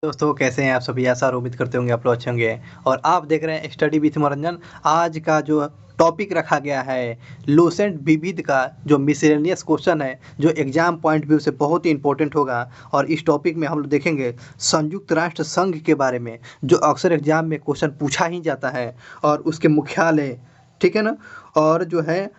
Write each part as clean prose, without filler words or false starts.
दोस्तों कैसे हैं आप सभी? आशा और उम्मीद करते होंगे आप लोग अच्छे होंगे और आप देख रहे हैं स्टडी विथ मनोरंजन। आज का जो टॉपिक रखा गया है लूसेंट विविध का जो मिसलेनियस क्वेश्चन है जो एग्जाम पॉइंट व्यू से बहुत ही इंपॉर्टेंट होगा। और इस टॉपिक में हम लोग देखेंगे संयुक्त राष्ट्र संघ के बारे में जो अक्सर एग्जाम में क्वेश्चन पूछा ही जाता है और उसके मुख्यालय, ठीक है ना। और जो है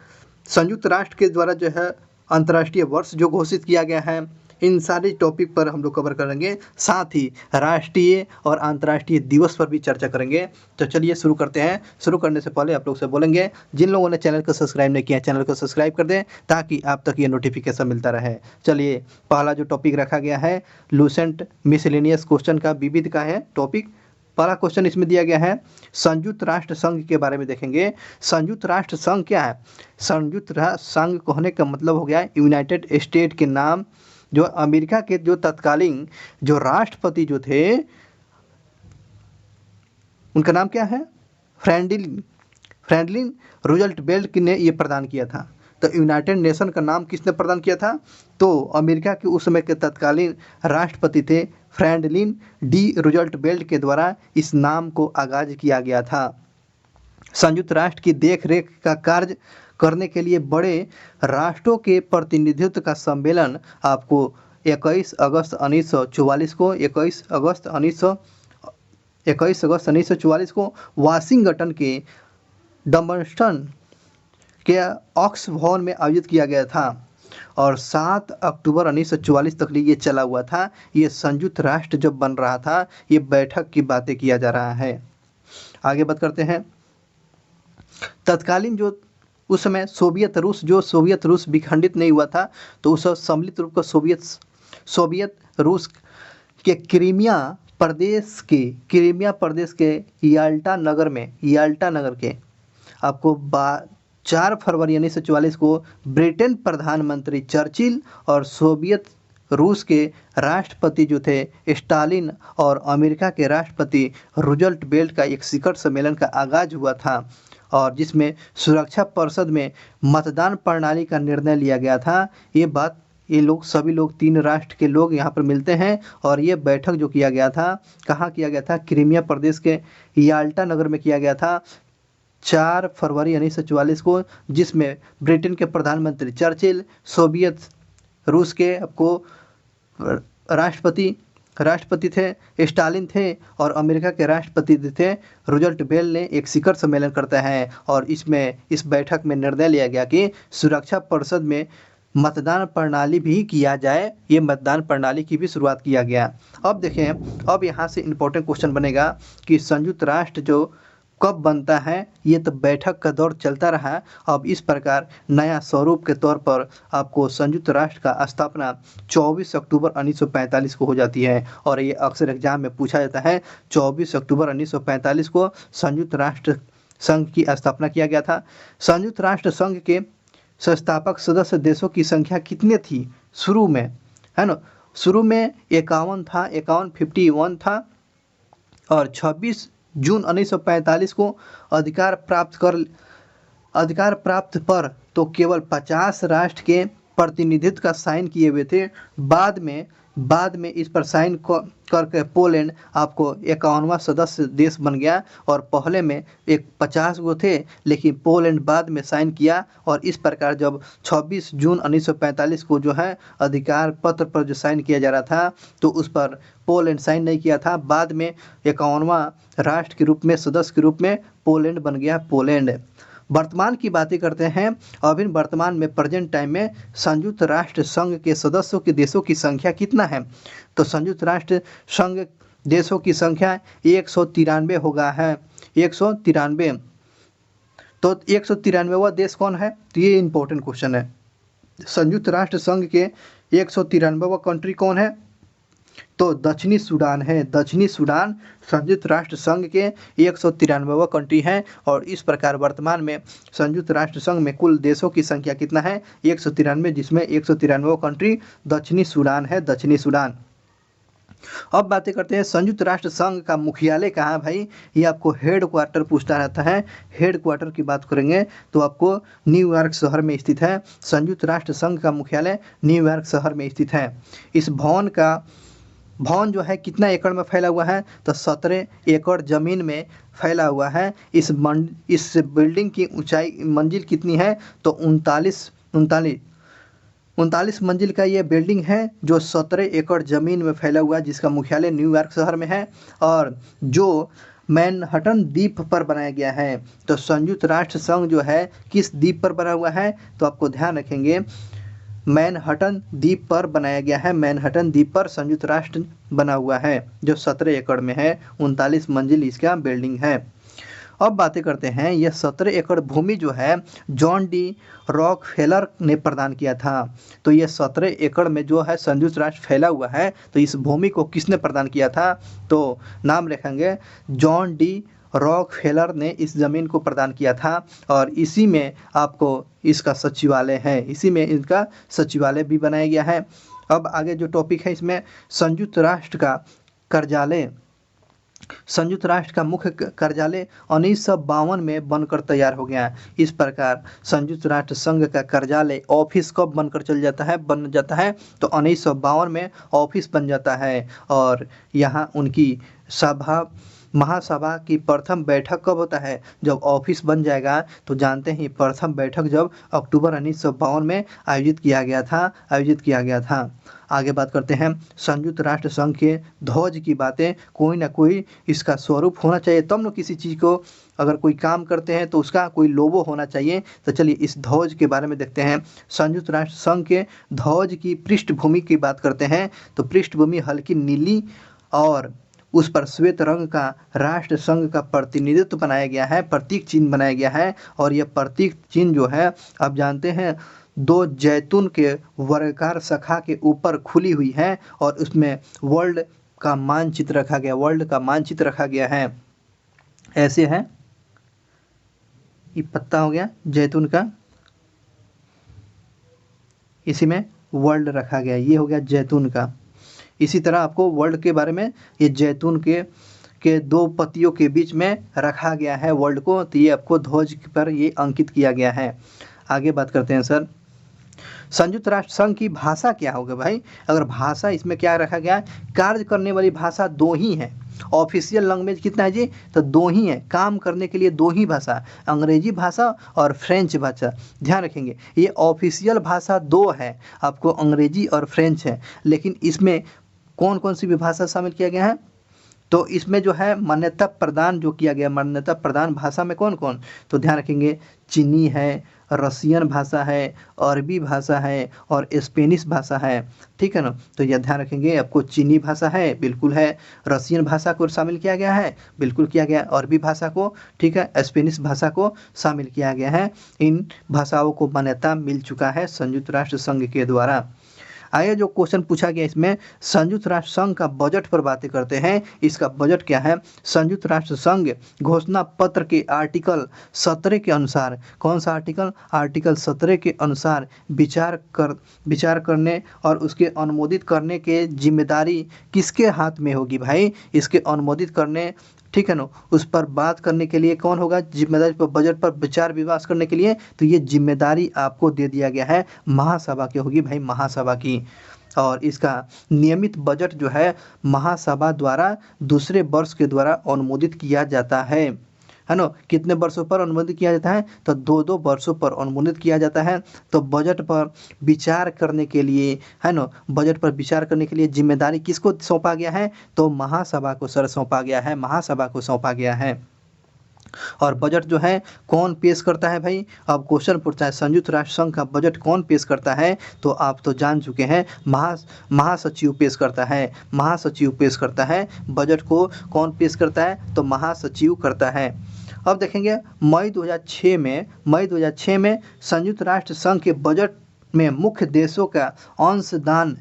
संयुक्त राष्ट्र के द्वारा जो है अंतर्राष्ट्रीय वर्ष जो घोषित किया गया है, इन सारे टॉपिक पर हम लोग कवर करेंगे। साथ ही राष्ट्रीय और अंतर्राष्ट्रीय दिवस पर भी चर्चा करेंगे। तो चलिए शुरू करते हैं। शुरू करने से पहले आप लोग से बोलेंगे जिन लोगों ने चैनल को सब्सक्राइब नहीं किया चैनल को सब्सक्राइब कर दें ताकि आप तक ये नोटिफिकेशन मिलता रहे। चलिए, पहला जो टॉपिक रखा गया है लूसेंट मिसलेनियस क्वेश्चन का विविध का है टॉपिक। पहला क्वेश्चन इसमें दिया गया है संयुक्त राष्ट्र संघ के बारे में देखेंगे। संयुक्त राष्ट्र संघ क्या है? संयुक्त राष्ट्र संघ कहने का मतलब हो गया यूनाइटेड स्टेट के नाम जो अमेरिका के जो तत्कालीन जो राष्ट्रपति जो थे उनका नाम क्या है? फ्रैंकलिन फ्रैंकलिन रूजवेल्ट ने ये प्रदान किया था। तो यूनाइटेड नेशन का नाम किसने प्रदान किया था? तो अमेरिका के उस समय के तत्कालीन राष्ट्रपति थे फ्रैंकलिन डी रूजवेल्ट के द्वारा इस नाम को आगाज किया गया था। संयुक्त राष्ट्र की देखरेख का कार्य करने के लिए बड़े राष्ट्रों के प्रतिनिधित्व का सम्मेलन आपको 21 अगस्त 1944 को 21 अगस्त 1944 को वाशिंगटन के डम्बस्टन के ऑक्स भवन में आयोजित किया गया था और 7 अक्टूबर 1944 तक ये चला हुआ था। ये संयुक्त राष्ट्र जब बन रहा था, ये बैठक की बातें किया जा रहा है। आगे बात करते हैं। तत्कालीन जो उस समय सोवियत रूस विखंडित नहीं हुआ था, तो उस सम्मिलित रूप का सोवियत रूस के क्रीमिया प्रदेश के याल्टा नगर के आपको 4 फरवरी 1944 को ब्रिटेन प्रधानमंत्री चर्चिल और सोवियत रूस के राष्ट्रपति जो थे स्टालिन और अमेरिका के राष्ट्रपति रूजवेल्ट का एक शिखर सम्मेलन का आगाज हुआ था और जिसमें सुरक्षा परिषद में मतदान प्रणाली का निर्णय लिया गया था। ये लोग सभी लोग 3 राष्ट्र के लोग यहाँ पर मिलते हैं और ये बैठक जो किया गया था कहाँ किया गया था? क्रीमिया प्रदेश के याल्टा नगर में किया गया था 4 फरवरी 1944 को, जिसमें ब्रिटेन के प्रधानमंत्री चर्चिल, सोवियत रूस के आपको राष्ट्रपति थे स्टालिन थे और अमेरिका के राष्ट्रपति थे रूजवेल्ट ने एक शिखर सम्मेलन करते हैं और इस बैठक में निर्णय लिया गया कि सुरक्षा परिषद में मतदान प्रणाली भी किया जाए। ये मतदान प्रणाली की भी शुरुआत किया गया। अब देखें, अब यहाँ से इम्पोर्टेंट क्वेश्चन बनेगा कि संयुक्त राष्ट्र जो कब बनता है? ये तो बैठक का दौर चलता रहा। अब इस प्रकार नया स्वरूप के तौर पर आपको संयुक्त राष्ट्र का स्थापना 24 अक्टूबर 1945 को हो जाती है और ये अक्सर एग्जाम में पूछा जाता है। 24 अक्टूबर 1945 को संयुक्त राष्ट्र संघ की स्थापना किया गया था। संयुक्त राष्ट्र संघ के संस्थापक सदस्य देशों की संख्या कितने थी शुरू में, है ना? शुरू में 51 था और 26 जून 1945 को अधिकार प्राप्त पर तो केवल 50 राष्ट्र के प्रतिनिधित्व का साइन किए हुए थे। बाद में इस पर साइन करके पोलैंड आपको 51वां सदस्य देश बन गया और पहले में 50 गो थे, लेकिन पोलैंड बाद में साइन किया और इस प्रकार जब 26 जून 1945 को जो है अधिकार पत्र पर जो साइन किया जा रहा था तो उस पर पोलैंड साइन नहीं किया था। बाद में 51वां राष्ट्र के रूप में सदस्य के रूप में पोलैंड बन गया पोलैंड। वर्तमान की बातें करते हैं। अभी वर्तमान में प्रेजेंट टाइम में संयुक्त राष्ट्र संघ के सदस्यों के देशों की संख्या कितना है? तो संयुक्त राष्ट्र संघ देशों की संख्या 193 होगा है 193। तो 193वां देश कौन है? तो ये इंपॉर्टेंट क्वेश्चन है। संयुक्त राष्ट्र संघ के 193वां कंट्री कौन है? तो दक्षिणी सूडान है। दक्षिणी सूडान संयुक्त राष्ट्र संघ के 193वां कंट्री है और इस प्रकार वर्तमान में संयुक्त राष्ट्र संघ में कुल देशों की संख्या कितना है? 193, जिसमें 193वां कंट्री दक्षिणी सूडान है। दक्षिणी सूडान। अब बातें करते हैं संयुक्त राष्ट्र संघ का मुख्यालय कहाँ है भाई? ये आपको हेड क्वार्टर पूछता रहता है। हेड क्वार्टर की बात करेंगे तो आपको न्यूयॉर्क शहर में स्थित है। संयुक्त राष्ट्र संघ का मुख्यालय न्यूयॉर्क शहर में स्थित है। इस भवन का भवन जो है कितना एकड़ में फैला हुआ है, तो 17 एकड़ जमीन में फैला हुआ है। इस बिल्डिंग की ऊंचाई मंजिल कितनी है, तो 39 मंजिल का ये बिल्डिंग है जो 17 एकड़ ज़मीन में फैला हुआ है, जिसका मुख्यालय न्यूयॉर्क शहर में है और जो मैनहट्टन द्वीप पर बनाया गया है। तो संयुक्त राष्ट्र संघ जो है किस द्वीप पर बना हुआ है, तो आपको ध्यान रखेंगे मैनहट्टन द्वीप पर बनाया गया है। मैनहट्टन द्वीप पर संयुक्त राष्ट्र बना हुआ है जो 17 एकड़ में है, 39 मंजिल इसका बिल्डिंग है। अब बातें करते हैं, यह 17 एकड़ भूमि जो है जॉन डी रॉकफेलर ने प्रदान किया था। तो यह 17 एकड़ में जो है संयुक्त राष्ट्र फैला हुआ है, तो इस भूमि को किसने प्रदान किया था, तो नाम लिखेंगे जॉन डी रॉकफेलर ने इस ज़मीन को प्रदान किया था और इसी में आपको इसका सचिवालय है, इसी में इनका सचिवालय भी बनाया गया है। अब आगे जो टॉपिक है इसमें संयुक्त राष्ट्र का कार्यालय, संयुक्त राष्ट्र का मुख्य कार्यालय 1952 में बनकर तैयार हो गया। इस प्रकार संयुक्त राष्ट्र संघ का कार्यालय ऑफिस कब बनकर बन जाता है, तो 1952 में ऑफिस बन जाता है और यहाँ उनकी महासभा की प्रथम बैठक कब होता है, जब ऑफिस बन जाएगा। तो जानते हैं प्रथम बैठक जब अक्टूबर 1952 में आयोजित किया गया था। आगे बात करते हैं संयुक्त राष्ट्र संघ के ध्वज की बातें। कोई ना कोई इसका स्वरूप होना चाहिए, तब न किसी चीज़ को अगर कोई काम करते हैं तो उसका कोई लोगो होना चाहिए। तो चलिए इस ध्वज के बारे में देखते हैं। संयुक्त राष्ट्र संघ के ध्वज की पृष्ठभूमि की बात करते हैं, तो पृष्ठभूमि हल्की नीली और उस पर श्वेत रंग का राष्ट्र संघ का प्रतिनिधित्व बनाया गया है, प्रतीक चिन्ह बनाया गया है। और यह प्रतीक चिन्ह जो है आप जानते हैं 2 जैतून के वर्गाकार शाखा के ऊपर खुली हुई है और उसमें वर्ल्ड का मानचित्र रखा गया है। ऐसे है, ये पत्ता हो गया जैतून का, इसी में वर्ल्ड रखा गया, ये हो गया जैतून का। इसी तरह आपको वर्ल्ड के बारे में, ये जैतून के 2 पत्तियों के बीच में रखा गया है वर्ल्ड को, तो ये आपको ध्वज पर ये अंकित किया गया है। आगे बात करते हैं सर, संयुक्त राष्ट्र संघ की भाषा क्या होगा भाई। अगर भाषा इसमें क्या रखा गया है, कार्य करने वाली भाषा 2 ही है। ऑफिशियल लैंग्वेज कितना है जी, तो 2 ही है। काम करने के लिए 2 ही भाषा, अंग्रेजी भाषा और फ्रेंच भाषा। ध्यान रखेंगे ये ऑफिशियल भाषा 2 है, आपको अंग्रेजी और फ्रेंच है। लेकिन इसमें कौन कौन सी भी भाषा शामिल किया गया है, तो इसमें जो है मान्यता प्रदान जो किया गया, मान्यता प्रदान भाषा में कौन कौन, तो ध्यान रखेंगे चीनी है, रसियन भाषा है, अरबी भाषा है और स्पेनिश भाषा है। ठीक है ना, तो यह ध्यान रखेंगे। आपको चीनी भाषा है, बिल्कुल है। रसियन भाषा को शामिल किया गया है, बिल्कुल किया गया। अरबी भाषा को, ठीक है, स्पेनिश भाषा को शामिल किया गया है। इन भाषाओं को मान्यता मिल चुका है संयुक्त राष्ट्र संघ के द्वारा। आगे जो क्वेश्चन पूछा गया इसमें संयुक्त राष्ट्र संघ का बजट पर बातें करते हैं। इसका बजट क्या है, संयुक्त राष्ट्र संघ घोषणा पत्र के आर्टिकल 17 के अनुसार, कौन सा आर्टिकल, आर्टिकल 17 के अनुसार विचार करने और उसके अनुमोदित करने के जिम्मेदारी किसके हाथ में होगी भाई, इसके अनुमोदित करने, ठीक है ना, उस पर बात करने के लिए कौन होगा जिम्मेदारी पर, बजट पर विचार विमर्श करने के लिए, तो ये जिम्मेदारी आपको दे दिया गया है महासभा की होगी भाई, महासभा की। और इसका नियमित बजट जो है महासभा द्वारा दूसरे वर्ष के द्वारा अनुमोदित किया जाता है ना। कितने वर्षों पर अनुमोदित किया जाता है, तो 2-2 वर्षों पर अनुमोदित किया जाता है। तो बजट पर विचार करने के लिए, है ना, बजट पर विचार करने के लिए जिम्मेदारी किसको सौंपा गया है, तो महासभा को सर सौंपा गया है, महासभा को सौंपा गया है। और बजट जो है कौन पेश करता है भाई, अब क्वेश्चन पूछता है संयुक्त राष्ट्र संघ का बजट कौन पेश करता है, तो आप तो जान चुके हैं महासचिव पेश करता है, महासचिव पेश करता है। बजट को कौन पेश करता है, तो महासचिव करता है। अब देखेंगे मई 2006 में संयुक्त राष्ट्र संघ के बजट में मुख्य देशों का अंशदान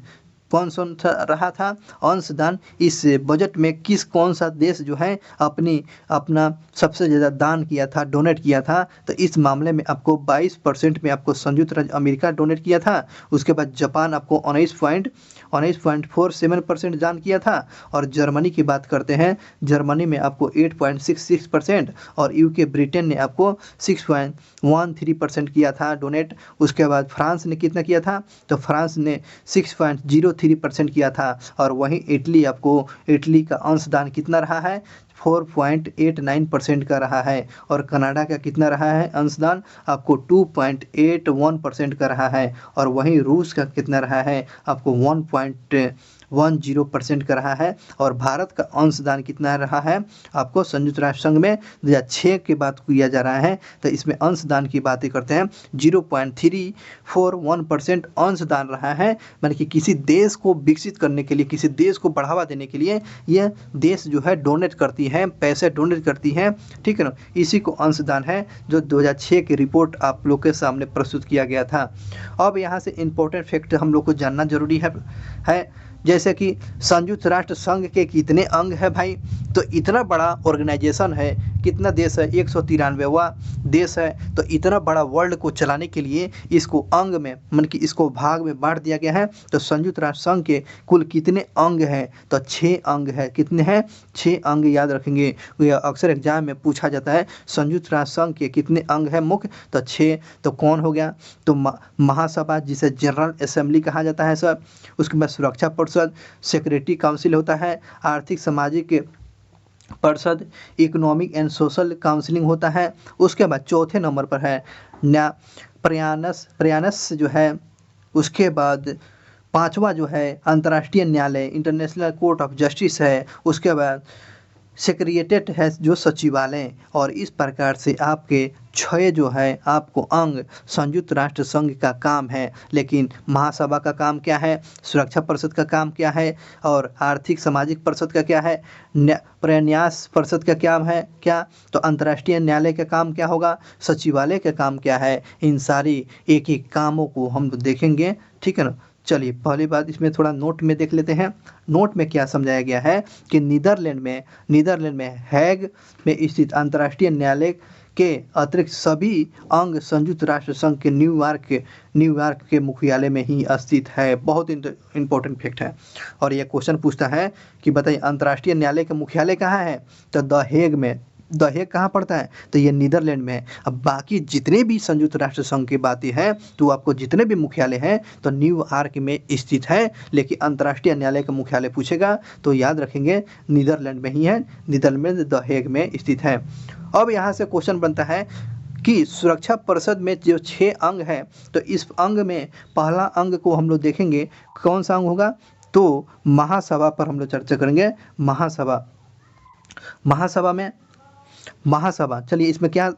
कौन सा रहा था, अंशदान। इस बजट में कौन सा देश जो है अपना सबसे ज़्यादा दान किया था, डोनेट किया था, तो इस मामले में आपको 22% में आपको संयुक्त राज्य अमेरिका डोनेट किया था। उसके बाद जापान आपको 19.47% दान किया था। और जर्मनी की बात करते हैं, जर्मनी में आपको 8.66% और यूके ब्रिटेन ने आपको 6.13% किया था डोनेट। उसके बाद फ्रांस ने कितना किया था, तो फ्रांस ने 6.03 0.03% किया था। और वहीं इटली का अंशदान कितना रहा है, 4.89% का रहा है। और कनाडा का कितना रहा है अंशदान, आपको 2.81% का रहा है। और वहीं रूस का कितना रहा है, आपको 1.10% का रहा है। और भारत का अंशदान कितना रहा है, आपको संयुक्त राष्ट्र संघ में 2006 की बात किया जा रहा है, तो इसमें अंशदान की बातें करते हैं। 0.341% अंशदान रहा है, माने कि किसी देश को विकसित करने के लिए, किसी देश को बढ़ावा देने के लिए यह देश जो है डोनेट करती है, पैसे डोनेट करती है, ठीक है ना। इसी को अंशदान है जो 2006 की रिपोर्ट आप लोग के सामने प्रस्तुत किया गया था। अब यहाँ से इम्पोर्टेंट फैक्ट हम लोग को जानना जरूरी है जैसे कि संयुक्त राष्ट्र संघ के कितने अंग है भाई, तो इतना बड़ा ऑर्गेनाइजेशन है, कितना देश है, 193वां देश है। तो इतना बड़ा वर्ल्ड को चलाने के लिए इसको अंग में, मन कि इसको भाग में बांट दिया गया है। तो संयुक्त राष्ट्र संघ के कुल कितने अंग हैं, तो 6 अंग है। कितने हैं, 6 अंग याद रखेंगे, यह अक्सर एग्जाम में पूछा जाता है। संयुक्त राष्ट्र संघ के कितने अंग हैं मुख्य, तो 6। तो कौन हो गया, तो महासभा जिसे जनरल असेंबली कहा जाता है सर, उसके बाद सुरक्षा परिषद, सिक्योरिटी काउंसिल होता है, आर्थिक सामाजिक परिषद, इकोनॉमिक एंड सोशल काउंसलिंग होता है। उसके बाद चौथे नंबर पर है प्रयानस जो है। उसके बाद 5वां जो है अंतर्राष्ट्रीय न्यायालय, इंटरनेशनल कोर्ट ऑफ जस्टिस है। उसके बाद सेक्रेटेरिएट है जो सचिवालय। और इस प्रकार से आपके 6 जो है आपको अंग संयुक्त राष्ट्र संघ का काम है। लेकिन महासभा का काम क्या है, सुरक्षा परिषद का काम क्या है, और आर्थिक सामाजिक परिषद का क्या है, प्रन्यास परिषद का क्या है, क्या तो अंतर्राष्ट्रीय न्यायालय का काम क्या होगा, सचिवालय का काम क्या है। इन सारी एक एक कामों को हम देखेंगे, ठीक है ना। चलिए पहली बात इसमें थोड़ा नोट में देख लेते हैं। नोट में क्या समझाया गया है कि नीदरलैंड में हैग में स्थित अंतर्राष्ट्रीय न्यायालय के अतिरिक्त सभी अंग संयुक्त राष्ट्र संघ के न्यूयॉर्क के मुख्यालय में ही स्थित है। बहुत इंपॉर्टेंट फैक्ट है। और यह क्वेश्चन पूछता है कि बताइए अंतर्राष्ट्रीय न्यायालय का मुख्यालय कहाँ है, तो द हेग कहाँ पड़ता है, तो ये नीदरलैंड में है। अब बाकी जितने भी संयुक्त राष्ट्र संघ की बातें हैं, तो आपको जितने भी मुख्यालय हैं तो न्यूयॉर्क में स्थित है। लेकिन अंतर्राष्ट्रीय न्यायालय का मुख्यालय पूछेगा तो याद रखेंगे नीदरलैंड में ही है, नीदरलैंड में द हेग में स्थित है। अब यहाँ से क्वेश्चन बनता है कि सुरक्षा परिषद में जो 6 अंग है, तो इस अंग में पहला अंग को हम लोग देखेंगे कौन सा अंग होगा, तो महासभा पर हम लोग चर्चा करेंगे। महासभा चलिए इसमें क्या,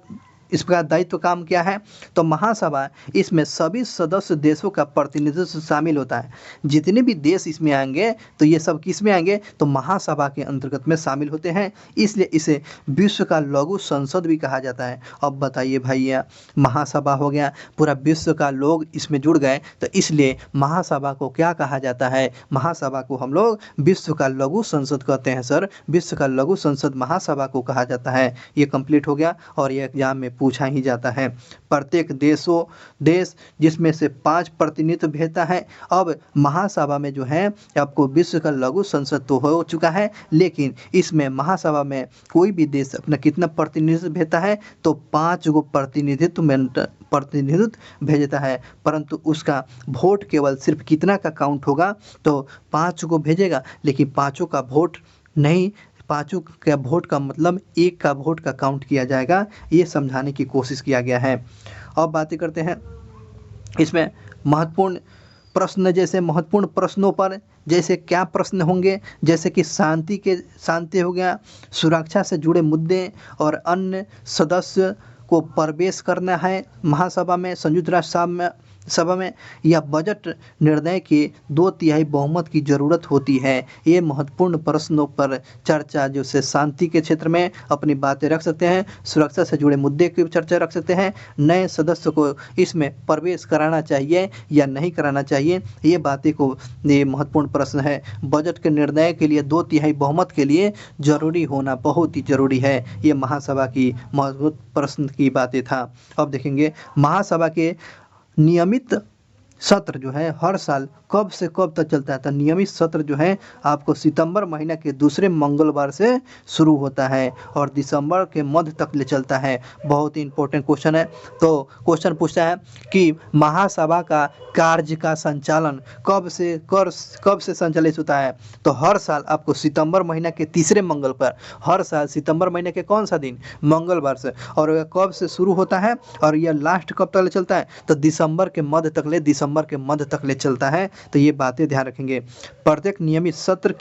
इसका दायित्व काम क्या है, तो महासभा इसमें सभी सदस्य देशों का प्रतिनिधित्व शामिल होता है। जितने भी देश इसमें आएंगे तो ये सब किस में आएंगे, तो महासभा के अंतर्गत में शामिल होते हैं। इसलिए इसे विश्व का लघु संसद भी कहा जाता है। अब बताइए भैया, महासभा हो गया, पूरा विश्व का लोग इसमें जुड़ गए, तो इसलिए महासभा को क्या कहा जाता है, महासभा को हम लोग विश्व का लघु संसद कहते हैं सर। विश्व का लघु संसद महासभा को कहा जाता है। ये कंप्लीट हो गया और ये एग्जाम में पूछा ही जाता है। प्रत्येक देश जिसमें से 5 प्रतिनिधित्व भेजता है। अब महासभा में जो है आपको विश्व का लघु संसद तो हो चुका है, लेकिन इसमें महासभा में कोई भी देश अपना कितना प्रतिनिधित्व भेजता है, तो 5 गो प्रतिनिधित्व भेजता है। परंतु उसका वोट केवल सिर्फ कितना का काउंट होगा, तो 5 को भेजेगा, लेकिन 5 का वोट नहीं, 5 का वोट का मतलब 1 का वोट का काउंट किया जाएगा। ये समझाने की कोशिश किया गया है। अब बातें करते हैं इसमें महत्वपूर्ण प्रश्न, जैसे महत्वपूर्ण प्रश्नों पर जैसे क्या प्रश्न होंगे, जैसे कि शांति हो गया, सुरक्षा से जुड़े मुद्दे और अन्य सदस्य को प्रवेश करना है महासभा में, संयुक्त राष्ट्र सभा में, या बजट निर्णय के 2/3 बहुमत की ज़रूरत होती है। ये महत्वपूर्ण प्रश्नों पर चर्चा जो से शांति के क्षेत्र में अपनी बातें रख सकते हैं, सुरक्षा से जुड़े मुद्दे की चर्चा रख सकते हैं, नए सदस्य को इसमें प्रवेश कराना चाहिए या नहीं कराना चाहिए, ये बातें को ये महत्वपूर्ण प्रश्न है। बजट के निर्णय के लिए 2/3 बहुमत के लिए ज़रूरी होना बहुत ही ज़रूरी है। ये महासभा की महत्वपूर्ण प्रश्न की बातें था। अब देखेंगे महासभा के नियमित सत्र जो है हर साल कब से कब तक चलता है? तो नियमित सत्र जो है आपको सितंबर महीना के दूसरे मंगलवार से शुरू होता है और दिसंबर के मध्य तक ले चलता है। बहुत ही इंपॉर्टेंट क्वेश्चन है। तो क्वेश्चन पूछता है कि महासभा का कार्य का संचालन कब से संचालित होता है? तो हर साल आपको सितंबर महीना के तीसरे मंगल पर, हर साल सितंबर महीने के कौन सा दिन? मंगलवार से। और यह कब से शुरू होता है और यह लास्ट कब तक ले चलता है? तो दिसंबर के मध्य तक ले चलता है। तो ये बातें ध्यान रखेंगे। प्रत्येक नियमित सत्र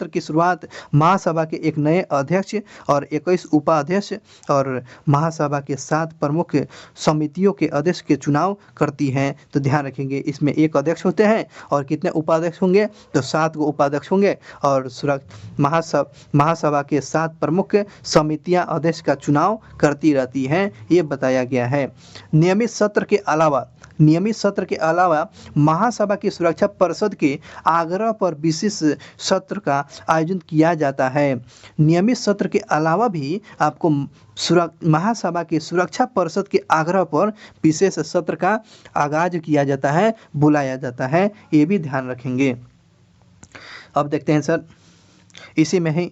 की शुरुआत महासभा के एक नए अध्यक्ष और 21 उपाध्यक्ष और महासभा के 7 प्रमुख समितियों के अध्यक्ष के चुनाव करती हैं। तो ध्यान रखेंगे, इसमें एक अध्यक्ष होते हैं और कितने उपाध्यक्ष होंगे? तो 7 गो उपाध्यक्ष होंगे और महासभा के 7 प्रमुख समितियां अध्यक्ष का चुनाव करती रहती हैं, ये बताया गया है। नियमित सत्र के अलावा महासभा की सुरक्षा परिषद के आग्रह पर विशेष सत्र का आयोजन किया जाता है। नियमित सत्र के अलावा भी आपको महासभा के सुरक्षा परिषद के आग्रह पर विशेष सत्र का आगाज किया जाता है, बुलाया जाता है, ये भी ध्यान रखेंगे। अब देखते हैं सर, इसी में ही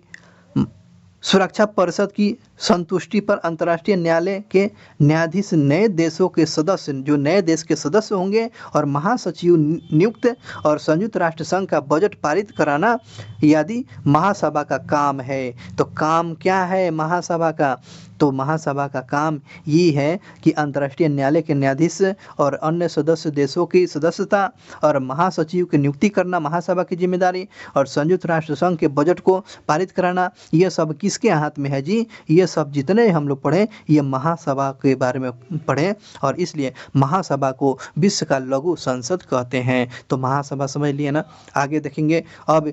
सुरक्षा परिषद की संतुष्टि पर अंतर्राष्ट्रीय न्यायालय के न्यायाधीश नए देशों के सदस्य, जो नए देश के सदस्य होंगे, और महासचिव नियुक्त और संयुक्त राष्ट्र संघ का बजट पारित कराना यदि महासभा का काम है। तो काम क्या है महासभा का? तो महासभा का काम ये है कि अंतर्राष्ट्रीय न्यायालय के न्यायाधीश और अन्य सदस्य देशों की सदस्यता और महासचिव की नियुक्ति करना महासभा की जिम्मेदारी, और संयुक्त राष्ट्र संघ के बजट को पारित कराना, ये सब किसके हाथ में है जी? ये सब जितने हम लोग पढ़े ये महासभा के बारे में पढ़े, और इसलिए महासभा को विश्व का लघु संसद कहते हैं। तो महासभा समझ लिए ना। आगे देखेंगे अब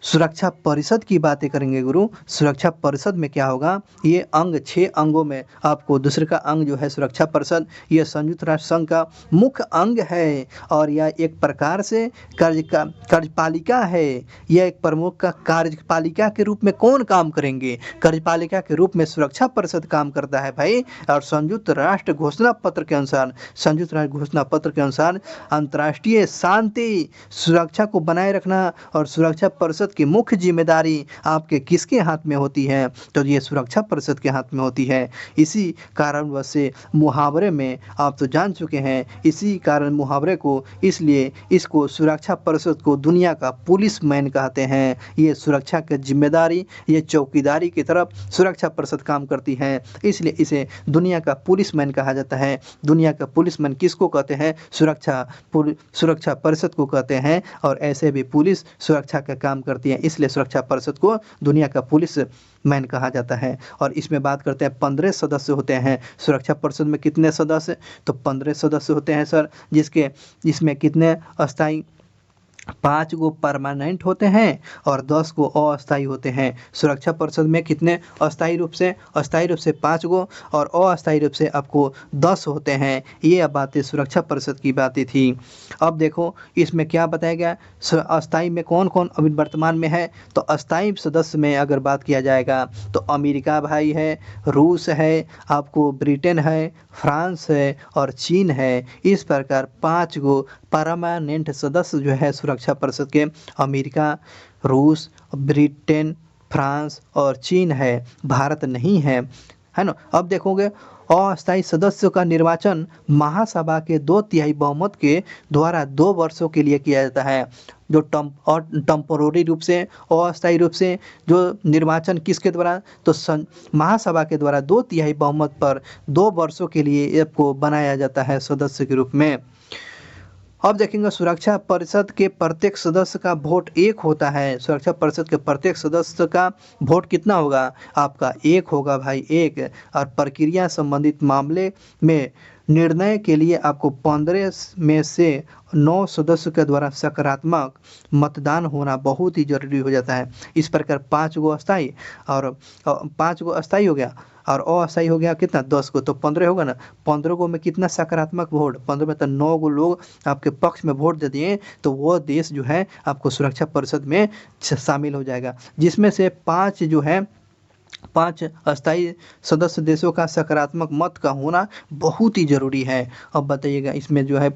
सुरक्षा परिषद की बातें करेंगे गुरु। सुरक्षा परिषद में क्या होगा? ये 6 अंगों में आपको दूसरे का अंग जो है सुरक्षा परिषद, ये संयुक्त राष्ट्र संघ का मुख्य अंग है और यह एक प्रकार से कार्यपालिका है। यह एक प्रमुख का कार्यपालिका के रूप में कौन काम करेंगे? कार्यपालिका के रूप में सुरक्षा परिषद काम करता है भाई। और संयुक्त राष्ट्र घोषणा पत्र के अनुसार अंतर्राष्ट्रीय शांति सुरक्षा को बनाए रखना और सुरक्षा परिषद की मुख्य जिम्मेदारी आपके किसके हाथ में होती है? तो ये सुरक्षा परिषद के हाथ में होती है। इसी कारणवश से मुहावरे में आप तो जान चुके हैं, इसी कारण मुहावरे को, इसलिए इसको सुरक्षा परिषद को दुनिया का पुलिस मैन कहते हैं। ये सुरक्षा की जिम्मेदारी, ये चौकीदारी की तरफ सुरक्षा परिषद काम करती है, इसलिए इसे दुनिया का पुलिस मैन कहा जाता है। दुनिया का पुलिस मैन किसको कहते हैं? सुरक्षा परिषद को कहते हैं। और ऐसे भी पुलिस सुरक्षा का काम करती है, इसलिए सुरक्षा परिषद को दुनिया का पुलिस मैन कहा जाता है। और इसमें बात करते हैं 15 सदस्य होते हैं सुरक्षा परिषद में। कितने सदस्य? तो 15 सदस्य होते हैं सर, जिसमें कितने अस्थायी? 5 गो परमानेंट होते हैं और 10 गो अस्थायी होते हैं। सुरक्षा परिषद में कितने अस्थायी रूप से? 5 गो और अस्थायी रूप से आपको 10 होते हैं। ये बातें सुरक्षा परिषद की बातें थी। अब देखो इसमें क्या बताया गया, अस्थायी में कौन कौन अभी वर्तमान में है? तो अस्थायी सदस्य में अगर बात किया जाएगा तो अमेरिका भाई है, रूस है, आपको ब्रिटेन है, फ्रांस है और चीन है। इस प्रकार 5 गो परमानेंट सदस्य जो है सुरक्षा परिषद के अमेरिका, रूस, ब्रिटेन, फ्रांस और चीन है, भारत नहीं है ना। अब देखोगे अस्थायी सदस्यों का निर्वाचन महासभा के 2/3 बहुमत के द्वारा 2 वर्षों के लिए किया जाता है। जो टेम्पोररी रूप से, अस्थायी रूप से जो निर्वाचन किसके द्वारा? तो महासभा के द्वारा 2/3 बहुमत पर 2 वर्षों के लिए आपको बनाया जाता है सदस्य के रूप में। अब देखेंगे सुरक्षा परिषद के प्रत्येक सदस्य का वोट 1 होता है। सुरक्षा परिषद के प्रत्येक सदस्य का वोट कितना होगा? आपका 1 होगा भाई, 1। और प्रक्रिया संबंधित मामले में निर्णय के लिए आपको 15 में से 9 सदस्यों के द्वारा सकारात्मक मतदान होना बहुत ही जरूरी हो जाता है। इस प्रकार 5 गो अस्थायी और 5 गो अस्थायी हो गया और अस्थायी हो गया कितना? 10 को, तो 15 होगा ना। 15 गो में कितना सकारात्मक वोट? 15 में तो 9 गो लोग आपके पक्ष में वोट दे दिए, तो वो देश जो है आपको सुरक्षा परिषद में शामिल हो जाएगा। जिसमें से 5 जो है 5 अस्थायी सदस्य देशों का सकारात्मक मत का होना बहुत ही ज़रूरी है। अब बताइएगा इसमें जो है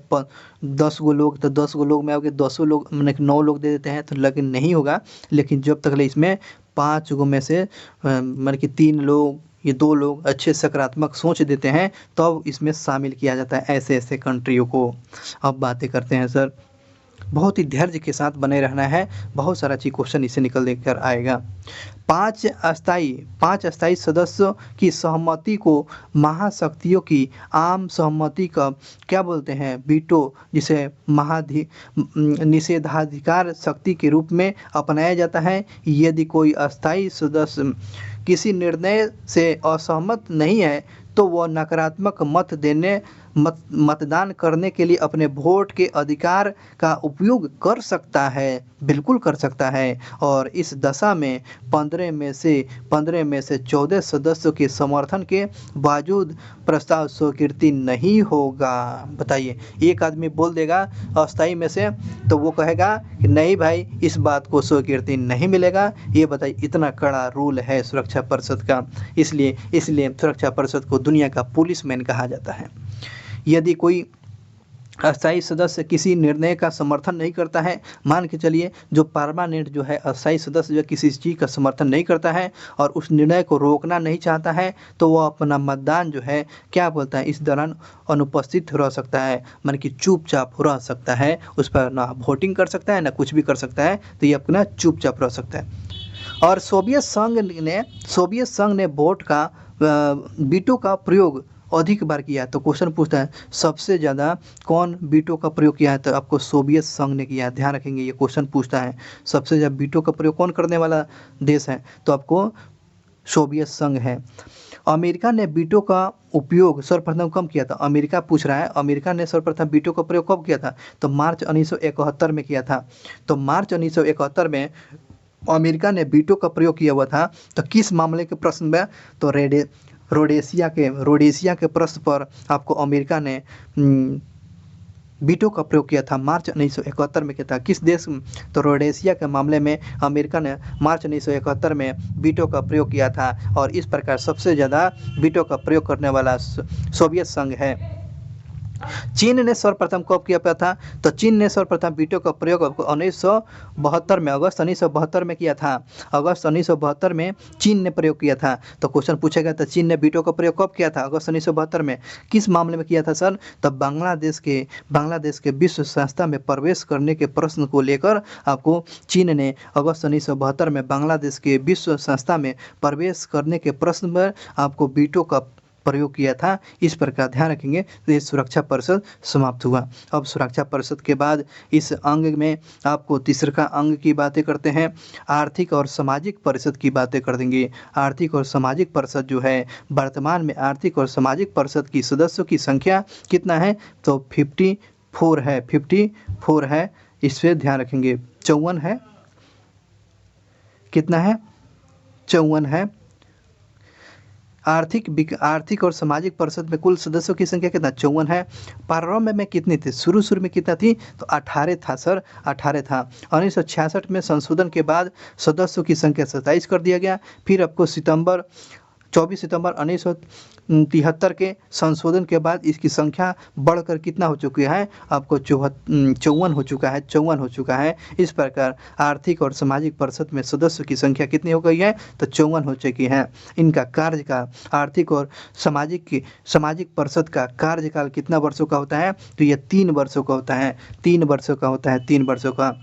10 गो लोग, तो 10 गो लोग में आपके 10 लोग माने 9 लोग दे देते हैं तो लेकिन नहीं होगा। लेकिन जब तक ले इसमें 5 गो में से माने कि 3 लोग ये 2 लोग अच्छे सकारात्मक सोच देते हैं तब इसमें शामिल किया जाता है ऐसे-ऐसे कंट्रियों को। अब बातें करते हैं सर, बहुत ही धैर्य के साथ बने रहना है, बहुत सारा चीज़ क्वेश्चन इससे निकल कर आएगा। 5 अस्थायी सदस्यों की सहमति को महाशक्तियों की आम सहमति का क्या बोलते हैं, वीटो, जिसे निषेधाधिकार शक्ति के रूप में अपनाया जाता है। यदि कोई अस्थायी सदस्य किसी निर्णय से असहमत नहीं है तो वह नकारात्मक मतदान करने के लिए अपने वोट के अधिकार का उपयोग कर सकता है, बिल्कुल कर सकता है। और इस दशा में 15 में से 14 सदस्यों के समर्थन के बावजूद प्रस्ताव स्वीकृति नहीं होगा। बताइए, एक आदमी बोल देगा अस्थायी में से तो वो कहेगा कि नहीं भाई इस बात को स्वीकृति नहीं मिलेगा। ये बताइए, इतना कड़ा रूल है सुरक्षा परिषद का, इसलिए सुरक्षा परिषद को दुनिया का पुलिसमैन कहा जाता है। यदि कोई अस्थायी सदस्य किसी निर्णय का समर्थन नहीं करता है, मान के चलिए जो परमानेंट जो है अस्थायी सदस्य जो किसी चीज़ का समर्थन नहीं करता है और उस निर्णय को रोकना नहीं चाहता है तो वह अपना मतदान जो है क्या बोलता है इस दौरान अनुपस्थित रह सकता है, मान कि चुपचाप रह सकता है, उस पर ना वोटिंग कर सकता है ना कुछ भी कर सकता है, तो ये अपना चुपचाप रह सकता है। और सोवियत संघ ने वोट का वीटो का प्रयोग अधिक बार किया है। तो क्वेश्चन पूछता है सबसे ज़्यादा कौन वीटो का प्रयोग किया है, तो आपको सोवियत संघ ने किया है। ध्यान रखेंगे, ये क्वेश्चन पूछता है सबसे ज़्यादा वीटो का प्रयोग कौन करने वाला देश है, तो आपको सोवियत संघ है। अमेरिका ने वीटो का उपयोग सर्वप्रथम कब किया था, अमेरिका पूछ रहा है, अमेरिका ने सर्वप्रथम वीटो का प्रयोग कब किया था, तो मार्च 1971 में किया था। तो मार्च 1971 में अमेरिका ने वीटो का प्रयोग किया हुआ था। तो किस मामले के प्रश्न में, तो रोडेशिया के प्रश्न पर आपको अमेरिका ने वीटो का प्रयोग किया था, मार्च 1971 में किया था। किस देश, तो रोडेशिया के मामले में अमेरिका ने मार्च 1971 में वीटो का प्रयोग किया था। और इस प्रकार सबसे ज़्यादा वीटो का प्रयोग करने वाला सोवियत संघ है। चीन ने सर्वप्रथम कब किया था, तो चीन ने सर्वप्रथम वीटो का प्रयोग 1972 में, अगस्त 1972 में किया था। अगस्त 1972 में चीन ने प्रयोग किया था। तो क्वेश्चन पूछेगा तो चीन ने वीटो का प्रयोग कब किया था, अगस्त 1972 में। किस मामले में किया था सर, तो बांग्लादेश के विश्व संस्था में प्रवेश करने के प्रश्न को लेकर आपको चीन ने अगस्त 1972 में बांग्लादेश के विश्व संस्था में प्रवेश करने के प्रश्न पर आपको वीटो का प्रयोग किया था। इस प्रकार ध्यान रखेंगे तो ये सुरक्षा परिषद समाप्त हुआ। अब सुरक्षा परिषद के बाद इस अंग में आपको तीसरा अंग की बातें करते हैं, आर्थिक और सामाजिक परिषद की बातें कर देंगे। आर्थिक और सामाजिक परिषद जो है, वर्तमान में आर्थिक और सामाजिक परिषद की सदस्यों की संख्या कितना है, तो 54 है। इस पर ध्यान रखेंगे। 54 है, कितना है, 54 है। आर्थिक और सामाजिक परिषद में कुल सदस्यों की संख्या कितना, 54 है। प्रारंभ में कितनी थी, शुरू में कितना थी, तो 18 था सर, 18 था। 1966 में संशोधन के बाद सदस्यों की संख्या 27 कर दिया गया। फिर आपको 24 सितंबर 1973 के संशोधन के बाद इसकी संख्या बढ़कर कितना हो चुकी है, आपको 54 हो चुका है। इस प्रकार आर्थिक और सामाजिक परिषद में सदस्यों की संख्या कितनी हो गई है, तो 54 हो चुकी है। इनका कार्यकाल, आर्थिक और सामाजिक परिषद का कार्यकाल कितना वर्षों का होता है, तो ये 3 वर्षों का होता है, 3 वर्षों का।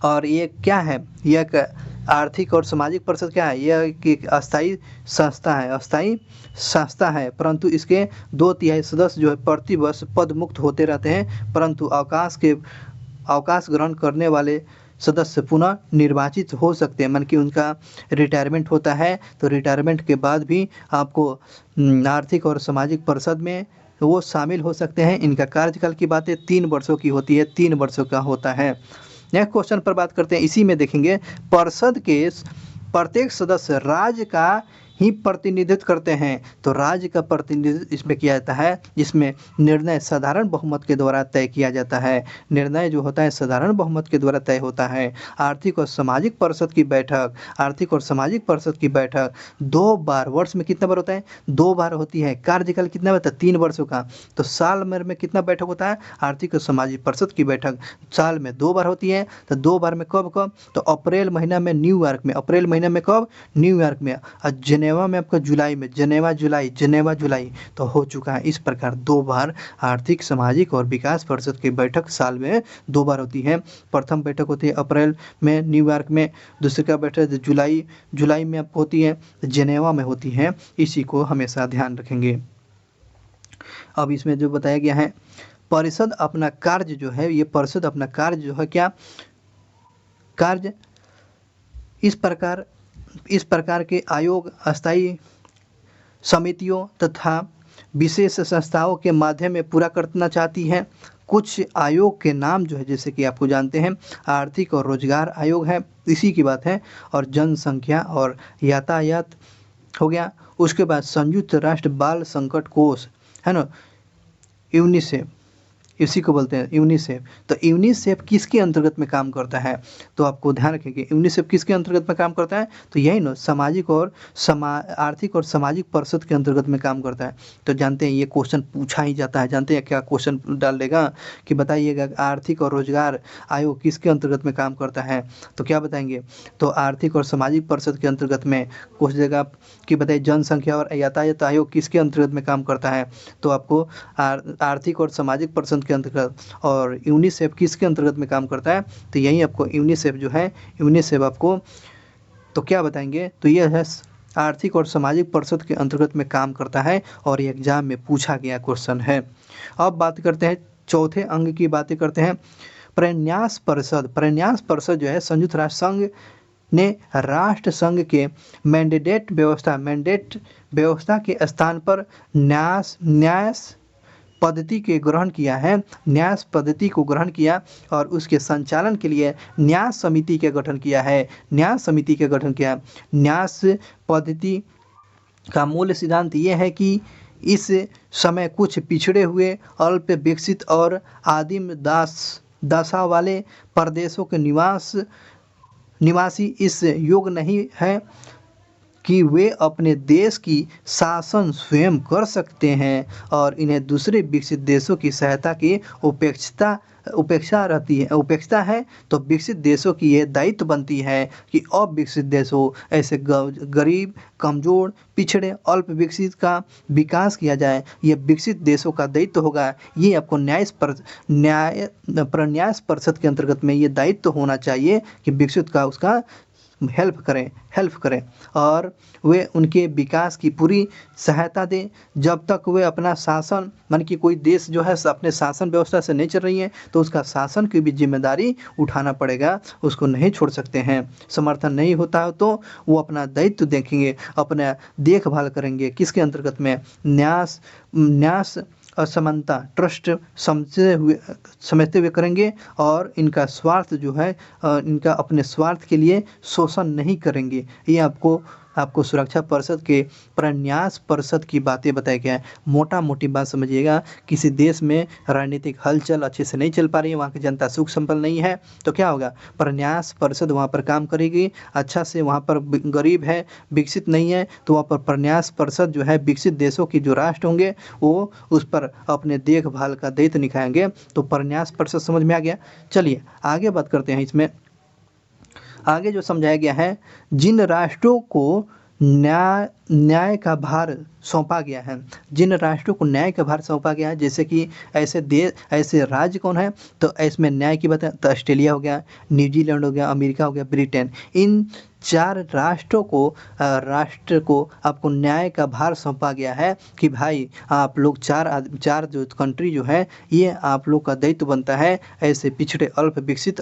और ये क्या है, यह आर्थिक और सामाजिक परिषद क्या है, यह एक अस्थायी संस्था है, परंतु इसके 2/3 सदस्य जो है प्रति वर्ष पद मुक्त होते रहते हैं, परंतु अवकाश ग्रहण करने वाले सदस्य पुनः निर्वाचित हो सकते हैं। मन कि उनका रिटायरमेंट होता है तो रिटायरमेंट के बाद भी आपको आर्थिक और सामाजिक परिषद में वो शामिल हो सकते हैं। इनका कार्यकाल की बातें 3 वर्षों की होती है, 3 वर्षों का होता है। नेक्स्ट क्वेश्चन पर बात करते हैं। इसी में देखेंगे परिषद के प्रत्येक सदस्य राज्य का ही प्रतिनिधित्व करते हैं। तो राज्य का प्रतिनिधित्व इसमें किया जाता है, जिसमें निर्णय साधारण बहुमत के द्वारा तय किया जाता है। निर्णय जो होता है साधारण बहुमत के द्वारा तय होता है। आर्थिक और सामाजिक परिषद की बैठक, आर्थिक और सामाजिक परिषद की बैठक 2 बार, वर्ष में कितना बार होता है? 2 बार होती है। कार्यकाल कितना होता है? 3 वर्षों का। तो साल भर में कितना बैठक होता है? आर्थिक और सामाजिक परिषद की बैठक साल में 2 बार होती है। तो 2 बार में कब कब? तो अप्रैल महीना में न्यूयॉर्क में, अप्रैल महीना में कब? न्यूयॉर्क में। और जेनेवा में आपका जुलाई में, जेनेवा जुलाई तो हो चुका है। इस प्रकार 2 बार आर्थिक सामाजिक और विकास परिषद की बैठक साल में 2 बार होती है। प्रथम बैठक होती है अप्रैल में न्यूयॉर्क में, दूसरी का बैठक जुलाई में आपको होती है, जेनेवा में होती है। इसी को हमेशा ध्यान रखेंगे। अब इसमें जो बताया गया है, परिषद अपना कार्य जो है, ये परिषद अपना कार्य जो है क्या कार्य इस प्रकार के आयोग, अस्थायी समितियों तथा विशेष संस्थाओं के माध्यम में पूरा करना चाहती है। कुछ आयोग के नाम जो है, जैसे कि आपको जानते हैं, आर्थिक और रोजगार आयोग है, इसी की बात है, और जनसंख्या और यातायात हो गया। उसके बाद संयुक्त राष्ट्र बाल संकट कोष है ना, यूनिसेफ, इसी को बोलते हैं यूनिसेफ। तो यूनिसेफ किसके अंतर्गत में काम करता है? तो आपको ध्यान रखेंगे, यूनिसेफ किसके अंतर्गत में काम करता है? तो यही ना, आर्थिक और सामाजिक परिषद के अंतर्गत में काम करता है। तो जानते हैं ये क्वेश्चन पूछा ही जाता है। जानते हैं क्या क्वेश्चन डाल देगा कि बताइएगा आर्थिक और रोजगार आयोग किसके अंतर्गत में काम करता है? तो क्या बताएंगे? तो आर्थिक और सामाजिक परिषद के अंतर्गत में पूछ देगा कि बताइए जनसंख्या और यातायात आयोग किसके अंतर्गत में काम करता है? तो आपको आर्थिक और सामाजिक परिषद के अंतर्गत। और यूनिसेफ किसके अंतर्गत में काम करता है? तो यही आपको यूनिसेफ जो है, यूनिसेफ आपको तो क्या बताएंगे? तो यह है आर्थिक और सामाजिक परिषद के अंतर्गत में काम करता है, और ये एग्जाम में पूछा गया क्वेश्चन है। अब बात करते हैं चौथे अंग की, बातें करते हैं प्रन्यास परिषद। प्रन्यास परिषद जो है, संयुक्त राष्ट्र संघ ने राष्ट्र संघ के मैंडेट व्यवस्था के स्थान पर न्यास पद्धति के ग्रहण किया है, न्यास पद्धति को ग्रहण किया, और उसके संचालन के लिए न्यास समिति के गठन किया है। न्यास समिति के गठन किया। न्यास पद्धति का मूल सिद्धांत ये है कि इस समय कुछ पिछड़े हुए, अल्प विकसित और आदिम दशा वाले प्रदेशों के निवासी इस योग्य नहीं है कि वे अपने देश की शासन स्वयं कर सकते हैं, और इन्हें दूसरे विकसित देशों की सहायता की उपेक्षा है। तो विकसित देशों की यह दायित्व बनती है कि अविकसित देशों, ऐसे गरीब, कमजोर, पिछड़े, अल्प विकसित का विकास किया जाए। यह विकसित देशों का दायित्व होगा। ये आपको प्रन्यास परिषद के अंतर्गत में ये दायित्व होना चाहिए कि विकसित का उसका हेल्प करें और वे उनके विकास की पूरी सहायता दें। जब तक वे अपना शासन, मान कि कोई देश जो है अपने शासन व्यवस्था से नहीं चल रही है, तो उसका शासन की भी जिम्मेदारी उठाना पड़ेगा, उसको नहीं छोड़ सकते हैं। समर्थन नहीं होता है तो वो अपना दायित्व देखेंगे, अपना देखभाल करेंगे। किसके अंतर्गत में? न्यास असमानता ट्रस्ट समझते हुए करेंगे, और इनका स्वार्थ जो है, इनका अपने स्वार्थ के लिए शोषण नहीं करेंगे। ये आपको सुरक्षा परिषद के प्रन्यास परिषद की बातें बताई गई हैं। मोटा मोटी बात समझिएगा, किसी देश में राजनीतिक हलचल अच्छे से नहीं चल पा रही है, वहाँ की जनता सुख संपन्न नहीं है, तो क्या होगा? प्रन्यास परिषद वहाँ पर काम करेगी अच्छा से। वहाँ पर गरीब है, विकसित नहीं है, तो वहाँ पर प्रन्यास परिषद जो है विकसित देशों की जो राष्ट्र होंगे वो उस पर अपने देखभाल का दायित्व निभाएंगे। तो प्रन्यास परिषद समझ में आ गया। चलिए आगे बात करते हैं। इसमें आगे जो समझाया गया है, जिन राष्ट्रों को न्याय का भार सौंपा गया है, जिन राष्ट्रों को न्याय का भार सौंपा गया है, जैसे कि ऐसे राज्य कौन है? तो इसमें न्याय की बात है तो ऑस्ट्रेलिया हो गया, न्यूजीलैंड हो गया, अमेरिका हो गया, ब्रिटेन। इन 4 राष्ट्र को आपको न्याय का भार सौंपा गया है कि भाई आप लोग 4 जो कंट्री जो है, ये आप लोग का दायित्व बनता है। ऐसे पिछड़े, अल्प विकसित,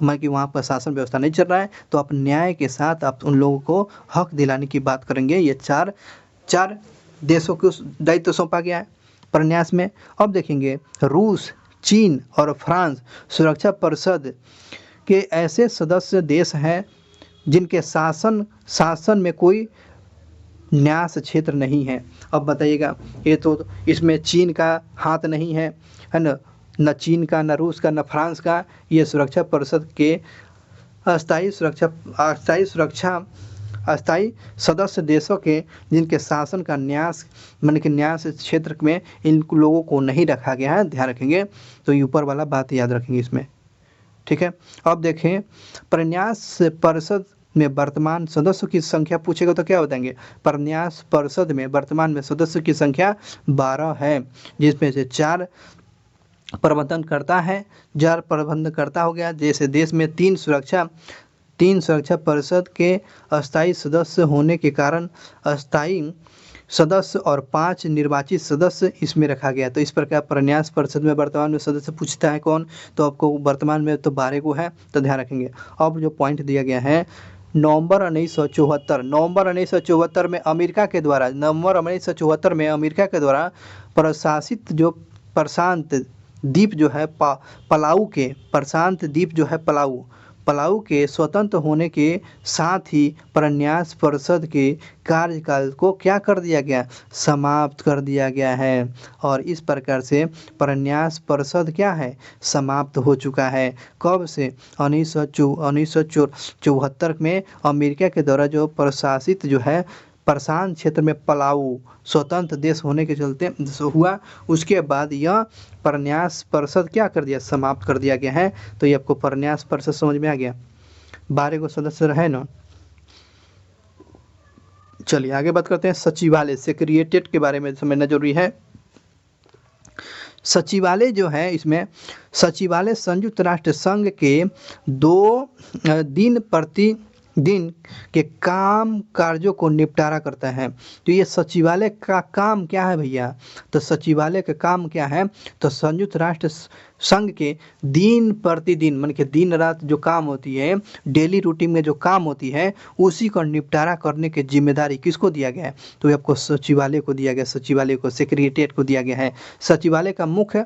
मान कि वहाँ पर शासन व्यवस्था नहीं चल रहा है, तो आप न्याय के साथ आप उन लोगों को हक दिलाने की बात करेंगे। ये 4 देशों को दायित्व सौंपा गया है प्रन्यास में। अब देखेंगे रूस, चीन और फ्रांस सुरक्षा परिषद के ऐसे सदस्य देश हैं जिनके शासन में कोई न्यास क्षेत्र नहीं है। अब बताइएगा, ये तो इसमें चीन का हाथ नहीं है ना, न चीन का, न रूस का, न फ्रांस का। ये सुरक्षा परिषद के अस्थायी सदस्य देशों के जिनके शासन का न्यास मन के न्यास क्षेत्र में इन लोगों को नहीं रखा गया है, ध्यान रखेंगे। तो ये ऊपर वाला बात याद रखेंगे इसमें, ठीक है। अब देखें, प्रन्यास परिषद में वर्तमान सदस्यों की संख्या पूछेगा तो क्या बताएंगे। प्रन्यास परिषद में वर्तमान में सदस्यों की संख्या 12 है, जिसमें से 4 प्रबंधन करता है, 4 प्रबंधन करता हो गया। जैसे देश में 3 सुरक्षा परिषद के अस्थायी सदस्य होने के कारण अस्थायी सदस्य और 5 निर्वाचित सदस्य इसमें रखा गया। तो इस प्रकार प्रन्यास परिषद में वर्तमान में सदस्य पूछता है कौन, तो आपको वर्तमान में तो 12 को है, तो ध्यान रखेंगे। अब जो पॉइंट दिया गया है, नवंबर 1974 में अमेरिका के द्वारा प्रशासित जो प्रशांत द्वीप जो है पलाऊ के प्रशांत द्वीप जो है पलाऊ के स्वतंत्र होने के साथ ही प्रन्यास परिषद के कार्यकाल को क्या कर दिया गया, समाप्त कर दिया गया है। और इस प्रकार से प्रन्यास परिषद क्या है, समाप्त हो चुका है। कब से, 1974 में अमेरिका के द्वारा जो प्रशासित जो है प्रशांत क्षेत्र में पलाऊ स्वतंत्र देश होने के चलते हुआ, उसके बाद यह प्रन्यास परिषद क्या कर दिया, समाप्त कर दिया गया है। तो ये आपको प्रन्यास परिषद समझ में आ गया, 12 को सदस्य है ना। चलिए आगे बात करते हैं सचिवालय, सेक्रेटेरिएट के बारे में समझना जरूरी है। सचिवालय जो है, इसमें सचिवालय संयुक्त राष्ट्र संघ के 2 दिन प्रतिदिन के काम कार्यों को निपटारा करता है। तो ये सचिवालय का काम क्या है भैया, तो सचिवालय का काम क्या है, तो संयुक्त राष्ट्र संघ के दिन प्रतिदिन मन के दिन रात जो काम होती है, डेली रूटीन में जो काम होती है, उसी का निपटारा करने की जिम्मेदारी किसको दिया गया है, तो ये आपको सचिवालय को दिया गया, सचिवालय को, सेक्रेटेरिएट को दिया गया है। सचिवालय का मुख्य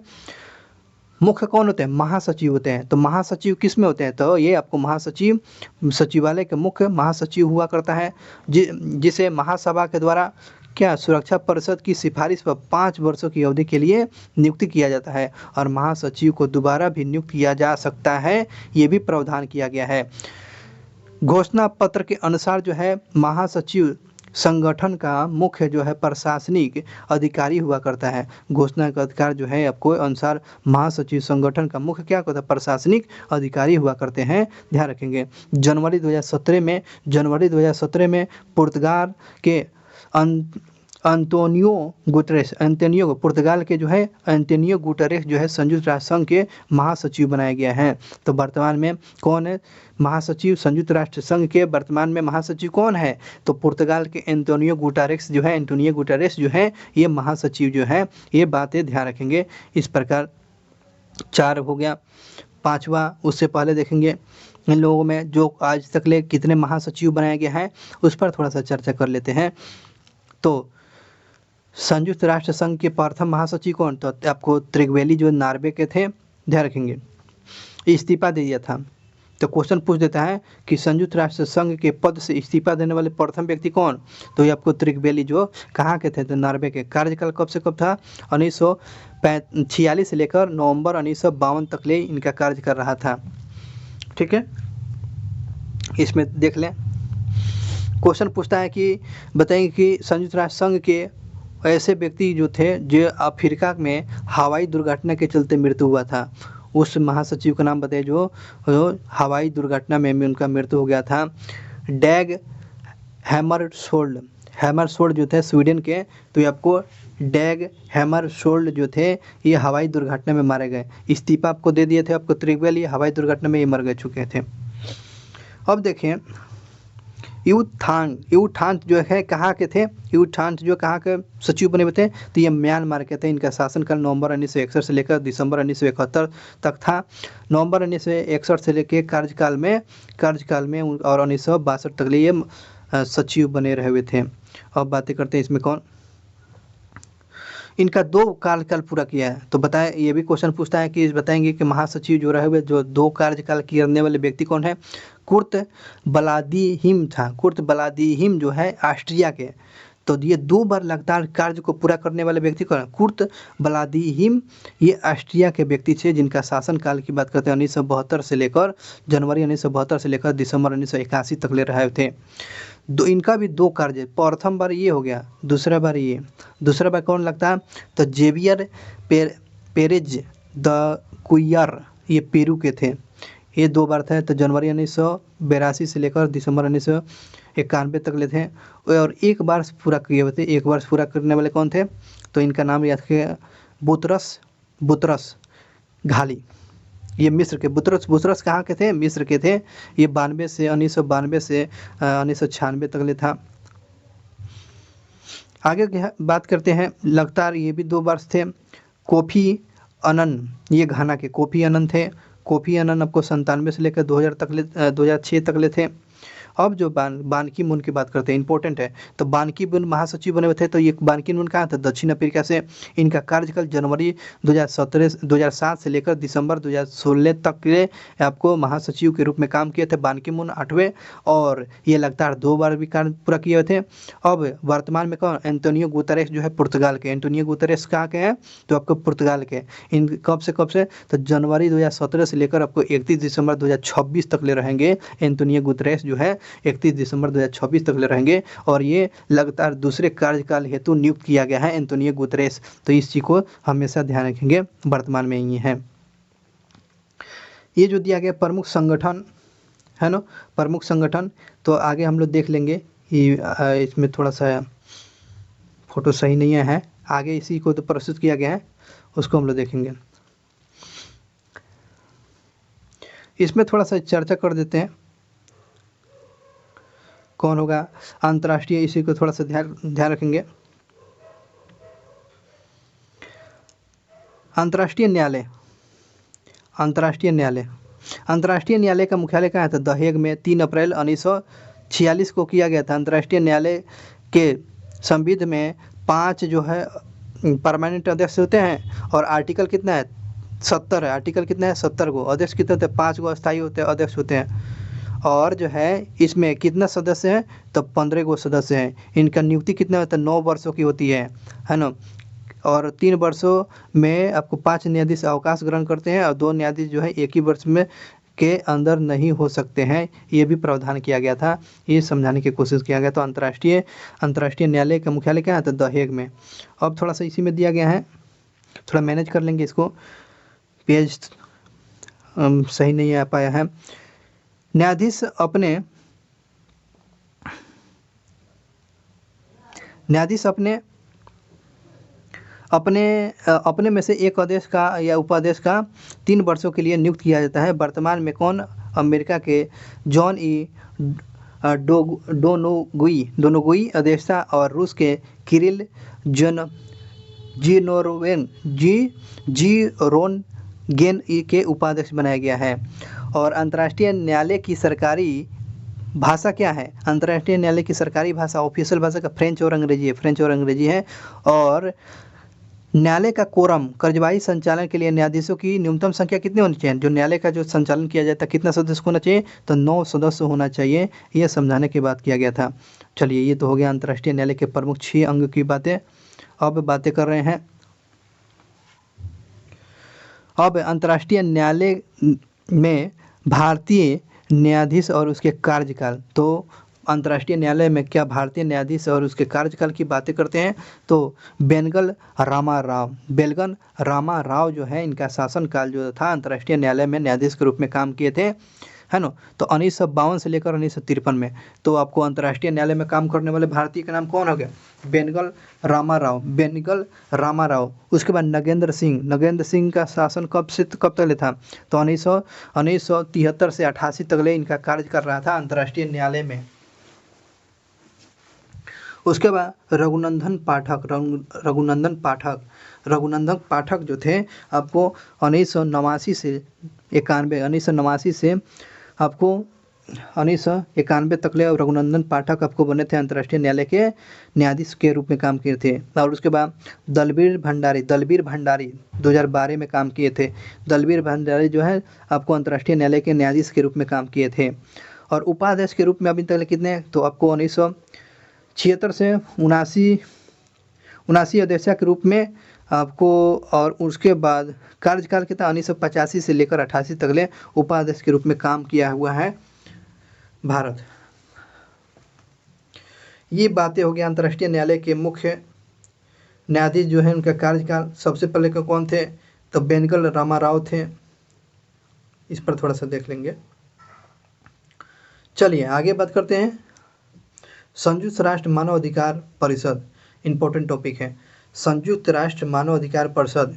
कौन होते हैं, महासचिव होते हैं। तो महासचिव किस में होते हैं, तो ये आपको महासचिव, सचिवालय के मुख्य महासचिव हुआ करता है, जिसे महासभा के द्वारा क्या, सुरक्षा परिषद की सिफारिश पर 5 वर्षों की अवधि के लिए नियुक्ति किया जाता है। और महासचिव को दोबारा भी नियुक्त किया जा सकता है, ये भी प्रावधान किया गया है। घोषणा पत्र के अनुसार जो है महासचिव संगठन का मुख्य जो है प्रशासनिक अधिकारी हुआ करता है। घोषणा का अधिकार जो है आपको अनुसार महासचिव संगठन का मुख्य क्या होता है, प्रशासनिक अधिकारी हुआ करते हैं, ध्यान रखेंगे। जनवरी 2017 में पुर्तगाल के पुर्तगाल के जो है एंटोनियो गुटेरेस जो है संयुक्त राष्ट्र संघ के महासचिव बनाया गया है। तो वर्तमान में कौन है महासचिव, संयुक्त राष्ट्र संघ के वर्तमान में महासचिव कौन है, तो पुर्तगाल के एंटोनियो गुटेरेस जो है ये महासचिव जो है, ये बातें ध्यान रखेंगे। इस प्रकार 4 हो गया। 5वां, उससे पहले देखेंगे इन लोगों में जो आज तक ले कितने महासचिव बनाया गया है, उस पर थोड़ा सा चर्चा कर लेते हैं। तो संयुक्त राष्ट्र संघ के प्रथम महासचिव कौन, तो आपको त्रिगवेली जो नॉर्वे के थे, ध्यान रखेंगे, इस्तीफा दे दिया था। तो क्वेश्चन पूछ देता है कि संयुक्त राष्ट्र संघ के पद से इस्तीफा देने वाले प्रथम व्यक्ति कौन, तो ये आपको त्रिगवेली जो कहाँ के थे, तो नॉर्वे के। कार्यकाल कब से कब था, 1946 से लेकर नवंबर 1952 तक ले इनका कार्य कर रहा था, ठीक है। इसमें देख लें, क्वेश्चन पूछता है कि बताएंगे कि संयुक्त राष्ट्र संघ के ऐसे व्यक्ति जो थे जो अफ्रीका में हवाई दुर्घटना के चलते मृत्यु हुआ था, उस महासचिव का नाम बताइए जो हवाई दुर्घटना में उनका मृत्यु हो गया था। डैग हैमरशोल्ड जो थे स्वीडन के, तो ये आपको डैग हैमरशोल्ड जो थे ये हवाई दुर्घटना में मारे गए। इस्तीफा आपको दे दिए थे आपको त्रिगवेली, हवाई दुर्घटना में ये मर गए चुके थे। अब देखें यूथांत जो है कहाँ के थे, यूथांत जो कहाँ के सचिव बने हुए थे, तो ये म्यांमार के थे। इनका शासनकाल नवंबर 1961 से लेकर दिसंबर 1971 तक था। नवंबर 1961 से लेकर कार्यकाल में और 1962 तक लिए ये सचिव बने रहे हुए थे। अब बातें करते हैं इसमें कौन, इनका 2 कार्यकाल पूरा किया है। तो बताएं, ये भी क्वेश्चन पूछता है कि बताएंगे कि महासचिव जो रहे हुए जो 2 कार्यकाल करने वाले व्यक्ति कौन है। कुर्ट ब्लादिहीम था, कुर्ट ब्लादिहीम जो है ऑस्ट्रिया के, तो ये 2 बार लगातार कार्य को पूरा करने वाले व्यक्ति कौन है? कुर्त ब्लादिहिम। ये ऑस्ट्रिया के व्यक्ति थे जिनका शासनकाल की बात करते हैं 1972 से लेकर जनवरी 1972 से लेकर दिसंबर 1981 तक ले रहे थे। इनका भी 2 कार्य, प्रथम बार ये हो गया, दूसरा बार ये। दूसरा बार कौन लगता है? तो जेवियर पेरेज द कुइयर, ये पेरू के थे। ये 2 बार थे, तो जनवरी 1982 से लेकर दिसंबर 1991 तक ले थे। और 1 बार पूरा किए हुए थे। 1 वर्ष पूरा करने वाले कौन थे? तो इनका नाम याद रखिए, बुतरस घाली। ये मिस्र के बुतरस कहाँ के थे? मिस्र के थे। ये 1992 से 1996 तक ले था। आगे की बात करते हैं, लगातार ये भी 2 वर्ष थे। कोफी अनन, ये घाना के कोफी अनन थे। कोफी अनन आपको 97 से लेकर 2006 तक ले थे। अब जो बान की मून की बात करते हैं, इंपॉर्टेंट है। तो बान की मून महासचिव बने हुए थे। तो ये बान की मून कहाँ था? दक्षिण अफ्रीका से। इनका कार्यकाल जनवरी 2007 से लेकर दिसंबर 2016 तक के आपको महासचिव के रूप में काम किए थे बान की मून 8वें। और ये लगातार 2 बार भी कार्य पूरा किए हुए थे। अब वर्तमान में कौन? एंटोनियो गुतेरेस जो है पुर्तगाल के। एंटोनियो गुतेरेस कहाँ के हैं? तो आपको पुर्तगाल के। इन कब से? तो जनवरी 2017 से लेकर आपको 31 दिसंबर 2026 तक ले रहेंगे। एंटोनियो गुतेरेस जो है 31 दिसंबर 2026 तक ले रहेंगे। और ये लगातार दूसरे कार्यकाल हेतु नियुक्त किया गया है एंटोनियो गुतेरेस। तो इस चीज़ को हमेशा ध्यान रखेंगे, वर्तमान में ये है। ये जो दिया गया प्रमुख संगठन है ना, प्रमुख संगठन, तो आगे हम लोग देख लेंगे। ये इसमें थोड़ा सा फोटो सही नहीं है, आगे इसी को तो प्रस्तुत किया गया है, उसको हम लोग देखेंगे। इसमें थोड़ा सा चर्चा कर देते हैं, कौन होगा अंतर्राष्ट्रीय, इसी को थोड़ा सा ध्यान रखेंगे। अंतर्राष्ट्रीय न्यायालय अंतर्राष्ट्रीय न्यायालय का मुख्यालय कहाँ था? द हेग में 3 अप्रैल 1946 को किया गया था। अंतर्राष्ट्रीय न्यायालय के संविध में 5 जो है परमानेंट अध्यक्ष होते हैं। और आर्टिकल कितना है? 70 है। आर्टिकल कितना है? 70 को। अध्यक्ष कितने होते हैं? 5 गो अस्थायी होते हैं, अध्यक्ष होते हैं। और जो है इसमें कितना सदस्य हैं? तो 15 गो सदस्य हैं। इनका नियुक्ति कितना होता है? 9 वर्षों की होती है ना। और 3 वर्षों में आपको 5 न्यायाधीश अवकाश ग्रहण करते हैं। और 2 न्यायाधीश जो है 1 ही वर्ष में के अंदर नहीं हो सकते हैं। ये भी प्रावधान किया गया था, ये समझाने की कोशिश किया गया। तो अंतर्राष्ट्रीय न्यायालय का मुख्यालय क्या था? द हेग में। अब थोड़ा सा इसी में दिया गया है, थोड़ा मैनेज कर लेंगे इसको, पेज सही नहीं आ पाया है। न्यायाधीश अपने में से एक अध्यक्ष का या उपाध्यक्ष का 3 वर्षों के लिए नियुक्त किया जाता है। वर्तमान में कौन? अमेरिका के जॉन ई डोनोगुई अध्यक्षता, और रूस के किरिल जीरोनगेन के उपाध्यक्ष बनाया गया है। और अंतर्राष्ट्रीय न्यायालय की सरकारी भाषा क्या है? अंतर्राष्ट्रीय न्यायालय की सरकारी भाषा, ऑफिशियल भाषा का फ्रेंच और अंग्रेजी है। और न्यायालय का कोरम, कार्यवाही संचालन के लिए न्यायाधीशों की न्यूनतम संख्या कितनी होनी चाहिए? जो न्यायालय का जो संचालन किया जाता है कितना सदस्य होना चाहिए? तो 9 सदस्य होना चाहिए। ये समझाने की बात किया गया था। चलिए, ये तो हो गया अंतर्राष्ट्रीय न्यायालय के प्रमुख 6 अंग की बातें। अब बातें कर रहे हैं, अब अंतर्राष्ट्रीय न्यायालय में भारतीय न्यायाधीश और उसके कार्यकाल। तो अंतर्राष्ट्रीय न्यायालय में क्या भारतीय न्यायाधीश और उसके कार्यकाल की बातें करते हैं। तो बेलगन रामा राव जो है, इनका शासनकाल जो था अंतर्राष्ट्रीय न्यायालय में न्यायाधीश के रूप में काम किए थे, है ना। तो 1952 से लेकर 1953 में। तो आपको अंतर्राष्ट्रीय न्यायालय में काम करने वाले भारतीय का नाम कौन हो गया? बेनगल रामा राव। उसके बाद नगेंद्र सिंह का शासन कब से कब तक ले था? तो 1973 से 88 तक ले इनका कार्य कर रहा था अंतर्राष्ट्रीय न्यायालय में। उसके बाद रघुनंदन पाठक जो थे, आपको 1989 से आपको 1991 तक ले रघुनंदन पाठक आपको बने थे अंतर्राष्ट्रीय न्यायालय के न्यायाधीश के रूप में काम किए थे। और उसके बाद दलबीर भंडारी 2012 में काम किए थे। दलबीर भंडारी जो है आपको अंतर्राष्ट्रीय न्यायालय के न्यायाधीश के रूप में काम किए थे। और उपाध्यक्ष के रूप में अभी तक कितने? तो आपको 76 से 79 अध्यक्षा के रूप में आपको, और उसके बाद कार्यकाल कितना 1985 से लेकर 88 तक ले उपाध्यक्ष के रूप में काम किया हुआ है भारत। ये बातें हो गई अंतर्राष्ट्रीय न्यायालय के मुख्य न्यायाधीश जो है उनका कार्यकाल। सबसे पहले के कौन थे, तो बेनगल रामाराव थे। इस पर थोड़ा सा देख लेंगे। चलिए आगे बात करते हैं। संयुक्त राष्ट्र मानव अधिकार परिषद इम्पोर्टेंट टॉपिक है। संयुक्त राष्ट्र मानव अधिकार परिषद,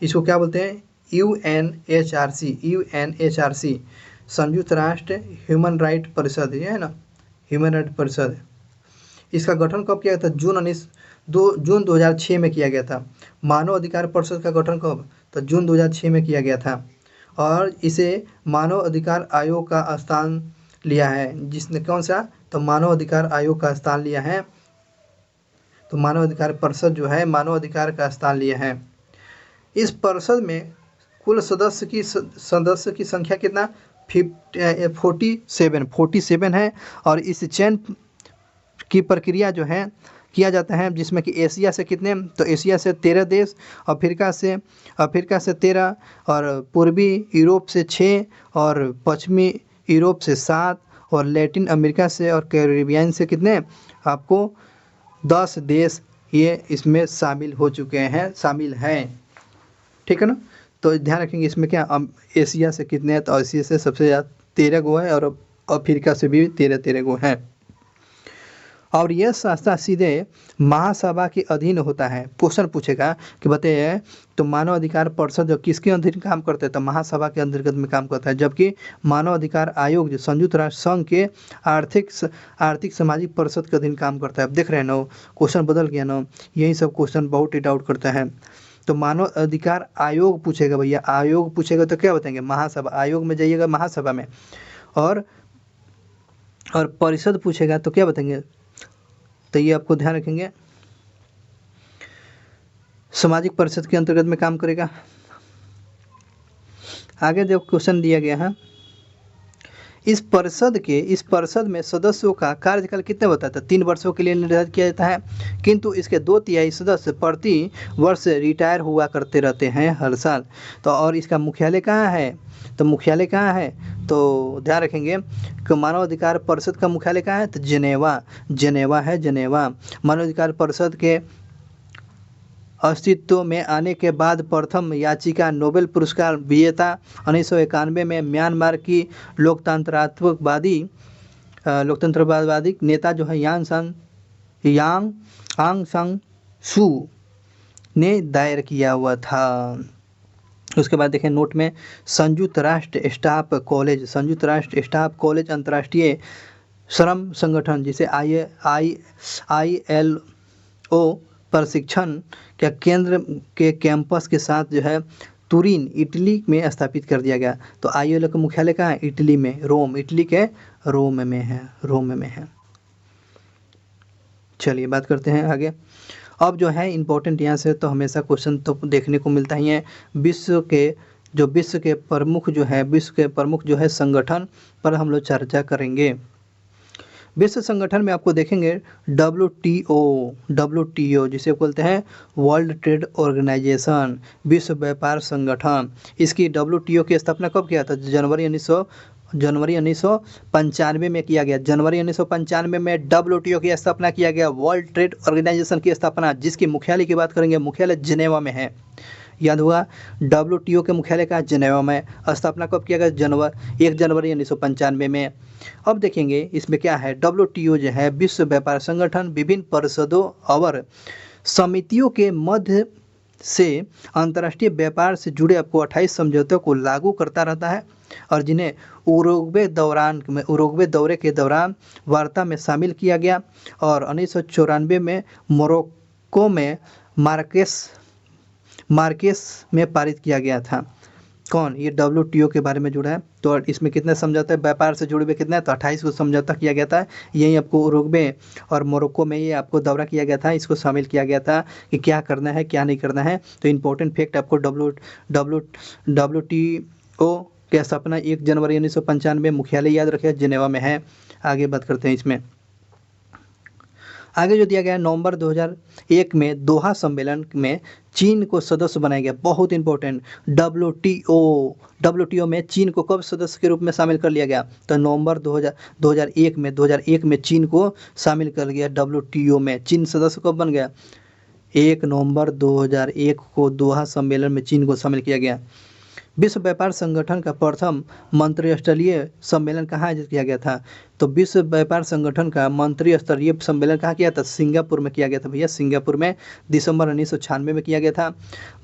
इसको क्या बोलते हैं, UNHRC। UNHRC संयुक्त राष्ट्र ह्यूमन राइट परिषद, ये है ना, ह्यूमन राइट परिषद। इसका गठन कब किया गया था, जून 2006 में किया गया था। मानव अधिकार परिषद का गठन कब, तो जून 2006 में किया गया था। और इसे मानव अधिकार आयोग का स्थान लिया है, जिसने कौन सा, तो मानव अधिकार आयोग का स्थान लिया है। तो मानव अधिकार परिषद जो है मानव अधिकार का स्थान लिया है। इस परिषद में कुल सदस्य की संख्या कितना, 47 है। और इस चयन की प्रक्रिया जो है किया जाता है, जिसमें कि एशिया से कितने, तो एशिया से 13 देश, अफ्रीका से 13, और पूर्वी यूरोप से 6, और पश्चिमी यूरोप से 7, और लैटिन अमेरिका से और कैरिबियन से कितने, आपको 10 देश ये इसमें शामिल हो चुके हैं, शामिल हैं। ठीक है ना। तो ध्यान रखेंगे इसमें क्या, एशिया से कितने हैं, तो एशिया से सबसे ज़्यादा 13 गो है, और अफ्रीका से भी 13 गो हैं। और यह संस्था सीधे महासभा के अधीन होता है। क्वेश्चन पूछेगा कि बताइए, तो मानव अधिकार परिषद जो किसके अधीन काम करता है, तो महासभा के अंतर्गत में काम करता है। जबकि मानव अधिकार आयोग जो संयुक्त राष्ट्र संघ के आर्थिक सामाजिक परिषद के अधीन काम करता है। अब देख रहे हैं ना, क्वेश्चन बदल गया ना, यही सब क्वेश्चन बहुत ही डाउट करता है। तो मानव अधिकार आयोग पूछेगा भैया, आयोग पूछेगा तो क्या बताएंगे, महासभा, आयोग में जाइएगा महासभा में। और परिषद पूछेगा तो क्या बताएंगे, तो ये आपको ध्यान रखेंगे, सामाजिक परिषद के अंतर्गत में काम करेगा। आगे जो क्वेश्चन दिया गया है, इस परिषद में सदस्यों का कार्यकाल कितने बताता है, 3 वर्षों के लिए निर्धारित किया जाता है। किंतु इसके 2/3 सदस्य प्रति वर्ष रिटायर हुआ करते रहते हैं हर साल। तो और इसका मुख्यालय कहाँ है, तो मुख्यालय कहाँ है, तो ध्यान रखेंगे कि मानव अधिकार परिषद का मुख्यालय कहाँ है, तो जेनेवा है, जेनेवा। मानव अधिकार परिषद के अस्तित्व में आने के बाद प्रथम याचिका नोबेल पुरस्कार विजेता 1991 में म्यांमार की लोकतंत्रवादी नेता जो है आंग सान सू ने दायर किया हुआ था। उसके बाद देखें नोट में, संयुक्त राष्ट्र स्टाफ कॉलेज अंतर्राष्ट्रीय श्रम संगठन जिसे ILO प्रशिक्षण के केंद्र के कैंपस के साथ जो है तुरीन इटली में स्थापित कर दिया गया। तो ILO का मुख्यालय कहाँ है, इटली में, रोम, इटली के रोम में है। चलिए बात करते हैं आगे। अब जो है इम्पोर्टेंट यहाँ से तो हमेशा क्वेश्चन तो देखने को मिलता ही है। विश्व के प्रमुख जो है संगठन पर हम लोग चर्चा करेंगे। विश्व संगठन में आपको देखेंगे WTO जिसे बोलते हैं वर्ल्ड ट्रेड ऑर्गेनाइजेशन, विश्व व्यापार संगठन। इसकी WTO की स्थापना कब किया था, जनवरी 1995 में किया गया। जनवरी 1995 में WTO की स्थापना किया गया, वर्ल्ड ट्रेड ऑर्गेनाइजेशन की स्थापना, जिसकी मुख्यालय की बात करेंगे, मुख्यालय जिनेवा में है। याद हुआ, WTO के मुख्यालय का जेनेवा में, स्थापना कब किया गया, 1 जनवरी 1995 में। अब देखेंगे इसमें क्या है, WTO जो है विश्व व्यापार संगठन विभिन्न परिषदों और समितियों के मध्य से अंतर्राष्ट्रीय व्यापार से जुड़े आपको 28 समझौतों को लागू करता रहता है, और जिन्हें उरुग्वे दौरे के दौरान वार्ता में शामिल किया गया। और 1994 में मोरक्को में मार्केस में पारित किया गया था। कौन, ये WTO के बारे में जुड़ा है। तो इसमें कितने समझौते व्यापार से जुड़े हुए कितने हैं, तो 28 को समझौता किया गया था। यही आपको उरुग्वे और मोरक्को में ये आपको दौरा किया गया था, इसको शामिल किया गया था कि क्या करना है क्या नहीं करना है। तो इम्पोर्टेंट फैक्ट आपको WTO की स्थापना 1 जनवरी 1995 मुख्यालय याद रखें, जिनेवा में है। आगे बात करते हैं इसमें। आगे जो दिया गया है, नवंबर 2001 में दोहा सम्मेलन में चीन को सदस्य बनाया गया, बहुत इंपॉर्टेंट। डब्ल्यूटीओ में चीन को कब सदस्य के रूप में शामिल कर लिया गया? तो नवंबर 2001 में चीन को शामिल कर लिया डब्ल्यूटीओ में। चीन सदस्य कब बन गया? 1 नवंबर 2001 को दोहा सम्मेलन में चीन को शामिल किया गया। विश्व व्यापार संगठन का प्रथम मंत्रिस्तरीय सम्मेलन कहाँ आयोजित किया गया था? तो विश्व व्यापार संगठन का मंत्री स्तरीय सम्मेलन कहाँ किया था? सिंगापुर में किया गया था भैया, सिंगापुर में दिसंबर 1996 में किया गया था।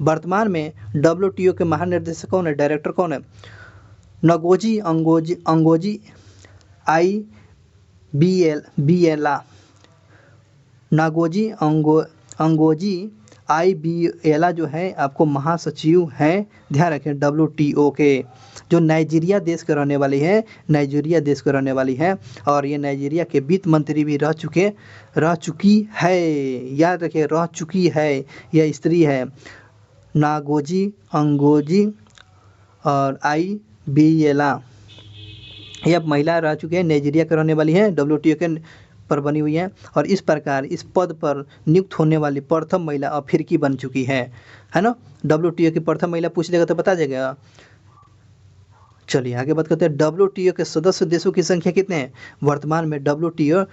वर्तमान में डब्ल्यूटीओ के महानिर्देशक कौन है, डायरेक्टर कौन है? नगोजी अंगोजी IBELA। नागोजी अंगोजी IBELA जो है आपको महासचिव हैं, ध्यान रखें, डब्ल्यूटीओ के, जो नाइजीरिया देश के रहने वाली है, नाइजीरिया देश के रहने वाली है, और ये नाइजीरिया के वित्त मंत्री भी रह चुकी है, याद रखिए, रह चुकी है, यह स्त्री है, नागोजी अंगोजी और IBELA, यह महिला रह चुकी है, नाइजीरिया के रहने वाली है, डब्ल्यूटीओ के पर बनी हुई है, और इस प्रकार इस पद पर नियुक्त होने वाली प्रथम महिला अफ्रीकी बन चुकी है ना। डब्ल्यूटीओ की प्रथम महिला पूछ लेगा तो बता देगा। चलिए आगे बात करते हैं, डब्ल्यूटीओ के सदस्य देशों की संख्या कितने हैं? वर्तमान में डब्ल्यूटीओ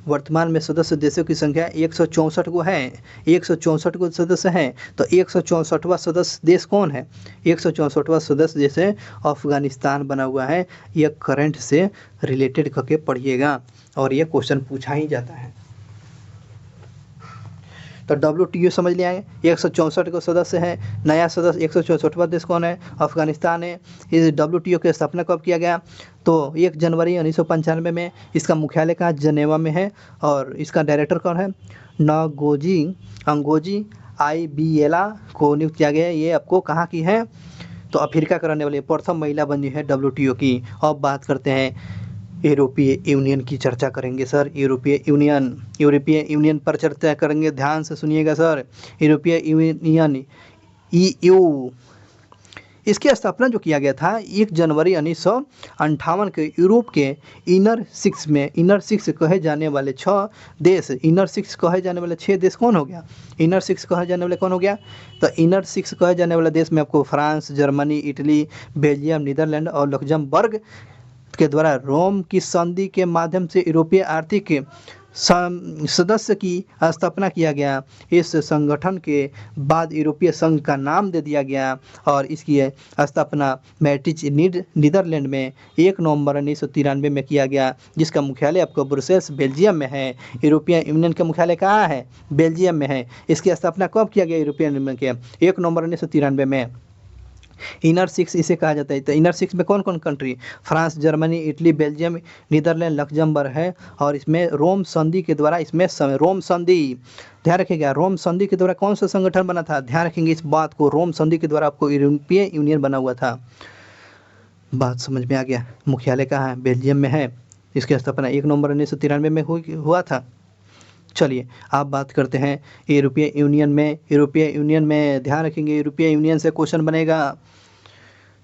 वर्तमान में सदस्य देशों की संख्या 164 को है, 164 को सदस्य हैं। तो 164वां सदस्य देश कौन है? 164वां सदस्य देश है अफगानिस्तान बना हुआ है। यह करंट से रिलेटेड करके पढ़िएगा और यह क्वेश्चन पूछा ही जाता है। तो डब्ल्यूटीओ समझ लिया है, 164 को सदस्य है। नया सदस्य 164वां देश कौन है? अफगानिस्तान है। इस डब्ल्यूटीओ की स्थापना कब किया गया? तो 1 जनवरी 1995 में। इसका मुख्यालय कहाँ? जनेवा में है। और इसका डायरेक्टर कौन है? नागोजी अंगोजी IBELA को नियुक्त किया गया है। ये आपको कहाँ की है? तो अफ्रीका का रहने वाली प्रथम महिला बनी है डब्ल्यूटीओ की। अब बात करते हैं यूरोपीय यूनियन की चर्चा करेंगे सर। यूरोपीय यूनियन पर चर्चा करेंगे, ध्यान से सुनिएगा सर। यूरोपीय यूनियन EU, इसकी स्थापना जो किया गया था 1 जनवरी 1958 के यूरोप के इनर सिक्स कहे जाने वाले 6 देश, इनर सिक्स कहे जाने वाले 6 देश कौन हो गया? इनर सिक्स कहे जाने वाले कौन हो गया? तो इनर सिक्स कहे जाने वाला देश में आपको France, Germany, Italy, Belgium, Netherland और लक्जमबर्ग के द्वारा रोम की संधि के माध्यम से यूरोपीय आर्थिक सदस्य की स्थापना किया गया। इस संगठन के बाद यूरोपीय संघ का नाम दे दिया गया और इसकी स्थापना मैट्रिच नीदरलैंड में 1 नवंबर 1993 में किया गया, जिसका मुख्यालय आपको ब्रुसेल्स बेल्जियम में है। यूरोपीय यूनियन का मुख्यालय कहाँ है? बेल्जियम में है। इसकी स्थापना कब किया गया यूरोपियन यूनियन के? 1 नवंबर 1993 में। इनर सिक्स इसे कहा जाता है। तो इनर सिक्स में कौन कौन country? France, Germany, Italy, Belgium, Netherland, Luxembourg है। और इसमें रोम संधि के द्वारा, रोम संधि, ध्यान रखिएगा, रोम संधि के द्वारा कौन सा संगठन बना था? ध्यान रखेंगे इस बात को, रोम संधि के द्वारा आपको यूरोपीय यूनियन बना हुआ था। बात समझ में आ गया। मुख्यालय कहाँ है? बेल्जियम में है। इसकी स्थापना 1 नवंबर 1993 में हुआ था। चलिए आप बात करते हैं यूरोपीय यूनियन में ध्यान रखेंगे, यूरोपीय यूनियन से क्वेश्चन बनेगा।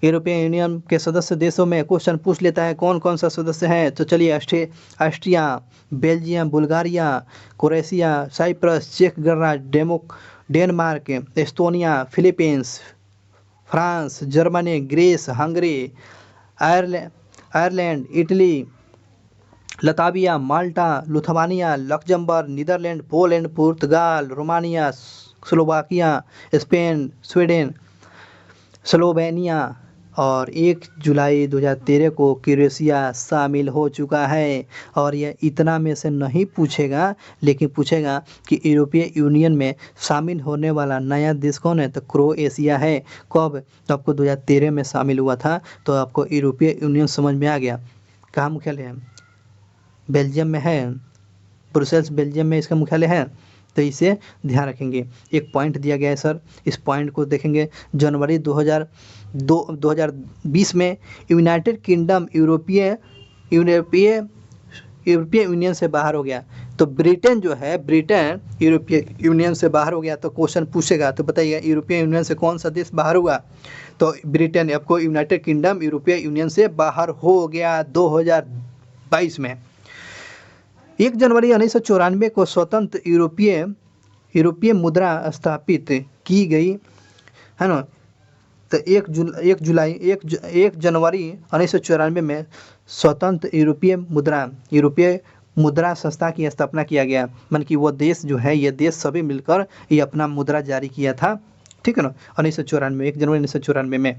यूरोपीय यूनियन के सदस्य देशों में क्वेश्चन पूछ लेता है कौन कौन सा सदस्य है। तो चलिए, Austria, Belgium, Bulgaria, Croatia, Cyprus, चेक गणराज्य, Denmark, Estonia, Philippines, France, Germany, Greece, Hungary, Ireland, Italy, Latvia, Malta, Lithuania, Luxembourg, Netherlands, Poland, पुर्तगाल, Romania, Slovakia, Spain, Sweden, Slovenia और 1 जुलाई 2013 को क्रोएशिया शामिल हो चुका है। और यह इतना में से नहीं पूछेगा, लेकिन पूछेगा कि यूरोपीय यूनियन में शामिल होने वाला नया देश कौन है? तो क्रोएशिया है। कब? तो आपको 2013 में शामिल हुआ था। तो आपको यूरोपीय यूनियन समझ में आ गया। कहाँ मुख्यालय है? बेल्जियम में है, ब्रुसेल्स बेल्जियम में इसका मुख्यालय है। तो इसे ध्यान रखेंगे। एक पॉइंट दिया गया है सर, इस पॉइंट को देखेंगे। जनवरी 2020 में यूनाइटेड किंगडम यूरोपीय यूनियन से बाहर हो गया। तो ब्रिटेन जो है, ब्रिटेन यूरोपीय यूनियन से बाहर हो गया। तो क्वेश्चन पूछेगा, तो बताइए यूरोपीय यूनियन से कौन सा देश बाहर हुआ? तो ब्रिटेन, आपको यूनाइटेड किंगडम यूरोपीय यूनियन से बाहर हो गया 2022 में। 1 जनवरी 1994 को स्वतंत्र यूरोपीय मुद्रा स्थापित की गई, है ना। तो 1 जनवरी 1994 में स्वतंत्र यूरोपीय मुद्रा संस्था की स्थापना किया गया। मन कि वो देश जो है, ये देश सभी मिलकर ये अपना मुद्रा जारी किया था, ठीक है ना, 1994 1 जनवरी 1994 में।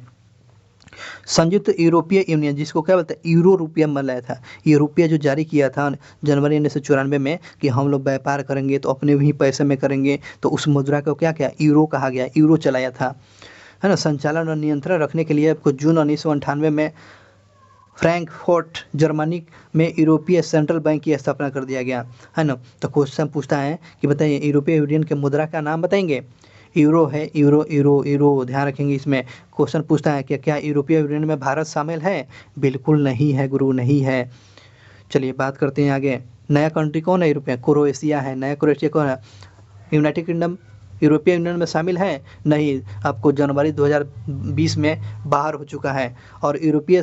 संयुक्त यूरोपीय यूनियन, जिसको क्या बोलते हैं, यूरो रुपया बनाया था, ये रुपया जो जारी किया था जनवरी 1994 में कि हम लोग व्यापार करेंगे तो अपने भी पैसे में करेंगे, तो उस मुद्रा को क्या क्या यूरो कहा गया, यूरो चलाया था, है ना। संचालन और नियंत्रण रखने के लिए आपको जून 1998 में फ्रैंकफर्ट जर्मनी में यूरोपीय सेंट्रल बैंक की स्थापना कर दिया गया, है ना। तो क्वेश्चन पूछता है कि बताइए यूरोपीय यूनियन के मुद्रा का नाम बताएंगे। यूरो है, यूरो यूरो यूरो, ध्यान रखेंगे। इसमें क्वेश्चन पूछता है कि क्या यूरोपीय यूनियन में भारत शामिल है? बिल्कुल नहीं है गुरु, नहीं है। चलिए बात करते हैं आगे। नया कंट्री कौन है यूरोपीय? क्रोएशिया है। नया क्रोएशिया कौन है? यूनाइटेड किंगडम यूरोपीय यूनियन में शामिल है? नहीं, आपको जनवरी 2020 में बाहर हो चुका है। और यूरोपीय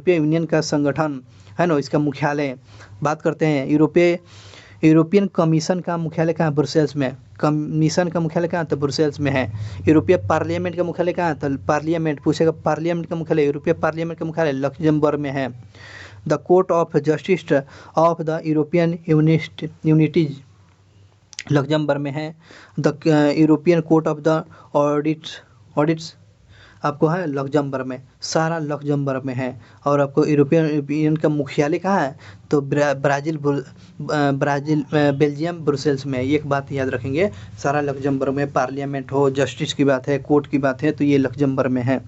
यूनियन का संगठन, है ना, इसका मुख्यालय बात करते हैं। यूरोपियन कमीशन का मुख्यालय कहाँ? ब्रुसेल्स में। कमीशन का मुख्यालय कहाँ? तो ब्रुसेल्स में है। यूरोपीय पार्लियामेंट का मुख्यालय कहाँ? तो पार्लियामेंट पूछेगा, पार्लियामेंट का मुख्यालय, यूरोपीय पार्लियामेंट का मुख्यालय लक्समबर्ग में है। The court of justice of the European unities Luxembourg में है। The European court of the audits आपको है लक्समबर्ग में, सारा लक्समबर्ग में है। और आपको यूरोपियन यूनियन का मुख्यालय कहाँ है? तो बेल्जियम ब्रुसेल्स में। एक बात याद रखेंगे, सारा लक्समबर्ग में, पार्लियामेंट हो, जस्टिस की बात है, कोर्ट की बात है, तो ये लक्समबर्ग में है।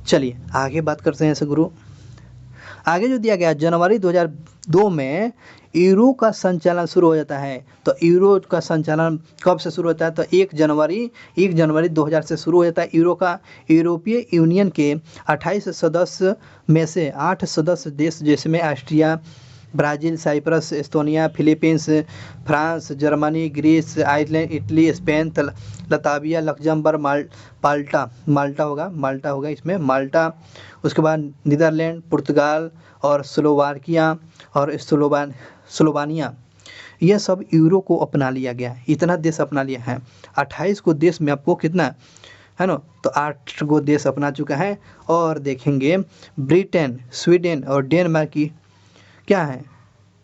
चलिए आगे बात करते हैं गुरु। आगे जो दिया गया, जनवरी 2002 में यूरो का संचालन शुरू हो जाता है। तो यूरो का संचालन कब से शुरू होता है? तो 1 जनवरी 2000 से शुरू हो जाता है यूरो का। यूरोपीय यूनियन के 28 सदस्य में से 8 सदस्य देश, जिसमें Austria, Brazil, Cyprus, Estonia, Philippines, France, Germany, Greece, Ireland, Italy, Spain, Latvia, Luxembourg, Malta होगा इसमें, माल्टा। उसके बाद नीदरलैंड, पुर्तगाल और स्लोवाकिया और स्लोवानिया, यह सब यूरो को अपना लिया गया। इतना देश अपना लिया है। 28 को देश में आपको कितना है ना, तो 8 को देश अपना चुका है। और देखेंगे ब्रिटेन, स्वीडन और डेनमार्क की क्या है,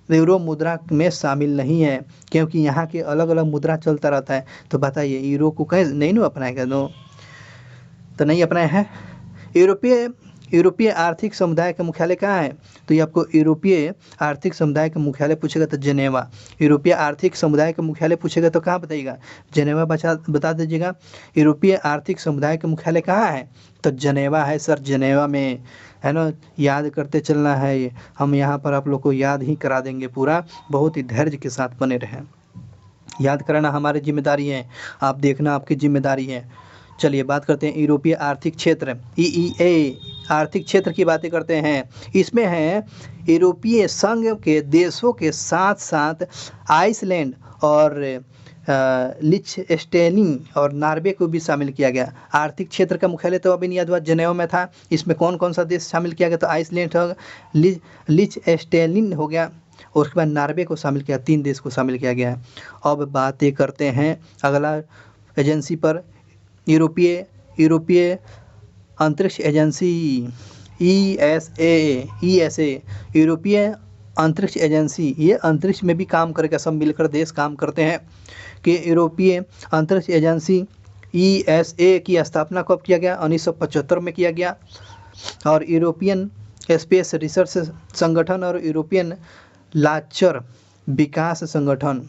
यूरो मुद्रा में शामिल नहीं है, क्योंकि यहाँ के अलग अलग मुद्रा चलता रहता है। तो बताइए यूरो को कहीं नहीं ना अपनाएगा, तो नहीं अपनाया है। यूरोपीय आर्थिक समुदाय का मुख्यालय कहाँ है? तो ये आपको यूरोपीय आर्थिक समुदाय का मुख्यालय पूछेगा तो जेनेवा। यूरोपीय आर्थिक समुदाय का मुख्यालय पूछेगा तो कहाँ बताइएगा? जेनेवा बता दीजिएगा। यूरोपीय आर्थिक समुदाय का मुख्यालय कहाँ है? तो जेनेवा है सर, जेनेवा में, है ना। याद करते चलना है, हम यहाँ पर आप लोग को याद ही करा देंगे पूरा, बहुत ही धैर्य के साथ बने रहें। याद कराना हमारी जिम्मेदारी है, आप देखना आपकी जिम्मेदारी है। चलिए बात करते हैं यूरोपीय आर्थिक क्षेत्र, EEA आर्थिक क्षेत्र की बातें करते हैं। इसमें है यूरोपीय संघ के देशों के साथ साथ आइसलैंड और लिechtenstein और नॉर्वे को भी शामिल किया गया। आर्थिक क्षेत्र का मुख्यालय तो अभी नहीं याद हुआ, जेनेवा में था। इसमें कौन कौन सा देश शामिल किया गया? तो आइसलैंड हो, लिechtenstein हो गया, और उसके बाद नॉर्वे को शामिल किया। 3 देश को शामिल किया गया है। अब बातें करते हैं अगला एजेंसी पर, यूरोपीय अंतरिक्ष एजेंसी ESA यूरोपीय अंतरिक्ष एजेंसी, ये अंतरिक्ष में भी काम करेगा, सब मिलकर देश काम करते हैं। कि यूरोपीय अंतरिक्ष एजेंसी ESA की स्थापना कब किया गया? 1975 में किया गया। और यूरोपियन स्पेस रिसर्च संगठन और यूरोपियन लाचर विकास संगठन,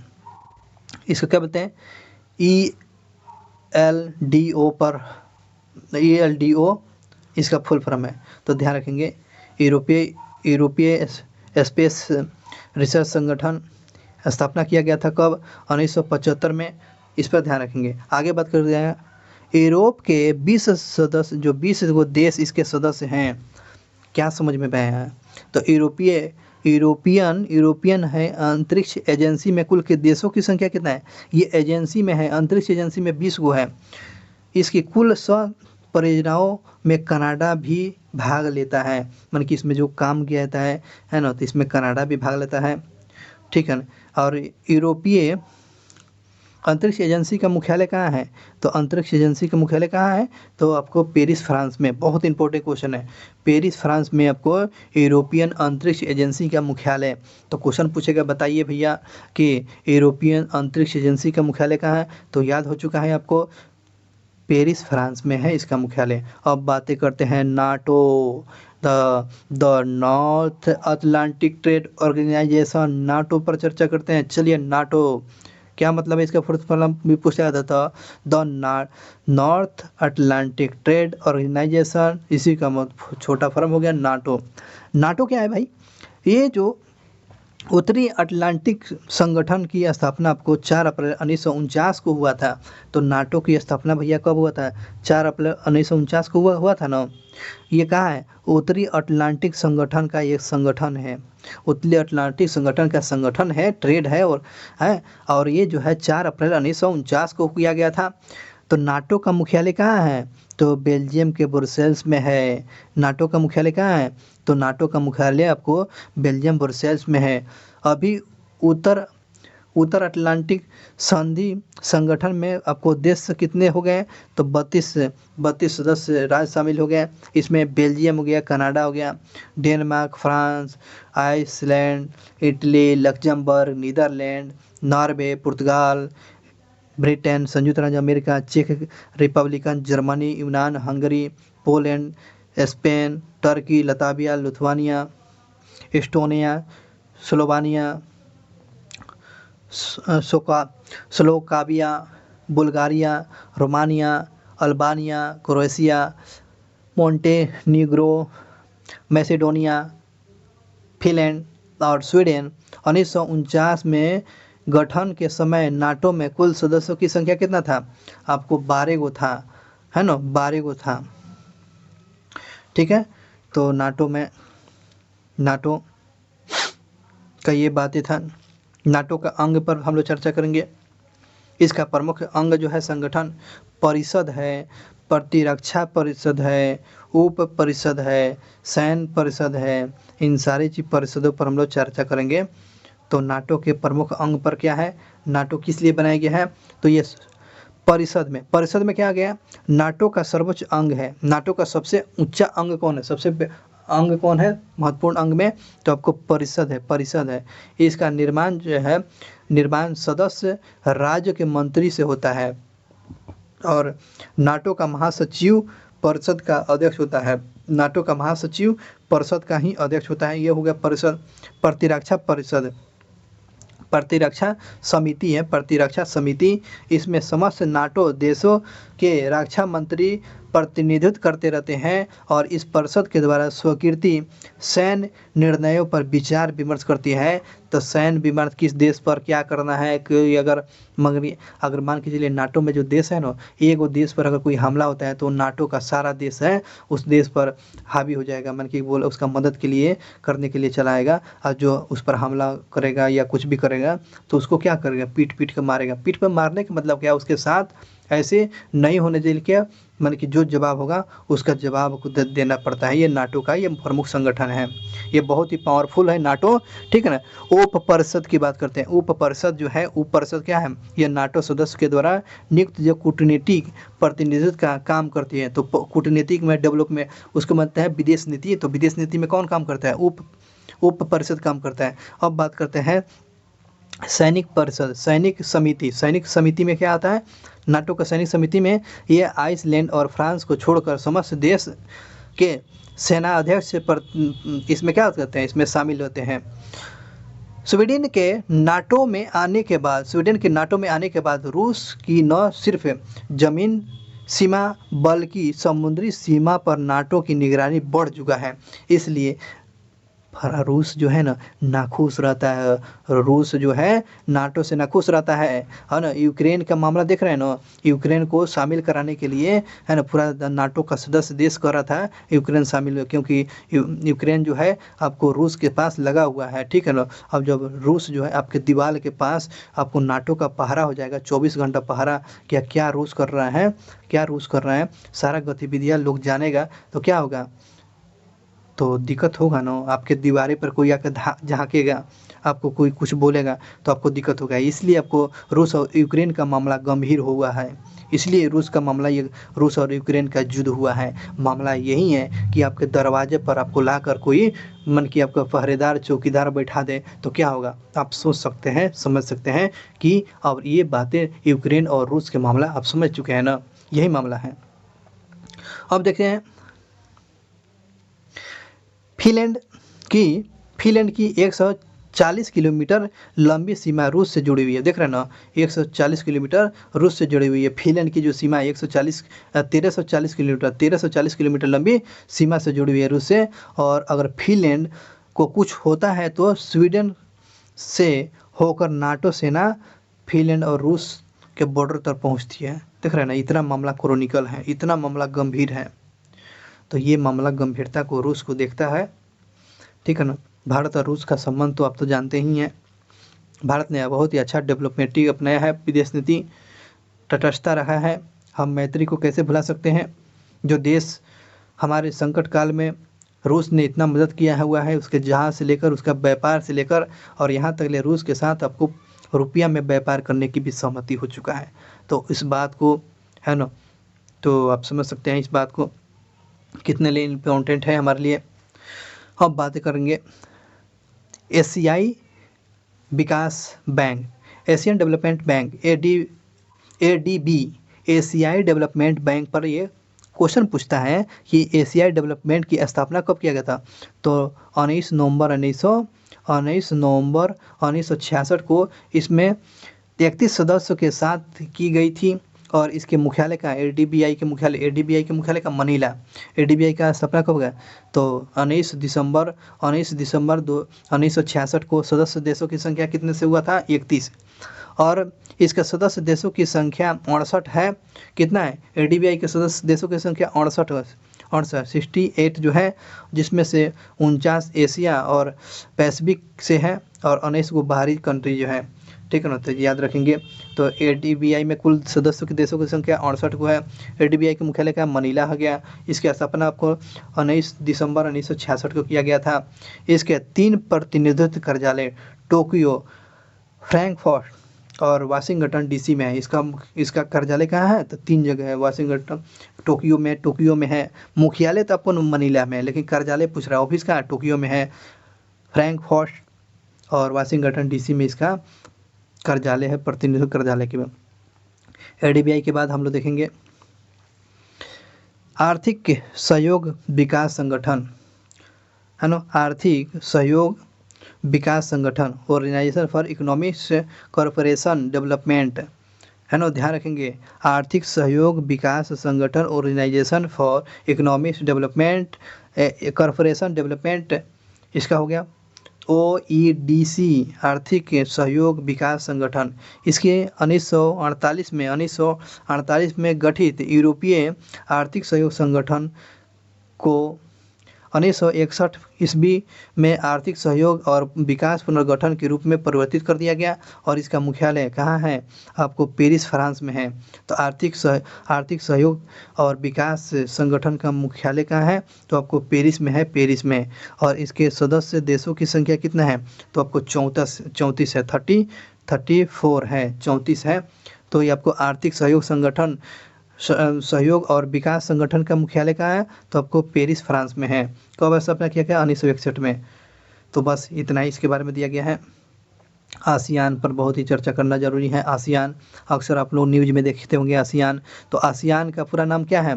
इसको क्या बोलते हैं? ELDO इसका फुल फॉर्म है, तो ध्यान रखेंगे। यूरोपीय स्पेस रिसर्च संगठन स्थापना किया गया था कब? 1975 में। इस पर ध्यान रखेंगे। आगे बात कर दिया, यूरोप के 20 सदस्य, जो 20 गो देश इसके सदस्य हैं, क्या समझ में आया है? तो यूरोपियन है अंतरिक्ष एजेंसी में कुल के देशों की संख्या कितना है? ये एजेंसी में है, अंतरिक्ष एजेंसी में 20 गो है। इसकी कुल परियोजनाओं में कनाडा भी भाग लेता है, मतलब कि इसमें जो काम किया जाता है ना, तो इसमें कनाडा भी भाग लेता है, ठीक है ना। और यूरोपीय अंतरिक्ष एजेंसी का मुख्यालय कहाँ है? तो अंतरिक्ष एजेंसी का मुख्यालय कहाँ है? तो आपको पेरिस फ्रांस में, बहुत इंपॉर्टेंट क्वेश्चन है, पेरिस फ्रांस में आपको यूरोपियन अंतरिक्ष एजेंसी का मुख्यालय। तो क्वेश्चन पूछेगा बताइए भैया कि यूरोपियन अंतरिक्ष एजेंसी का मुख्यालय कहाँ है? तो याद हो चुका है आपको, पेरिस फ्रांस में है इसका मुख्यालय। अब बातें करते हैं NATO, the North Atlantic trade organisation, NATO पर चर्चा करते हैं। चलिए, नाटो क्या मतलब है इसका फुल फॉर्म भी पूछा जाता था, the North Atlantic trade organisation, इसी का छोटा फॉर्म हो गया नाटो। नाटो क्या है भाई? ये जो उत्तरी अटलांटिक संगठन की स्थापना आपको 4 अप्रैल 1949 को हुआ था। तो नाटो की स्थापना भैया कब हुआ था? 4 अप्रैल 1949 को हुआ था ना। ये कहाँ है? उत्तरी अटलांटिक संगठन का एक संगठन है, उत्तरी अटलांटिक संगठन का संगठन है, ट्रेड है और ये जो है 4 अप्रैल 1949 को किया गया था। तो नाटो का मुख्यालय कहाँ है? तो बेल्जियम के ब्रुसेल्स में है। नाटो का मुख्यालय कहाँ है? तो नाटो का मुख्यालय आपको बेल्जियम ब्रुसेल्स में है। अभी उत्तर अटलांटिक संधि संगठन में आपको देश कितने हो गए? तो 32 सदस्य राज्य शामिल हो गए। इसमें बेल्जियम हो गया, कनाडा हो गया, Denmark, France, Iceland, Italy, Luxembourg, Netherlands, Norway, पुर्तगाल, ब्रिटेन, संयुक्त राज्य अमेरिका, चेक रिपब्लिकन, जर्मनी, यूनान, Hungary, Poland, Spain, Turkey, Latvia, Lithuania, Estonia, Slovenia, Slovakia, Bulgaria, Romania, Albania, Croatia, Montenegro, Macedonia, Finland और स्वीडन। 1949 में गठन के समय नाटो में कुल सदस्यों की संख्या कितना था? आपको 12 गो था, है ना, 12 गो था, ठीक है। तो नाटो का ये बातें था। नाटो का अंग पर हम लोग चर्चा करेंगे। इसका प्रमुख अंग जो है संगठन परिषद है, प्रतिरक्षा परिषद है, उप परिषद है, सैन्य परिषद है। इन सारी चीज परिषदों पर हम लोग चर्चा करेंगे। तो नाटो के प्रमुख अंग पर क्या है? नाटो किस लिए बनाया गया है? तो ये परिषद में क्या आ गया? नाटो का सर्वोच्च अंग है। नाटो का सबसे ऊंचा अंग कौन है? अंग कौन है महत्वपूर्ण अंग में? तो आपको परिषद है। इसका निर्माण जो है, निर्माण सदस्य राज्य के मंत्री से होता है और नाटो का महासचिव परिषद का अध्यक्ष होता है। नाटो का महासचिव परिषद का ही अध्यक्ष होता है। ये हो गया परिषद। प्रतिरक्षा समिति है, प्रतिरक्षा समिति। इसमें समस्त नाटो देशों के रक्षा मंत्री प्रतिनिधित्व करते रहते हैं और इस परिषद के द्वारा स्वीकृति सैन्य निर्णयों पर विचार विमर्श करती है। तो सैन्य विमर्श किस देश पर क्या करना है कि अगर मान के चलिए नाटो में जो देश है ना, एक वो देश पर अगर कोई हमला होता है तो नाटो का सारा देश है उस देश पर हावी हो जाएगा, मान कि वो उसका मदद के लिए करने के लिए चला आएगा और जो उस पर हमला करेगा या कुछ भी करेगा तो उसको क्या करेगा? पीट कर मारेगा। पीट पर मारने का मतलब क्या? उसके साथ ऐसे नहीं होने देने के, मान कि जो जवाब होगा उसका जवाब को देना पड़ता है। ये नाटो का ये प्रमुख संगठन है, ये बहुत ही पावरफुल है नाटो, ठीक है ना। उप परिषद की बात करते हैं। उप परिषद जो है, उप परिषद क्या है? ये नाटो सदस्य के द्वारा नियुक्त जो कूटनीतिक प्रतिनिधित्व का काम करती है। तो कूटनीतिक में डेवलप में उसको मानते हैं विदेश नीति। तो विदेश नीति में कौन काम करता है? उप परिषद काम करता है। अब बात करते हैं सैनिक परिषद, सैनिक समिति में क्या आता है? नाटो का सैनिक समिति में ये आइसलैंड और फ्रांस को छोड़कर समस्त देश के सेना अध्यक्ष पर इसमें क्या करते हैं? इसमें शामिल होते हैं। स्वीडन के नाटो में आने के बाद रूस की न सिर्फ जमीन सीमा बल्कि समुद्री सीमा पर नाटो की निगरानी बढ़ चुका है। इसलिए रूस जो है ना नाखुश रहता है, रूस जो है नाटो से नाखुश रहता है ना। यूक्रेन का मामला देख रहे हैं ना, यूक्रेन को शामिल कराने के लिए है ना पूरा नाटो का सदस्य देश कर रहा था यूक्रेन शामिल, क्योंकि यूक्रेन जो है आपको रूस के पास लगा हुआ है, ठीक है ना। अब जब रूस जो है आपके दीवार के पास, आपको नाटो का पहरा हो जाएगा, 24 घंटा पहरा। क्या रूस कर रहा है, क्या रूस कर रहा है, सारा गतिविधियाँ लोग जानेगा तो क्या होगा, तो दिक्कत होगा ना। आपके दीवारे पर कोई आकर झाँकेगा, आपको कोई कुछ बोलेगा तो आपको दिक्कत होगा। इसलिए आपको रूस और यूक्रेन का मामला गंभीर हुआ है, इसलिए रूस का मामला, ये रूस और यूक्रेन का युद्ध हुआ है। मामला यही है कि आपके दरवाजे पर आपको लाकर कोई मन की आपका पहरेदार चौकीदार बैठा दे तो क्या होगा, आप सोच सकते हैं, समझ सकते हैं कि और ये बातें यूक्रेन और रूस के मामला आप समझ चुके हैं ना, यही मामला है। अब देखते हैं फिनलैंड की 140 किलोमीटर लंबी सीमा रूस से जुड़ी हुई है। देख रहे हैं ना, 140 किलोमीटर रूस से जुड़ी हुई है। फिनलैंड की जो सीमा है 1340 किलोमीटर लंबी सीमा से जुड़ी हुई है रूस से। और अगर फिनलैंड को कुछ होता है तो स्वीडन से होकर नाटो सेना फिनलैंड और रूस के बॉर्डर तक पहुंचती है। देख रहे हैं ना, इतना मामला क्रोनिकल है, इतना मामला गंभीर है। तो ये मामला गंभीरता को रूस को देखता है, ठीक है ना। भारत और रूस का संबंध तो आप तो जानते ही हैं। भारत ने बहुत ही अच्छा डेवलपमेंट अपनाया है, विदेश नीति तटस्थता रहा है। हम मैत्री को कैसे भुला सकते हैं, जो देश हमारे संकट काल में रूस ने इतना मदद किया हुआ है, उसके जहाज से लेकर, उसका व्यापार से लेकर, और यहाँ तक ले रूस के साथ आपको रुपया में व्यापार करने की भी सहमति हो चुका है। तो इस बात को है ना, तो आप समझ सकते हैं इस बात को कितने लिए इम्पोर्टेंट है हमारे लिए। अब बातें करेंगे एशियाई विकास bank, Asian development bank, ADB, एशियाई डेवलपमेंट बैंक पर ये क्वेश्चन पूछता है कि एशियाई डेवलपमेंट की स्थापना कब किया गया था। तो 19 नवंबर 1966 को इसमें 31 सदस्यों के साथ की गई थी। और इसके मुख्यालय का ADBI के मुख्यालय का मनीला। ADBI का स्थापना कब हुआ, तो 19 दिसंबर 1966 को। सदस्य देशों की संख्या कितने से हुआ था, 31। और इसके सदस्य देशों की संख्या 68 है। कितना है, ADBI के सदस्य देशों की संख्या 68 जो है, जिसमें से 49 एशिया और पैसिफिक से है और 19 को बाहरी कंट्री जो है, ठीक है ना। तो याद रखेंगे। तो ADBI में कुल सदस्यों के देशों की संख्या 68 को है। ADBI के मुख्यालय का मनीला हो गया। इसकी स्थापना आपको 19 दिसंबर 1966 को किया गया था। इसके 3 प्रतिनिधित्व कार्यालय टोक्यो, फ्रैंकफर्ट और वाशिंगटन DC में है। इसका कार्यालय कहाँ है, तो 3 जगह है। वाशिंगटन, टोक्यो में है। मुख्यालय तो आपको मनीला में है, लेकिन कार्यालय पूछ रहा है, ऑफिस कहाँ, टोक्यो में है। फ्रैंकफर्ट और वाशिंगटन DC में इसका कार्यालय है, प्रतिनिधित्व कार्यालय के बाद। ADBI के बाद हम लोग देखेंगे आर्थिक सहयोग विकास संगठन, है ना। आर्थिक सहयोग विकास संगठन, organisation for economic corporation development, है ना। ध्यान रखेंगे, आर्थिक सहयोग विकास संगठन, organisation for economic development corporation development, इसका हो गया OEDC, आर्थिक सहयोग विकास संगठन। इसके 1948 में गठित यूरोपीय आर्थिक सहयोग संगठन को 1961 ईस्वी में आर्थिक सहयोग और विकास पुनर्गठन के रूप में परिवर्तित कर दिया गया। और इसका मुख्यालय कहाँ है, आपको पेरिस, फ्रांस में है। तो आर्थिक सहयोग और विकास संगठन का मुख्यालय कहाँ है, तो आपको पेरिस में है, पेरिस में। और इसके सदस्य देशों की संख्या कितना है, तो आपको 34 है, 34 है, 34 है। तो ये आपको आर्थिक सहयोग संगठन, सहयोग और विकास संगठन का मुख्यालय कहाँ है, तो आपको पेरिस, फ्रांस में है। कब स्थापना किया गया, 1961 में। तो बस इतना ही इसके बारे में दिया गया है। आसियान पर बहुत ही चर्चा करना जरूरी है। आसियान अक्सर आप लोग न्यूज में देखते होंगे आसियान। तो आसियान का पूरा नाम क्या है,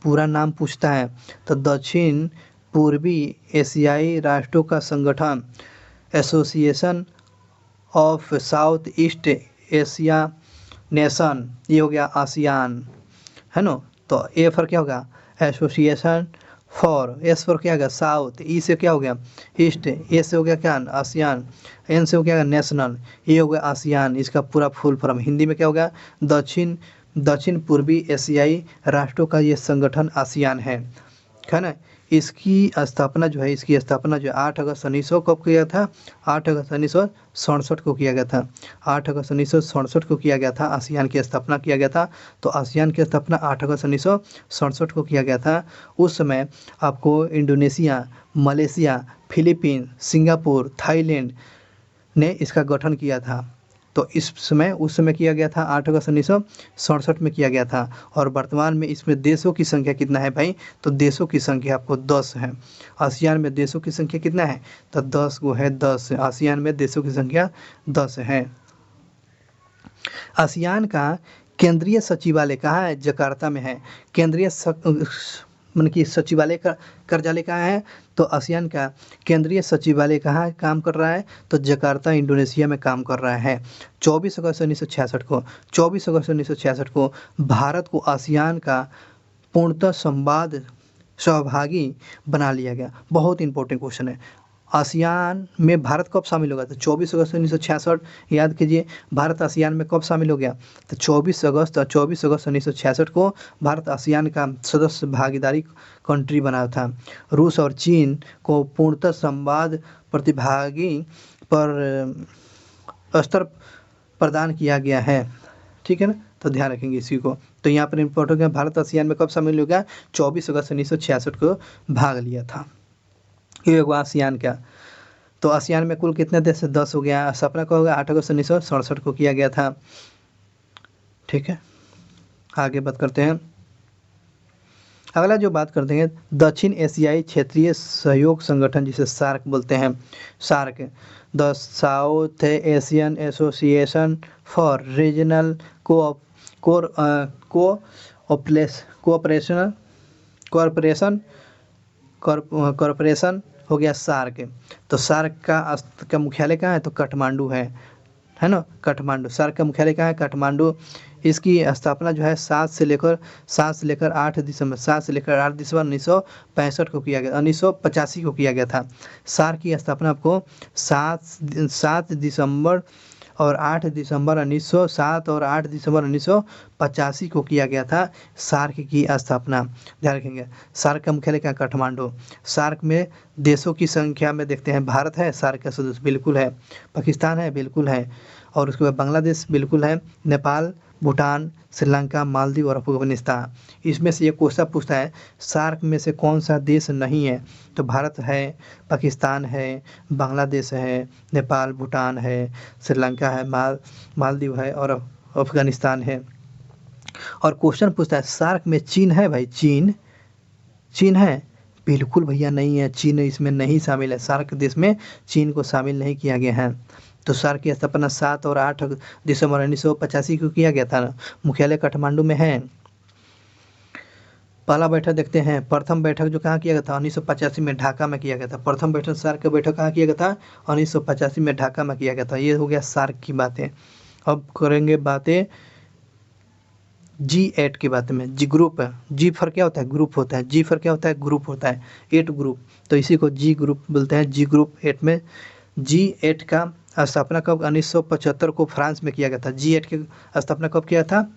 पूरा नाम पूछता है तो दक्षिण पूर्वी एशियाई राष्ट्रों का संगठन, association of south east Asia nation, ये हो गया आसियान, है ना। तो ए फॉर क्या होगा, एसोसिएशन फॉर, एस फॉर क्या हो गया साउथ, ई से क्या हो गया ईस्ट, ए से हो गया क्या आसियान, एन से हो गया नेशनल, ये हो गया आसियान। इसका पूरा फुल फॉर्म हिंदी में क्या हो गया दक्षिण दक्षिण पूर्वी एशियाई राष्ट्रों का ये संगठन आसियान है ना। इसकी स्थापना जो है 8 अगस्त 1900 कब किया था, 8 अगस्त 1967 को किया गया था, 8 अगस्त 1967 को किया गया था आसियान की स्थापना किया गया था। तो आसियान की स्थापना 8 अगस्त 1967 को किया गया था। उस समय आपको Indonesia, Malaysia, Philippines, Singapore, Thailand ने इसका गठन किया था। तो उस समय किया गया था 8 अगस्त 1967 में किया गया था। और वर्तमान में इसमें देशों की संख्या कितना है भाई, तो देशों की संख्या आपको 10 है। आसियान में देशों की संख्या कितना है, तो 10 को है, 10 आसियान में देशों की संख्या 10 है। आसियान का केंद्रीय सचिवालय कहाँ है, जकार्ता में है। केंद्रीय मतलब कि सचिवालय का कार्यालय कहाँ है, तो आसियान का केंद्रीय सचिवालय कहाँ काम कर रहा है, तो जकार्ता इंडोनेशिया में काम कर रहा है। 24 अगस्त 1966 को भारत को आसियान का पूर्णतः सहभागी बना लिया गया। बहुत इंपॉर्टेंट क्वेश्चन है, आसियान में भारत कब शामिल होगा, तो 24 अगस्त 1966 याद कीजिए। भारत आसियान में कब शामिल हो गया, तो 24 अगस्त 1966 को भारत आसियान का सदस्य भागीदारी कंट्री बना था। रूस और चीन को पूर्णतः संवाद प्रतिभागी पर स्तर प्रदान किया गया है, ठीक है ना, तो ध्यान रखेंगे इसी को। तो यहाँ पर इम्पोर्टेंट है, भारत आसियान में कब शामिल हो गया, 24 अगस्त 1966 को भाग लिया था। ये हुआ आसियान का। तो आसियान में कुल कितने देश, 10 हो गया। स्थापना कब होगा, 8 अगस्त 1967 को किया गया था, ठीक है। आगे बात करते हैं, अगला जो बात करते हैं दक्षिण एशियाई क्षेत्रीय सहयोग संगठन, जिसे सार्क बोलते हैं। SAARC the South Asian association for regional corporation हो गया सार्क। तो सार्क का मुख्यालय कहाँ है, तो काठमांडू है ना, काठमांडू। सार्क का मुख्यालय कहाँ है, काठमांडू। इसकी स्थापना जो है 7 से लेकर 8 दिसंबर 1965 को किया गया, 1985 को किया गया था। सार्क की स्थापना आपको 7 दिसंबर और 8 दिसंबर 1907 और 8 दिसंबर 1985 को किया गया था सार्क की स्थापना, ध्यान रखेंगे। सार्क का मुख्यालय क्या, काठमांडू। सार्क में देशों की संख्या में देखते हैं, भारत है सार्क का सदस्य, बिल्कुल है। पाकिस्तान है, बिल्कुल है। और उसके बाद बांग्लादेश बिल्कुल है, नेपाल, भूटान, श्रीलंका, मालदीव और अफगानिस्तान। इसमें से ये क्वेश्चन पूछता है सार्क में से कौन सा देश नहीं है, तो भारत है, पाकिस्तान है, बांग्लादेश है, नेपाल, भूटान है, श्रीलंका है, मालदीव है और अफगानिस्तान है। और क्वेश्चन पूछता है सार्क में चीन है भाई, चीन है, बिल्कुल भैया नहीं है, चीन इसमें नहीं शामिल है। सार्क देश में चीन को शामिल नहीं किया गया है। तो सार्क की स्थापना 7 और 8 दिसंबर 1985 को किया गया था ना। मुख्यालय काठमांडू में है। पहला बैठक देखते हैं, प्रथम बैठक जो कहाँ किया गया था, 1985 में ढाका में किया गया था। प्रथम बैठक सार्क का बैठक कहाँ किया गया था, 1985 में ढाका में किया गया था। ये हो गया सार्क की बातें। अब करेंगे बातें G8 की बात में। जी ग्रुप है, जी फॉर क्या होता है, ग्रुप होता है। जी फॉर क्या होता है, ग्रुप होता है। 8 ग्रुप, तो इसी को जी ग्रुप बोलते हैं। जी ग्रुप 8 में G8 का स्थापना कब, 1975 को फ्रांस में किया गया था। G8 की स्थापना कब किया था,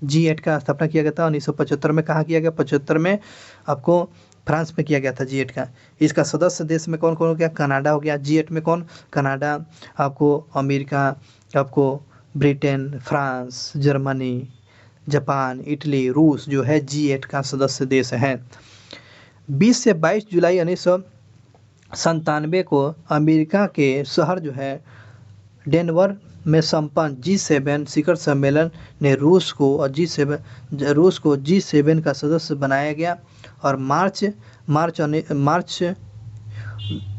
G8 का स्थापना किया गया था 1975 में। कहाँ किया गया, 75 में आपको फ्रांस में किया गया था G8 का। इसका सदस्य देश में कौन कौन हो गया, कनाडा हो गया। G8 में कौन, कनाडा, आपको अमेरिका, आपको Britain, France, Germany, Japan, Italy, रूस जो है G8 का सदस्य देश है। 20 से 22 जुलाई 1997 को अमेरिका के शहर जो है डेनवर में संपन्न G7 शिखर सम्मेलन ने रूस को G7 का सदस्य बनाया गया। और मार्च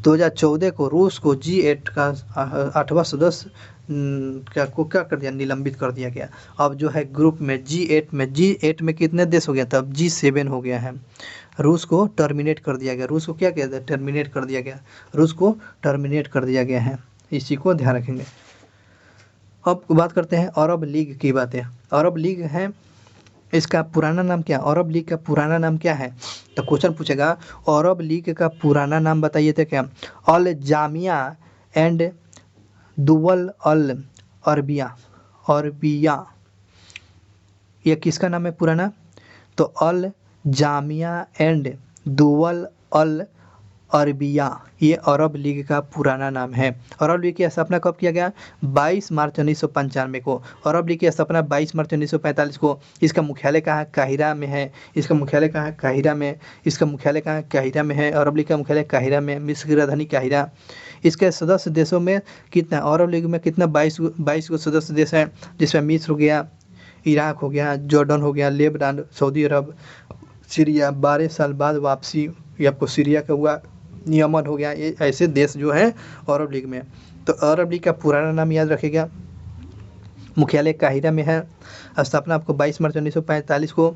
2014 को रूस को G8 का 8वां सदस्य क्या कर दिया, निलंबित कर दिया गया। अब जो है ग्रुप में G8 में कितने देश हो गया था, अब G7 हो गया है। रूस को टर्मिनेट कर दिया गया, रूस को क्या किया था, टर्मिनेट कर दिया गया, रूस को टर्मिनेट कर दिया गया है। इसी को ध्यान रखेंगे। अब बात करते हैं अरब लीग की बातें। अरब लीग है इसका पुराना नाम क्या, अरब लीग का पुराना नाम क्या है? तो क्वेश्चन पूछेगा अरब लीग का पुराना नाम बताइए तो क्या, अल जामिया एंड दुवल अल अरबिया, अरबिया, ये किसका नाम है पुराना? तो अल जामिया एंड दुवल अल अरबिया, ये अरब लीग का पुराना नाम है। अरब लीग की स्थापना कब किया गया? 22 मार्च 1995 को। अरब लीग की स्थापना 22 मार्च 1945 को। इसका मुख्यालय कहाँ है? काहिरा में है। इसका मुख्यालय कहाँ है? काहिरा में। इसका मुख्यालय कहाँ है? काहिरा में है। अरब लीग का मुख्यालय काहिरा में, मिस्र की राजधानी काहिरा। इसके सदस्य देशों में कितना, अरब लीग में कितना, 22 को सदस्य देश हैं, जिसमें मिस्र हो गया, इराक हो गया, जॉर्डन हो गया, लेबनान, सऊदी अरब, सीरिया, 12 साल बाद वापसी, ये आपको सीरिया का हुआ, यमन हो गया, ये ऐसे देश जो हैं अरब लीग में। तो अरब लीग का पुराना नाम याद रखिएगा, मुख्यालय काहिरा में है। स्थापना आपको 22 मार्च 1945 को।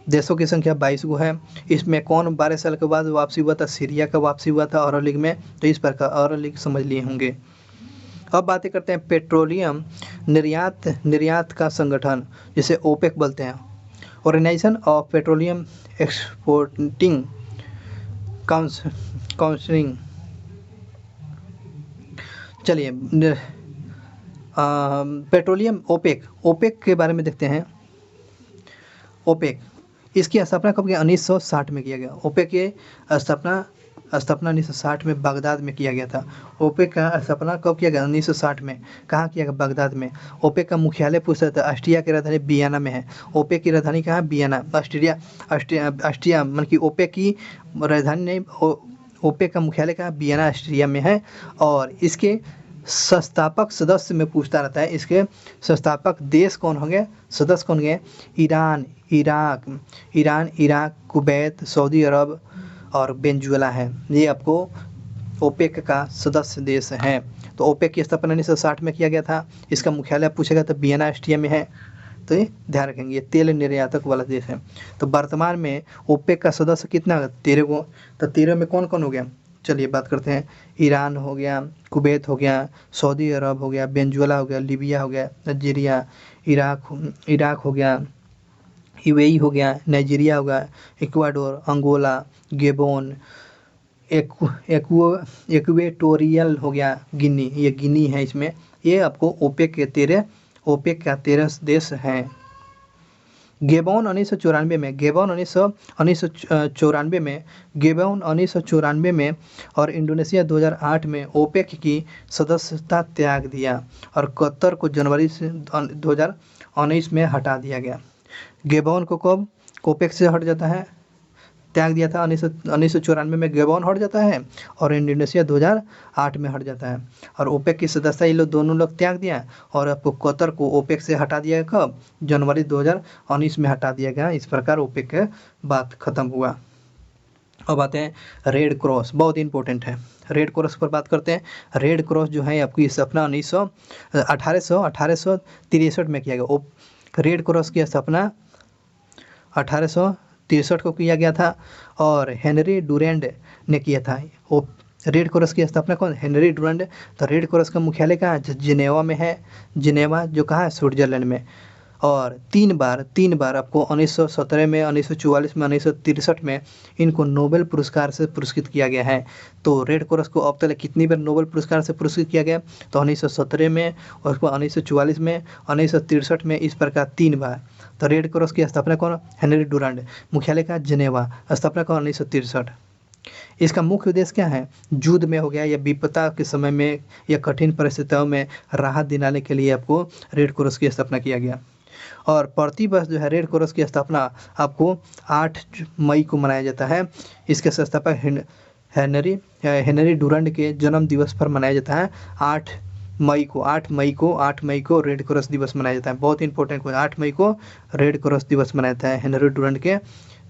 देशों की संख्या 22 को है। इसमें कौन 12 साल के बाद वापसी हुआ था? सीरिया का वापसी हुआ था अरब लीग में। तो इस प्रकार अरब लीग समझ लिए होंगे। अब बातें करते हैं पेट्रोलियम निर्यात का संगठन, जिसे ओपेक बोलते हैं, organisation of petroleum exporting counselling. चलिए पेट्रोलियम ओपेक के बारे में देखते हैं। ओपेक, इसकी स्थापना कब किया? 1960 में किया गया। ओपेक की स्थापना 1960 में बगदाद में किया गया था। ओपेक का स्थापना कब किया गया? 1960 में। कहाँ किया गया? बगदाद में। ओपेक का मुख्यालय पूछा था, ऑस्ट्रिया की राजधानी वियना में है। ओपेक की राजधानी कहाँ है? वियना, ऑस्ट्रिया मतलब कि ओपेक की राजधानी नहीं, ओपेक का मुख्यालय कहाँ? वियना, ऑस्ट्रिया में है। और इसके संस्थापक सदस्य में पूछता रहता है, इसके संस्थापक देश कौन होंगे, सदस्य कौन होंगे? ईरान, इराक, कुवैत, सऊदी अरब और वेनेजुएला है। ये आपको ओपेक का सदस्य देश हैं। तो ओपेक की स्थापना 1960 में किया गया था। इसका मुख्यालय पूछेगा तो वियना, ऑस्ट्रिया में है। तो ये ध्यान रखेंगे, ये तेल निर्यातक वाला देश है। तो वर्तमान में ओपेक का सदस्य कितना है? 13 को। तो 13 में कौन कौन हो गया? चलिए बात करते हैं। ईरान हो गया, कुवैत हो गया, सऊदी अरब हो गया, वेनेजुएला हो गया, लीबिया हो गया, नाइजीरिया, इराक हो गया, यूएई हो गया, नाइजीरिया हो गया, इक्वाडोर, अंगोला, गेबोन, इक्वेटोरियल हो गया, गिनी, ये गिनी है इसमें। ये आपको ओपेक का 13 देश हैं। गेबोन 1994 में, गेबोन 1994 में और इंडोनेशिया 2008 में ओपेक की सदस्यता त्याग दिया और कतर को जनवरी से 2019 में हटा दिया गया। गेबोन को कब ओपेक से हट जाता है? त्याग दिया था 1994 में गेबोन हट जाता है और इंडोनेशिया 2008 में हट जाता है। और ओपेक की सदस्यता ये लोग दोनों लोग त्याग दिया और आपको कतर को ओपेक से हटा दिया गया कब? जनवरी 2019 में हटा दिया गया। इस प्रकार ओपेक का बात खत्म हुआ। अब आते हैं रेड क्रॉस, बहुत इंपॉर्टेंट है। रेड क्रॉस पर बात करते हैं। रेड क्रॉस जो है आपकी स्थापना 1863 में किया गया। रेड क्रॉस की स्थापना 1863 को किया गया था और हेनरी डुरेंट ने किया था। रेड क्रॉस की स्थापना कौन? हेनरी डुरेंट। तो रेड क्रॉस का मुख्यालय कहाँ है? जिनेवा में है। जिनेवा जो कहाँ है? स्विट्जरलैंड में। और तीन बार आपको 1917 में, 1944 में, 1963 में इनको नोबेल पुरस्कार से पुरस्कृत किया गया है। तो रेड क्रॉस को अब तक कितनी बार नोबेल पुरस्कार से पुरस्कृत किया गया? तो 1917 में, और उसके बाद 1944 में, 1963 में, इस प्रकार 3 बार। तो रेड क्रॉस की स्थापना कौन? हेनरी डुरांट। मुख्यालय का जिनेवा। स्थापना कौन? 1963। इसका मुख्य उद्देश्य क्या है? युद्ध में हो गया या विपदा के समय में या कठिन परिस्थितियों में राहत दिलाने के लिए आपको रेड क्रॉस की स्थापना किया गया। और प्रतिवर्ष जो है रेड क्रॉस की स्थापना आपको 8 मई को मनाया जाता है। इसके संस्थापक हेनरी डुरांट के जन्म दिवस पर मनाया जाता है। 8 मई को रेड क्रॉस दिवस मनाया जाता है। बहुत इंपॉर्टेंट, 8 मई को रेड क्रॉस दिवस मनाया जाता है। हेनरी डुरांट के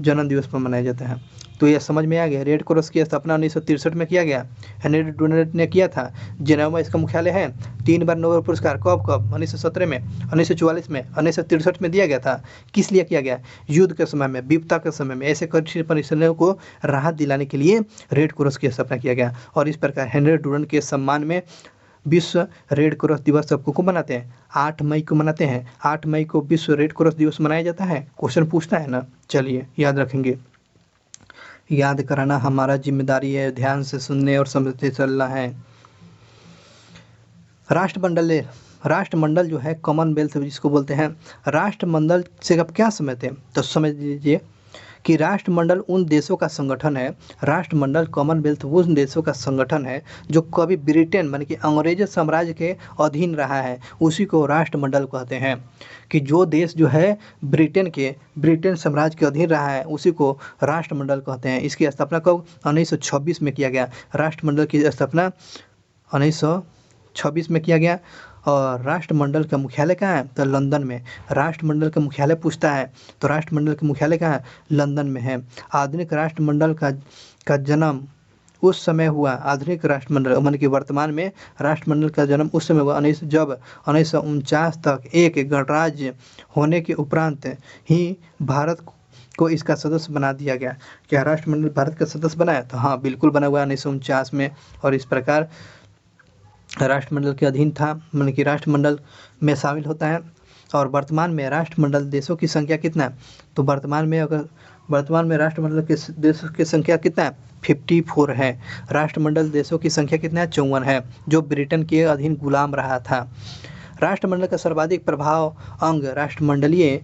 जन्म दिवस पर मनाया जाता है। तो यह समझ में आ गया। रेड क्रॉस की स्थापना 1963 में किया गया, हेनरी डुरांट ने किया था। जिनेवा इसका मुख्यालय है। 3 बार नोबेल पुरस्कार कब 1917 में, 1944 में, 1963 में दिया गया था। किस लिए किया गया? युद्ध के समय में, विपदा के समय में, ऐसे कठिन परिस्थितियों को राहत दिलाने के लिए रेड क्रॉस की स्थापना किया गया। और इस प्रकार हेनरी डुरांट के सम्मान में विश्व रेड क्रॉस दिवस आपको को मनाते हैं? 8 मई को मनाते हैं। 8 मई को विश्व रेड क्रॉस दिवस मनाया जाता है। क्वेश्चन पूछना है ना, चलिए याद रखेंगे। याद कराना हमारा जिम्मेदारी है, ध्यान से सुनने और समझते चलना है। राष्ट्रमंडल जो है कॉमनवेल्थ जिसको बोलते हैं, राष्ट्रमंडल से आप क्या समझते हैं? तो समझ लीजिए कि राष्ट्रमंडल उन देशों का संगठन है, राष्ट्रमंडल कॉमनवेल्थ उन देशों का संगठन है जो कभी ब्रिटेन माने कि अंग्रेज साम्राज्य के अधीन रहा है, उसी को राष्ट्रमंडल कहते हैं। कि जो देश जो है ब्रिटेन साम्राज्य के अधीन रहा है उसी को राष्ट्रमंडल कहते हैं। इसकी स्थापना कब 1926 में किया गया। राष्ट्रमंडल की स्थापना 1926 में किया गया। और राष्ट्रमंडल का मुख्यालय कहाँ है? तो लंदन में। राष्ट्रमंडल का मुख्यालय पूछता है तो राष्ट्रमंडल का मुख्यालय कहाँ है? लंदन में है। आधुनिक राष्ट्रमंडल का जन्म उस समय हुआ, आधुनिक राष्ट्रमंडल माने कि वर्तमान में राष्ट्रमंडल का जन्म उस समय हुआ जब 1949 तक एक गणराज्य होने के उपरांत ही भारत को इसका सदस्य बना दिया गया। क्या राष्ट्रमंडल भारत का सदस्य बना है? तो हाँ, बिल्कुल बना हुआ 1949 में। और इस प्रकार राष्ट्रमंडल के अधीन था, माने कि राष्ट्रमंडल में शामिल होता है। और वर्तमान में राष्ट्रमंडल देशों की संख्या कितना है? तो वर्तमान में राष्ट्रमंडल के देशों की संख्या कितना है? 54 है। राष्ट्रमंडल देशों की संख्या कितना है? 54 है, जो ब्रिटेन के अधीन गुलाम रहा था। राष्ट्रमंडल का सर्वाधिक प्रभाव अंग राष्ट्रमंडलीय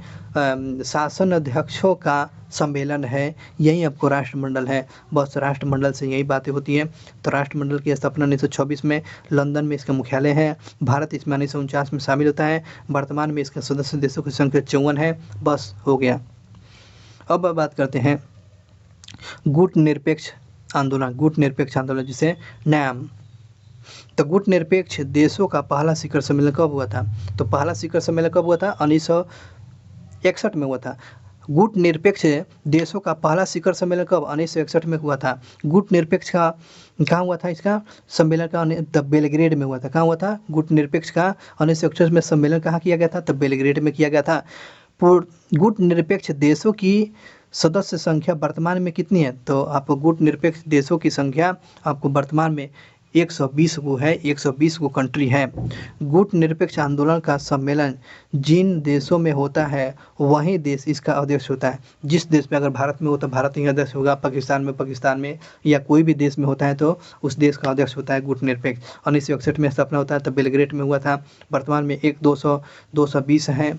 शासन अध्यक्षों का सम्मेलन है, यही आपको राष्ट्रमंडल है। बस राष्ट्रमंडल से यही बातें होती हैं। तो राष्ट्रमंडल की स्थापना 1926 में लंदन में इसका मुख्यालय है। भारत इसमें 1949 में शामिल होता है। वर्तमान में इसका सदस्य देशों की संख्या 54 है। बस हो गया। अब बात करते हैं गुटनिरपेक्ष आंदोलन जिसे नैम। तो गुटनिरपेक्ष देशों का पहला शिखर सम्मेलन कब हुआ था? तो पहला शिखर सम्मेलन कब हुआ था? 1961 में हुआ था। गुटनिरपेक्ष देशों का पहला शिखर सम्मेलन कब? 1961 में हुआ था। गुटनिरपेक्ष का कहाँ हुआ था? इसका सम्मेलन का बेलग्रेड में हुआ था। कहाँ हुआ था? गुटनिरपेक्ष का 1961 में सम्मेलन कहाँ किया गया था? तब बेलग्रेड में किया गया था। गुटनिरपेक्ष देशों की सदस्य संख्या वर्तमान में कितनी है? तो आपको गुटनिरपेक्ष देशों की संख्या आपको वर्तमान में 120 को है, 120 को कंट्री है। गुटनिरपेक्ष आंदोलन का सम्मेलन जिन देशों में होता है वही देश इसका अध्यक्ष होता है। जिस देश में, अगर भारत में हो तो भारत ही अध्यक्ष होगा, पाकिस्तान में या कोई भी देश में होता है तो उस देश का अध्यक्ष होता है गुटनिरपेक्ष। 1961 में स्थापना होता है, तब बेलग्रेड में हुआ था। वर्तमान में 220 है।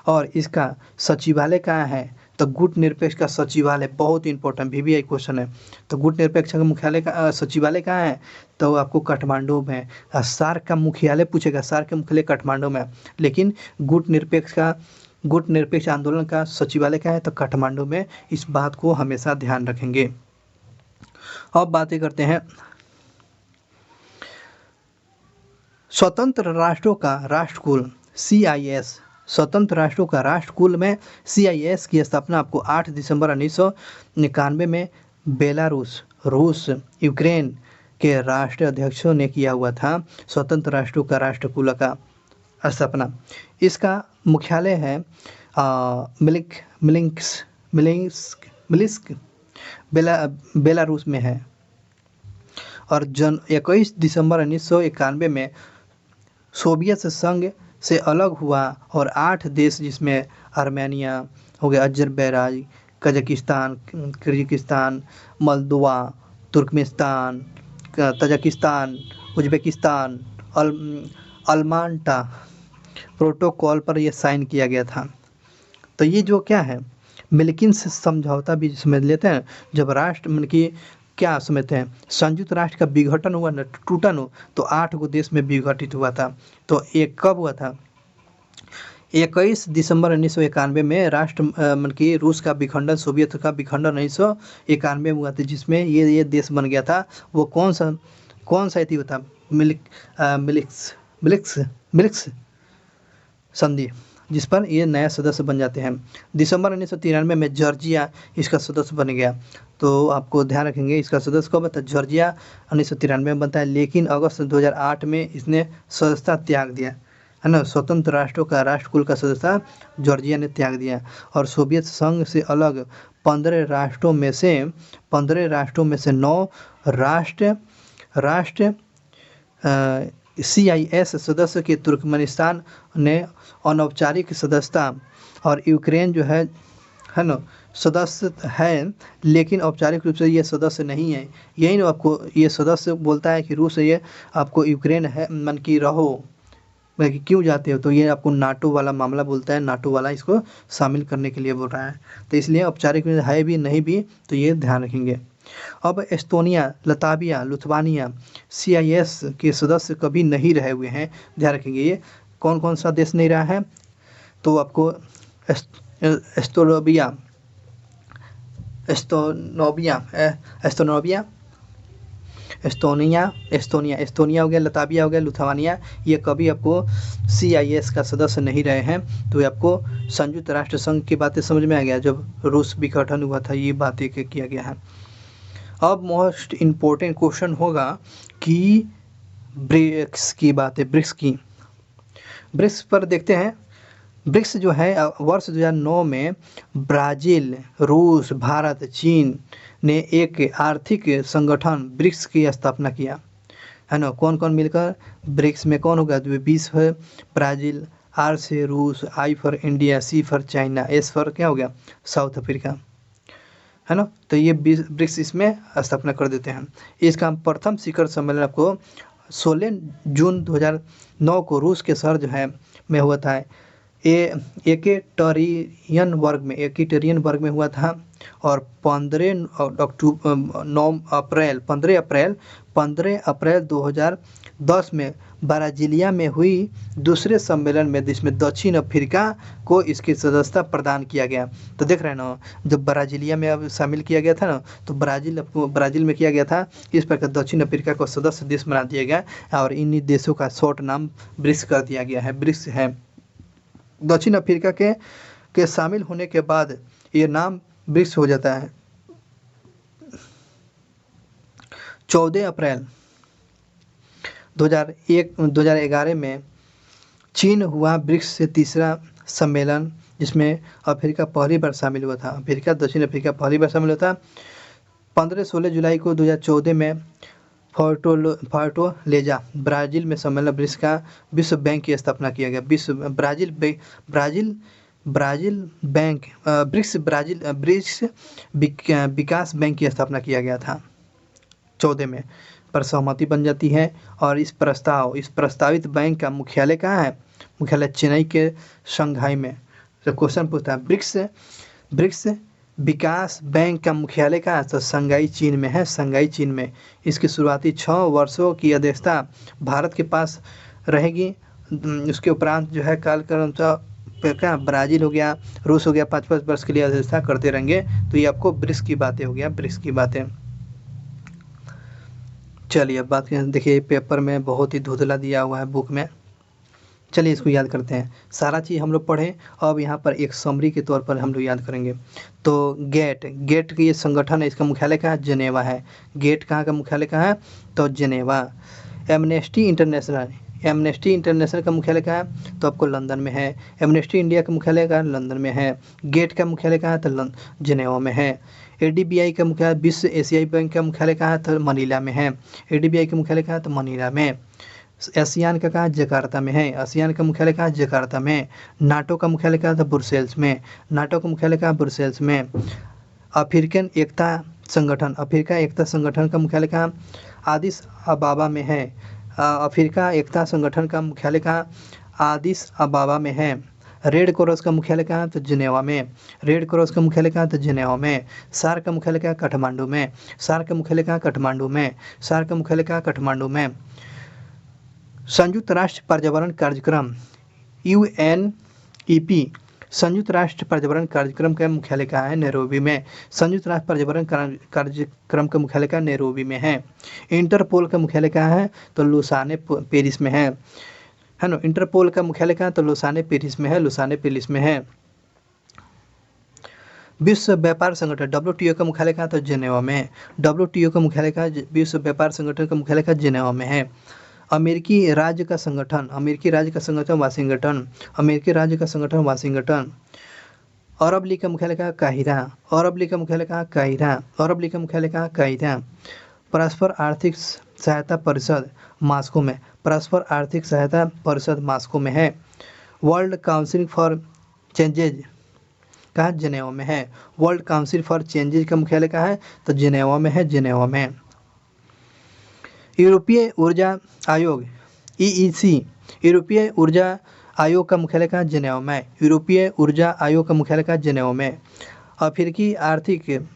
और इसका सचिवालय कहाँ है? तो गुटनिरपेक्ष का सचिवालय बहुत इंपॉर्टेंट VVI क्वेश्चन है। तो गुटनिरपेक्ष का मुख्यालय का सचिवालय कहाँ है? तो आपको काठमांडू में। सार्क का मुख्यालय पूछेगा, सार्क का मुख्यालय काठमांडू में, लेकिन गुटनिरपेक्ष आंदोलन का सचिवालय कहाँ है? तो काठमांडू में। इस बात को हमेशा ध्यान रखेंगे। अब बातें करते हैं स्वतंत्र राष्ट्रों का राष्ट्रकुल CIS। स्वतंत्र राष्ट्रों का राष्ट्रकुल में CIS की स्थापना आपको 8 दिसंबर 1991 में बेलारूस, रूस, यूक्रेन के राष्ट्रीय अध्यक्षों ने किया हुआ था। स्वतंत्र राष्ट्रों का राष्ट्रकुल का स्थापना। इसका मुख्यालय है मिलिस्क बेलारूस में है। और 21 दिसंबर 1991 में सोवियत संघ से अलग हुआ और 8 देश जिसमें आर्मेनिया हो गया, Azerbaijan, Kazakhstan, Kyrgyzstan, Moldova, Turkmenistan, Tajikistan, Uzbekistan, Alma Ata protocol पर यह साइन किया गया था। तो ये जो क्या है, मिल्किन्स समझौता भी समझ लेते हैं। जब राष्ट्र मतलब कि क्या समझते हैं, संयुक्त राष्ट्र का विघटन हुआ ना, टूटन हो, तो 8 गो देश में विघटित हुआ था। तो एक कब हुआ था? 21 दिसंबर 1991 में राष्ट्र मतलब कि रूस का विखंडन, सोवियत का विखंडन 1991 में हुआ था, जिसमें ये देश बन गया था। वो कौन सा थी होता? मिल्किन्स संधि, जिस पर ये नया सदस्य बन जाते हैं। दिसंबर 1993 में जॉर्जिया इसका सदस्य बन गया। तो आपको ध्यान रखेंगे इसका सदस्य कब बनता है? जॉर्जिया 1993 में बनता है, लेकिन अगस्त 2008 में इसने सदस्यता त्याग दिया, है ना। स्वतंत्र राष्ट्रों का राष्ट्रकुल का सदस्यता जॉर्जिया ने त्याग दिया। और सोवियत संघ से अलग 15 राष्ट्रों में से 9 राष्ट्र CIS सदस्य के तुर्कमेनिस्तान ने अनौपचारिक सदस्यता, और यूक्रेन जो है ना, सदस्य है लेकिन औपचारिक रूप से ये सदस्य नहीं है। यही ना आपको ये सदस्य बोलता है कि रूस ये आपको यूक्रेन है मन की रहो, कि क्यों जाते हो, तो ये आपको नाटो वाला मामला बोलता है, नाटो वाला इसको शामिल करने के लिए बोल रहा है। तो इसलिए औपचारिक रूप से है भी नहीं भी, तो ये ध्यान रखेंगे। अब एस्टोनिया, लताविया, लुथवानिया CIS के सदस्य कभी नहीं रहे हुए हैं, ध्यान रखेंगे। ये कौन कौन सा देश नहीं रहा है, तो आपको एस्टोनोबिया एस्टोनोबिया एस्टोनोबिया एस्टोनिया हो गया, लताविया हो गया, लुथवानिया, ये कभी आपको CIS का सदस्य नहीं रहे हैं। तो ये आपको संयुक्त राष्ट्र संघ की बातें समझ में आ गया, जब रूस विघटन हुआ था ये बातें किया गया है। अब मोस्ट इम्पोर्टेंट क्वेश्चन होगा कि ब्रिक्स की बात है, ब्रिक्स पर देखते हैं। ब्रिक्स जो है वर्ष 2009 में ब्राज़ील, रूस, भारत, चीन ने एक आर्थिक संगठन ब्रिक्स की स्थापना किया, है ना। कौन कौन मिलकर ब्रिक्स में कौन होगा, 20 है ब्राज़ील, R से रूस, I for India, C for China, S for क्या हो गया, साउथ अफ्रीका, है ना। तो ये ब्रिक्स इसमें स्थापना कर देते हैं। इसका प्रथम शिखर सम्मेलन आपको 16 जून 2009 को रूस के शहर जो है में हुआ था, एकेटेरियन वर्ग में हुआ था। और 15 अप्रैल 2010 में ब्राज़ीलिया में हुई दूसरे सम्मेलन में, जिसमें दक्षिण अफ्रीका को इसकी सदस्यता प्रदान किया गया। तो देख रहे हैं ना, जब ब्राज़ीलिया में अब शामिल किया गया था ना, तो ब्राज़ील में किया गया था, इस प्रकार दक्षिण अफ्रीका को सदस्य देश बना दिया गया, और इन्हीं देशों का शॉर्ट नाम ब्रिक्स कर दिया गया है, ब्रिक्स है। दक्षिण अफ्रीका के शामिल होने के बाद ये नाम ब्रिक्स हो जाता है। 14 अप्रैल 2011 में चीन हुआ ब्रिक्स से तीसरा सम्मेलन, जिसमें अफ्रीका पहली बार शामिल हुआ था। दक्षिण अफ्रीका पहली बार शामिल हुआ था। 15-16 जुलाई को 2014 में फोर्टालेजा, ब्राज़ील में सम्मेलन ब्रिक्स का विश्व बैंक की स्थापना किया गया। ब्रिक्स विकास बैंक की स्थापना किया गया था 14 में, पर सहमति बन जाती है। और इस प्रस्तावित बैंक का मुख्यालय कहाँ है, मुख्यालय चेन्नई के शंघाई में। तो क्वेश्चन पूछता है ब्रिक्स विकास बैंक का मुख्यालय कहाँ है, तो शंघाई चीन में है, शंघाई चीन में। इसकी शुरुआती 6 वर्षों की अध्यक्षता भारत के पास रहेगी। उसके उपरांत जो है कालक्रम क्या ब्राज़ील हो गया, रूस हो गया, 5-5 वर्ष के लिए अध्यक्षता करते रहेंगे। तो ये आपको ब्रिक्स की बातें हो गया, ब्रिक्स की बातें। चलिए अब बात करें, देखिए पेपर में बहुत ही धुंधला दिया हुआ है बुक में, चलिए इसको याद करते हैं। सारा चीज़ हम लोग पढ़ें, अब यहाँ पर एक समरी के तौर पर हम लोग याद करेंगे। तो गेट की ये संगठन है, इसका मुख्यालय कहाँ है, जेनेवा है। गेट कहाँ का मुख्यालय कहाँ है, तो जेनेवा। एमनेस्टी इंटरनेशनल का मुख्यालय कहाँ है, तो आपको लंदन में है। एमनेस्टी इंडिया का मुख्यालय कहाँ है, लंदन में है। गेट का मुख्यालय कहाँ है, तो जेनेवा में है। ADBI का मुख्यालय, विश्व एशियाई बैंक का मुख्यालय कहाँ है, तो मनीला में है। ADBI का मुख्यालय कहाँ है, तो मनीला में। आसियान का कहाँ, जकार्ता में है। आसियान का मुख्यालय कहाँ, जकार्ता में। नाटो का मुख्यालय कहाँ था, ब्रुसेल्स में। नाटो का मुख्यालय कहाँ, ब्रुसेल्स में। अफ्रीका एकता संगठन का मुख्यालय कहाँ, आदिस अबाबा में है। अफ्रीका एकता संगठन का मुख्यालय कहाँ, आदिस अबाबा में है। रेड क्रॉस का मुख्यालय कहाँ, तो जिनेवा में। रेड क्रॉस का मुख्यालय कहाँ, तो जिनेवा में। सार्क का मुख्यालय कहाँ, काठमांडू में। सार्क का मुख्यालय कहाँ, काठमांडू में। सार्क का मुख्यालय कहाँ, काठमांडू में। संयुक्त राष्ट्र पर्यावरण कार्यक्रम UNEP, संयुक्त राष्ट्र पर्यावरण कार्यक्रम का मुख्यालय कहाँ है, नैरोबी में। संयुक्त राष्ट्र पर्यावरण कार्यक्रम का मुख्यालय कहाँ, नैरोबी में है। इंटरपोल का मुख्यालय कहाँ है, तो लुसाने पेरिस में है ना। इंटरपोल का मुख्यालय कहाँ, तो लुसाने पेरिस में है। विश्व व्यापार संगठन WTO का मुख्यालय कहाँ, तो जेनेवा में। WTO का मुख्यालय कहाँ, विश्व व्यापार संगठन का मुख्यालय कहाँ, जेनेवा में है। अमेरिकी राज्य का संगठन वाशिंगटन। अमेरिकी राज्य का संगठन वाशिंगटन। अरब लीग का मुख्यालय कहाँ, काहिरा। अरब लीग का मुख्यालय कहाँ, काहिरा। परस्पर आर्थिक सहायता परिषद, मास्को में। परस्पर आर्थिक सहायता परिषद मॉस्को में है। वर्ल्ड काउंसिल फॉर चेंजेज कहाँ, जिनेवा में है। वर्ल्ड काउंसिल फॉर चेंजेज का मुख्यालय कहाँ है, तो जिनेवा में है, जिनेवा में। यूरोपीय ऊर्जा आयोग EEC, यूरोपीय ऊर्जा आयोग का मुख्यालय कहाँ, जिनेवा में। यूरोपीय ऊर्जा आयोग का मुख्यालय कहाँ, जिनेवा में। अफ्रीकी आर्थिक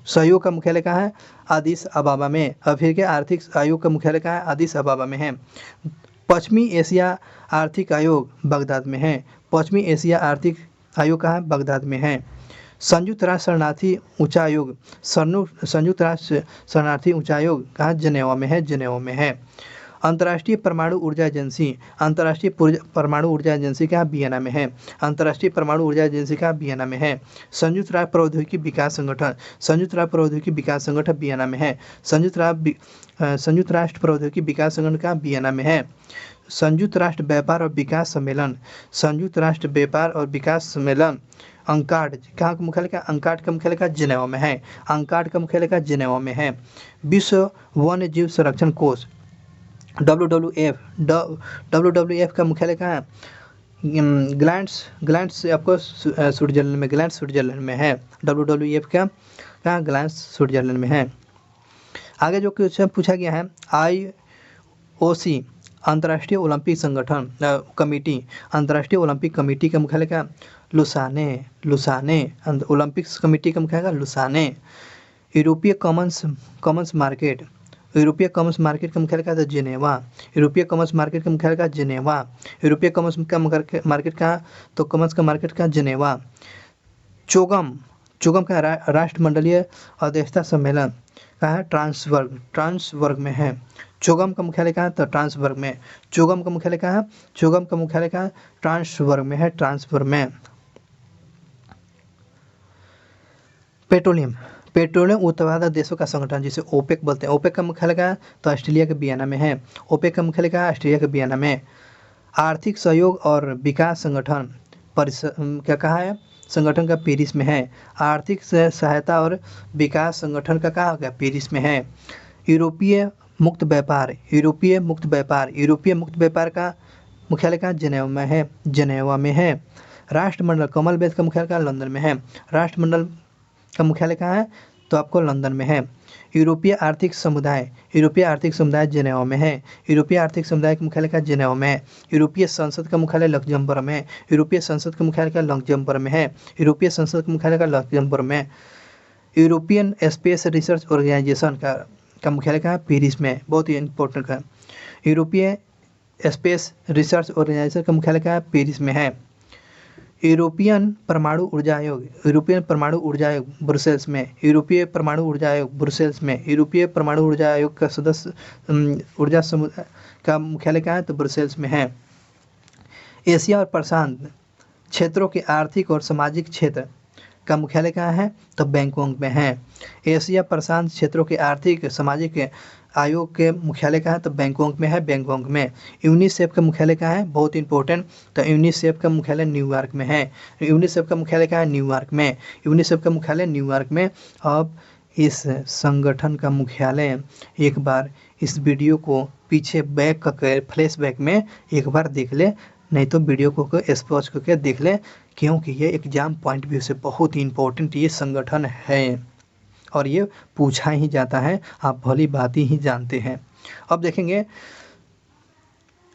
सहयोग का मुख्यालय कहाँ है, अदीस अबाबा में। अफ्रीकी आर्थिक आयोग का मुख्यालय कहाँ है, अदीस अबाबा में है। पश्चिमी एशिया आर्थिक आयोग बगदाद में है। पश्चिमी एशिया आर्थिक आयोग कहाँ है, बगदाद में है। संयुक्त राष्ट्र शरणार्थी उच्चायोग संयुक्त राष्ट्र शरणार्थी उच्चायोग कहाँ, जिनेवा में है, जिनेवा में है। अंतर्राष्ट्रीय परमाणु ऊर्जा एजेंसी परमाणु ऊर्जा एजेंसी कहाँ, वियना में है। अंतर्राष्ट्रीय परमाणु ऊर्जा एजेंसी कहाँ, वियना में है। संयुक्त राष्ट्र प्रौद्योगिकी विकास संगठन वियना में है। संयुक्त राष्ट्र प्रौद्योगिकी विकास संगठन कहाँ, वियना में है। संयुक्त राष्ट्र व्यापार और विकास सम्मेलन अंकाड कहाँ का मुख्यालय, अंकाड का मुख्यालय का जिनेवा में है। अंकाड का मुख्यालय का जिनेवा में है। विश्व वन्य जीव संरक्षण कोष WWF का मुख्यालय कहाँ है, ग्लैंड्स आपको स्विट्जरलैंड में है। WWF का कहाँ, ग्लैंड्स स्विट्जरलैंड में है। आगे जो क्वेश्चन पूछा गया है, IOC अंतर्राष्ट्रीय ओलंपिक संगठन कमेटी, अंतर्राष्ट्रीय ओलंपिक कमेटी का मुख्यालय का लुसाने। ओलंपिक्स कमेटी का मुख्यालय का लुसाने। यूरोपीय कॉमन्स मार्केट का मुख्यालय का जिनेवा। यूरोपीय कॉमन्स मार्केट का मुख्यालय का जिनेवा। यूरोपीय कॉमन्स का मार्केट का, तो कॉमन्स का मार्केट का जिनेवा। चोगम का राष्ट्रमंडलीय अध्यक्षता सम्मेलन कहाँ है, ट्रांसबर्ग में है। चोगम का मुख्यालय कहाँ है, तो ट्रांसबर्ग में। चोगम का मुख्यालय कहाँ है, ट्रांसबर्ग में है, ट्रांसबर्ग में। पेट्रोलियम उत्पादक देशों का संगठन जिसे ओपेक बोलते हैं। ओपेक का मुख्यालय कहाँ है, तो ऑस्ट्रेलिया के वियना में है। ओपेक का मुख्यालय कहाँ है, ऑस्ट्रेलिया के वियना में। आर्थिक सहयोग और विकास संगठन क्या कहाँ है, संगठन का पेरिस में है। आर्थिक सहायता और विकास संगठन का कहाँ होगा, पेरिस में है। यूरोपीय मुक्त व्यापार का मुख्यालय कहाँ, जिनेवा में है। राष्ट्रमंडल कॉमनवेल्थ का मुख्यालय कहाँ, लंदन में है। राष्ट्रमंडल का मुख्यालय कहाँ है, तो आपको लंदन में है। यूरोपीय आर्थिक समुदाय जिनेवा में है। यूरोपीय आर्थिक समुदाय का मुख्यालय कहाँ, जिनेवा में है। यूरोपीय संसद का मुख्यालय लक्जमबर्ग में है। यूरोपीय संसद का मुख्यालय कहाँ, लक्जमबर्ग में है। यूरोपीय संसद का मुख्यालय कहाँ, लक्जमबर्ग में। यूरोपियन स्पेस रिसर्च ऑर्गेनाइजेशन का मुख्यालय कहाँ, पेरिस में। बहुत ही इंपॉर्टेंट है। यूरोपीय स्पेस रिसर्च ऑर्गेनाइजेशन का मुख्यालय कहाँ, पेरिस में है। यूरोपियन परमाणु ऊर्जा आयोग ब्रुसेल्स में। यूरोपीय परमाणु ऊर्जा आयोग ब्रुसेल्स में। यूरोपीय परमाणु ऊर्जा आयोग का सदस्य ऊर्जा समुदाय का मुख्यालय कहाँ है, तो ब्रुसेल्स में है। एशिया और प्रशांत क्षेत्रों के आर्थिक और सामाजिक क्षेत्र का मुख्यालय कहाँ है, तो बैंकॉक में है। एशिया प्रशांत क्षेत्रों के आर्थिक सामाजिक आयोग के मुख्यालय कहाँ है, तो बैंकॉक में है, बैंकॉक में। यूनिसेफ का मुख्यालय कहाँ है, बहुत इंपॉर्टेंट, तो यूनिसेफ का मुख्यालय न्यूयॉर्क में है। यूनिसेफ का मुख्यालय कहाँ है, न्यूयॉर्क में। यूनिसेफ का मुख्यालय न्यूयॉर्क में। अब इस संगठन का मुख्यालय, एक बार इस वीडियो को पीछे बैक करके फ्लैशबैक में एक बार देख ले, नहीं तो वीडियो को स्पॉज करके देख ले, क्योंकि ये एग्जाम पॉइंट व्यू से बहुत ही इंपॉर्टेंट ये संगठन है और ये पूछा ही जाता है, आप भली बात ही जानते हैं। अब देखेंगे,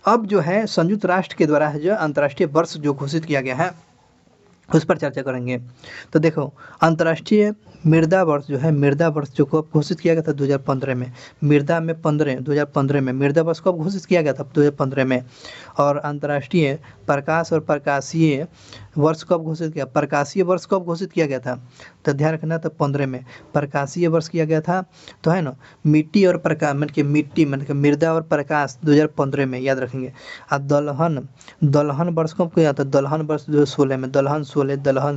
अब जो है संयुक्त राष्ट्र के द्वारा जो अंतर्राष्ट्रीय वर्ष जो घोषित किया गया है उस पर चर्चा करेंगे। तो देखो, अंतर्राष्ट्रीय मृदा वर्ष जो है, मृदा वर्ष जो कब घोषित किया गया था, 2015 में। 2015 में मृदा वर्ष कब घोषित किया गया था, 2015 में। और अंतर्राष्ट्रीय प्रकाश और प्रकाशीय वर्ष कब घोषित किया, प्रकाशीय वर्ष कब घोषित किया गया था, तो ध्यान रखना, तो 15 में प्रकाशीय वर्ष किया गया था, तो है ना। मिट्टी और प्रकाश मतलब कि मृदा और प्रकाश 2015 में, याद रखेंगे। अब दलहन वर्ष कब किया था, दलहन वर्ष 2016 में। दलहन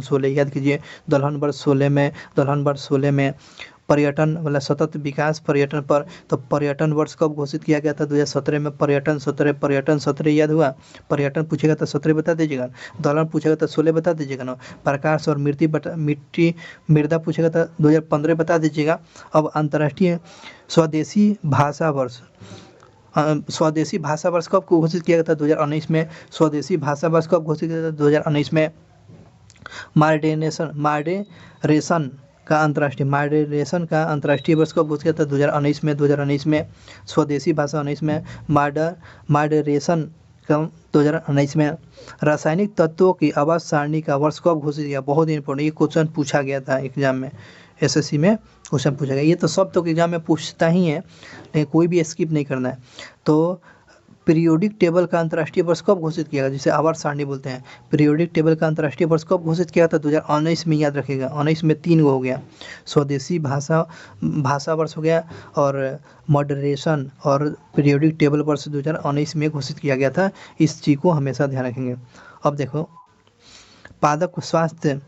16 याद कीजिए। दलहन वर्ष 16 में पर्यटन मतलब सतत विकास पर्यटन पर, तो पर्यटन वर्ष कब घोषित किया गया था, 2017 में। पर्यटन 17 याद हुआ। पर्यटन पूछेगा तो 17 बता दीजिएगा, दलहन पूछेगा तो 16 बता दीजिएगा ना। प्रकाश और मिट्टी मृदा पूछेगा तो 2015 बता दीजिएगा। अब अंतर्राष्ट्रीय स्वदेशी भाषा वर्ष स्वदेशी भाषा वर्ष कब घोषित किया गया था? 2019 में। स्वदेशी भाषा वर्ष कब घोषित किया गया था? 2019 में। मॉडरेशन का अंतर्राष्ट्रीय वर्ष कब घोषित किया था? 2019 में। 2019 में। स्वदेशी भाषा 19 में, मॉडरेशन का 2019 में। रासायनिक तत्वों की आवास सारणी का वर्ष कब घोषित किया? बहुत इंपॉर्टेंट, ये क्वेश्चन पूछा गया था एग्जाम में, एसएससी में क्वेश्चन पूछा गया। ये तो सब तो एग्जाम में पूछता ही है, लेकिन कोई भी स्किप नहीं करना है। तो पीरियोडिक टेबल का अंतर्राष्ट्रीय वर्ष कब घोषित किया गया, जिसे आवर्त सारणी बोलते हैं? पीरियोडिक टेबल का अंतर्राष्ट्रीय वर्ष कब घोषित किया था? 2019 में, याद रखिएगा। 19 में 3 गो हो गया, स्वदेशी भाषा वर्ष हो गया, और मॉडरेशन और पीरियोडिक टेबल वर्ष 2019 में घोषित किया गया था। इस चीज़ को हमेशा ध्यान रखेंगे। अब देखो, पादप स्वास्थ्य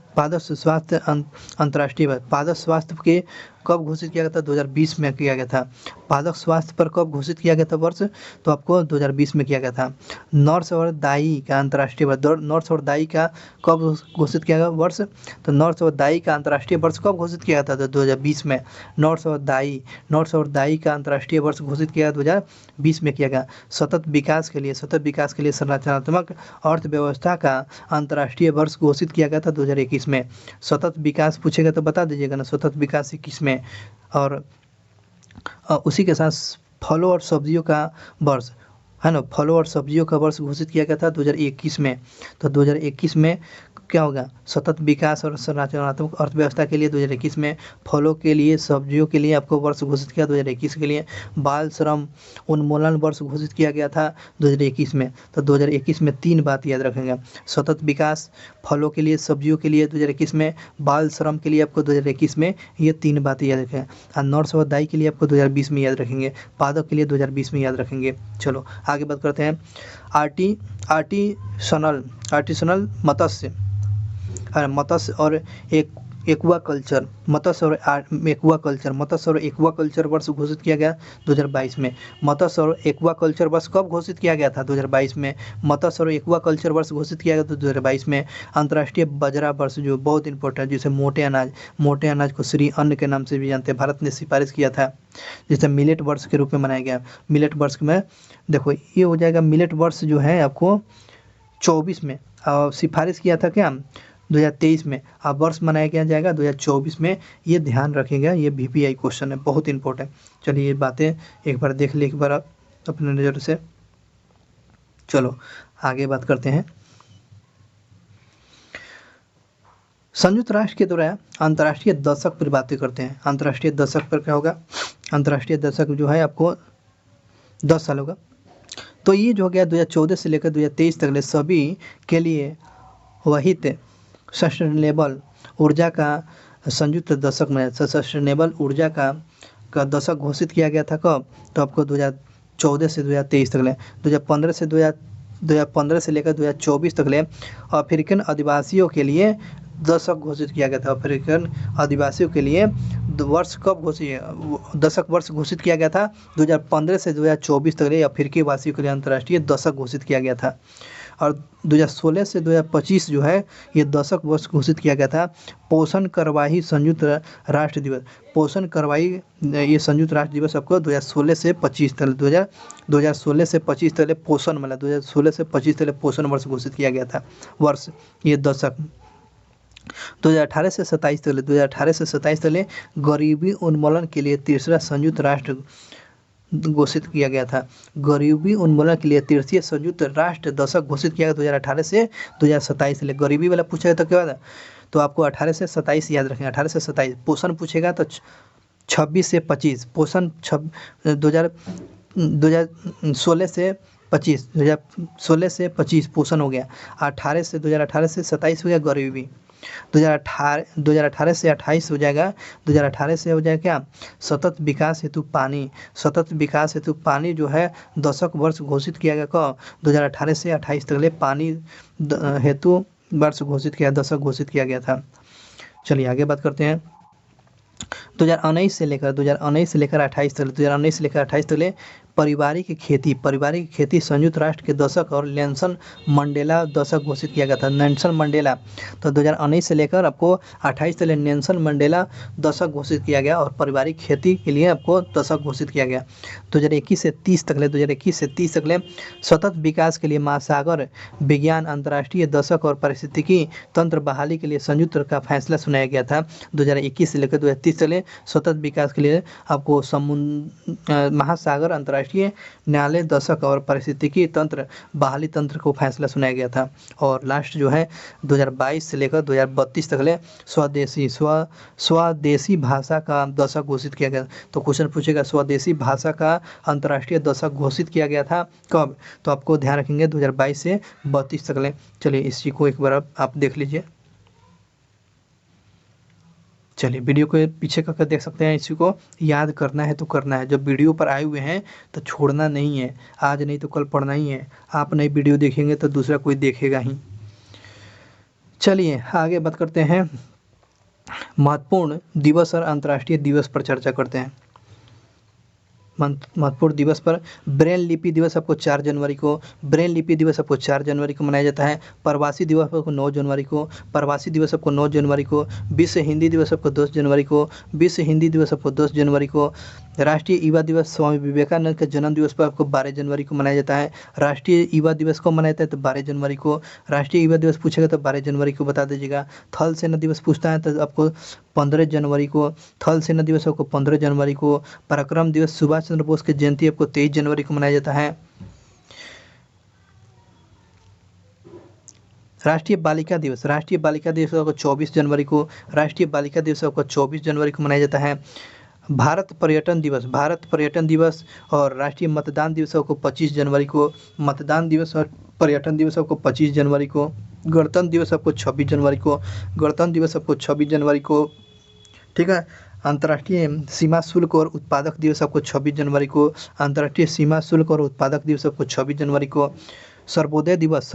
अंतर्राष्ट्रीय वर्ष, पादप स्वास्थ्य के कब घोषित किया गया था? 2020 में किया गया था। पादप स्वास्थ्य पर कब घोषित किया गया था वर्ष? तो आपको 2020 में किया गया था। नर्स और दाई का अंतर्राष्ट्रीय वर्ष, नर्स और दाई का कब घोषित किया गया वर्ष? तो नर्स और दाई का अंतर्राष्ट्रीय वर्ष कब घोषित किया गया था? 2020 में। नर्स और दाई का अंतर्राष्ट्रीय वर्ष घोषित किया गया 2020 में किया गया। सतत विकास के लिए संरचनात्मक अर्थव्यवस्था का अंतर्राष्ट्रीय वर्ष घोषित किया गया था 2021 में। सतत विकास पूछेगा तो बता दीजिएगा ना, सतत विकास 21 में। और उसी के साथ फलों और सब्जियों का वर्ष है ना, फलों और सब्जियों का वर्ष घोषित किया गया था 2021 में। तो 2021 में क्या होगा? सतत विकास और संरचनात्मक अर्थव्यवस्था के लिए 2021 में, फलों के लिए, सब्जियों के लिए आपको वर्ष घोषित किया 2021 के लिए। बाल श्रम उन्मूलन वर्ष घोषित किया गया था 2021 में। तो 2021 में 3 बात याद रखेंगे, सतत विकास, फलों के लिए, सब्जियों के लिए 2021 में, बाल श्रम के लिए आपको 2021 में, ये 3 बातें याद रखें। और नर्स और दाई के लिए आपको 2020 में याद रखेंगे, पादप के लिए 2020 में याद रखेंगे। चलो आगे बात करते हैं। आर्टिसनल मत्स्य और एक्वाकल्चर वर्ष घोषित किया गया 2022 में। मत्स्य और एक्वाकल्चर वर्ष कब घोषित किया गया था? 2022 में। मत्स्य और एक्वाकल्चर वर्ष घोषित किया गया था 2022 में। अंतर्राष्ट्रीय बाजरा वर्ष, जो बहुत इंपॉर्टेंट, जिसे मोटे अनाज को श्री अन्न के नाम से भी जानते हैं, भारत ने सिफारिश किया था, जिसे मिलेट वर्ष के रूप में मनाया गया। मिलेट वर्ष में देखो ये हो जाएगा, मिलेट वर्ष जो है आपको 24 में सिफारिश किया था क्या? 2023 में। अब वर्ष मनाया क्या जाएगा? 2024 में। ये ध्यान रखिएगा, ये VPI क्वेश्चन है, बहुत इंपॉर्टेंट। चलिए ये बातें एक बार देख ली, एक बार अपने नज़र से। चलो आगे बात करते हैं। संयुक्त राष्ट्र के द्वारा अंतर्राष्ट्रीय दशक पर बातें करते हैं। अंतर्राष्ट्रीय दशक पर क्या होगा? अंतर्राष्ट्रीय दशक जो है आपको 10 साल होगा। तो ये जो हो गया 2014 से लेकर 2023 तक सभी के लिए वहित सस्टेनेबल ऊर्जा का संयुक्त दशक में, सस्टेनेबल ऊर्जा का दशक घोषित किया गया था। कब? तो आपको 2014 से 2023 तक 2015 से लेकर 2024 तक अफ्रीकन आदिवासियों के लिए दशक घोषित किया गया था। अफ्रीकन आदिवासियों के लिए वर्ष कब दशक वर्ष घोषित किया गया था? 2015 से 2024 तक अफ्रीकी वासियों के लिए अंतर्राष्ट्रीय दशक घोषित किया गया था। और 2016 से 2025 जो है ये दशक वर्ष घोषित किया गया था। पोषण करवाही संयुक्त राष्ट्र दिवस, पोषण करवाही ये संयुक्त राष्ट्र दिवस आपको 2016 से 25 तक 2016 से 25 तक पोषण मतलब 2016 से 25 तक पोषण वर्ष घोषित किया गया था। वर्ष ये दशक 2018 से 27 तक गरीबी उन्मूलन के लिए तीसरा संयुक्त राष्ट्र घोषित किया गया था। गरीबी उन्मूलन के लिए तृतीय संयुक्त राष्ट्र दशक घोषित किया गया 2018 से 2027 से। गरीबी वाला पूछेगा तो क्या? तो आपको 18 से 27 याद रखेंगे, 18 से 27। पोषण पूछेगा तो 26 से 25, पोषण 2016 से 25 पोषण हो गया। 2018 से 27 हो गया गरीबी। 2018 से 28 हो जाएगा। 2018 से हो जाएगा क्या? सतत विकास हेतु पानी जो है दशक वर्ष घोषित किया गया। कब? 2018 से 28 तक पानी हेतु वर्ष घोषित किया, दशक घोषित किया गया था। चलिए आगे बात करते हैं। 2019 से लेकर 28 तक 2019 से लेकर 28 तक पारिवारिक खेती संयुक्त राष्ट्र के दशक और नेल्सन मंडेला दशक घोषित किया गया था। नेल्सन मंडेला, तो 2019 से लेकर आपको 28 तक नेल्सन मंडेला दशक घोषित किया गया और पारिवारिक खेती के लिए आपको दशक घोषित किया गया। 2021 से 30 तक सतत विकास के लिए महासागर विज्ञान अंतर्राष्ट्रीय दशक और पारिस्थितिकी तंत्र बहाली के लिए संयुक्त का फैसला सुनाया गया था। 2021 से लेकर 2030 तक सतत विकास के लिए आपको महासागर अंतर्राष्ट्रीय न्यायालय दशक और पारिस्थितिकी तंत्र बहाली तंत्र को फैसला सुनाया गया था। और लास्ट जो है 2022 से लेकर 2032 तक स्वदेशी भाषा का दशक घोषित किया गया। तो क्वेश्चन पूछेगा स्वदेशी भाषा का अंतर्राष्ट्रीय दशक घोषित किया गया था कब, तो आपको ध्यान रखेंगे 2022 से 32 तक। चलिए इसी को एक बार आप देख लीजिए। चलिए वीडियो को पीछे करके देख सकते हैं। इसी को याद करना है तो करना है, जब वीडियो पर आए हुए हैं तो छोड़ना नहीं है, आज नहीं तो कल पढ़ना ही है। आप नई वीडियो देखेंगे तो दूसरा कोई देखेगा ही। चलिए आगे बात करते हैं, महत्वपूर्ण दिवस और अंतर्राष्ट्रीय दिवस पर चर्चा करते हैं। महत्वपूर्ण दिवस पर ब्रेल लिपि दिवस आपको 4 जनवरी को मनाया जाता है। प्रवासी दिवस आपको 9 जनवरी को विश्व हिंदी दिवस आपको 10 जनवरी को राष्ट्रीय युवा दिवस स्वामी विवेकानंद के जन्म दिवस पर आपको 12 जनवरी को मनाया जाता है। राष्ट्रीय युवा दिवस को मनाया जाता है तो 12 जनवरी को। राष्ट्रीय युवा दिवस पूछेगा तो 12 जनवरी को बता दीजिएगा। थल सेना दिवस पूछता है तो आपको 15 जनवरी को थल सेना दिवस आपको 15 जनवरी को। पराक्रम दिवस सुभाष चंद्र बोस की जयंती आपको 23 जनवरी को मनाया जाता है। राष्ट्रीय बालिका दिवस आपको 24 जनवरी को मनाया जाता है। भारत पर्यटन दिवस और राष्ट्रीय मतदान दिवस आपको 25 जनवरी को। मतदान दिवस और पर्यटन दिवस आपको 25 जनवरी को। गणतंत्र दिवस आपको 26 जनवरी को। ठीक है। अंतर्राष्ट्रीय सीमा शुल्क और उत्पादक दिवस आपको 26 जनवरी को। सर्वोदय दिवस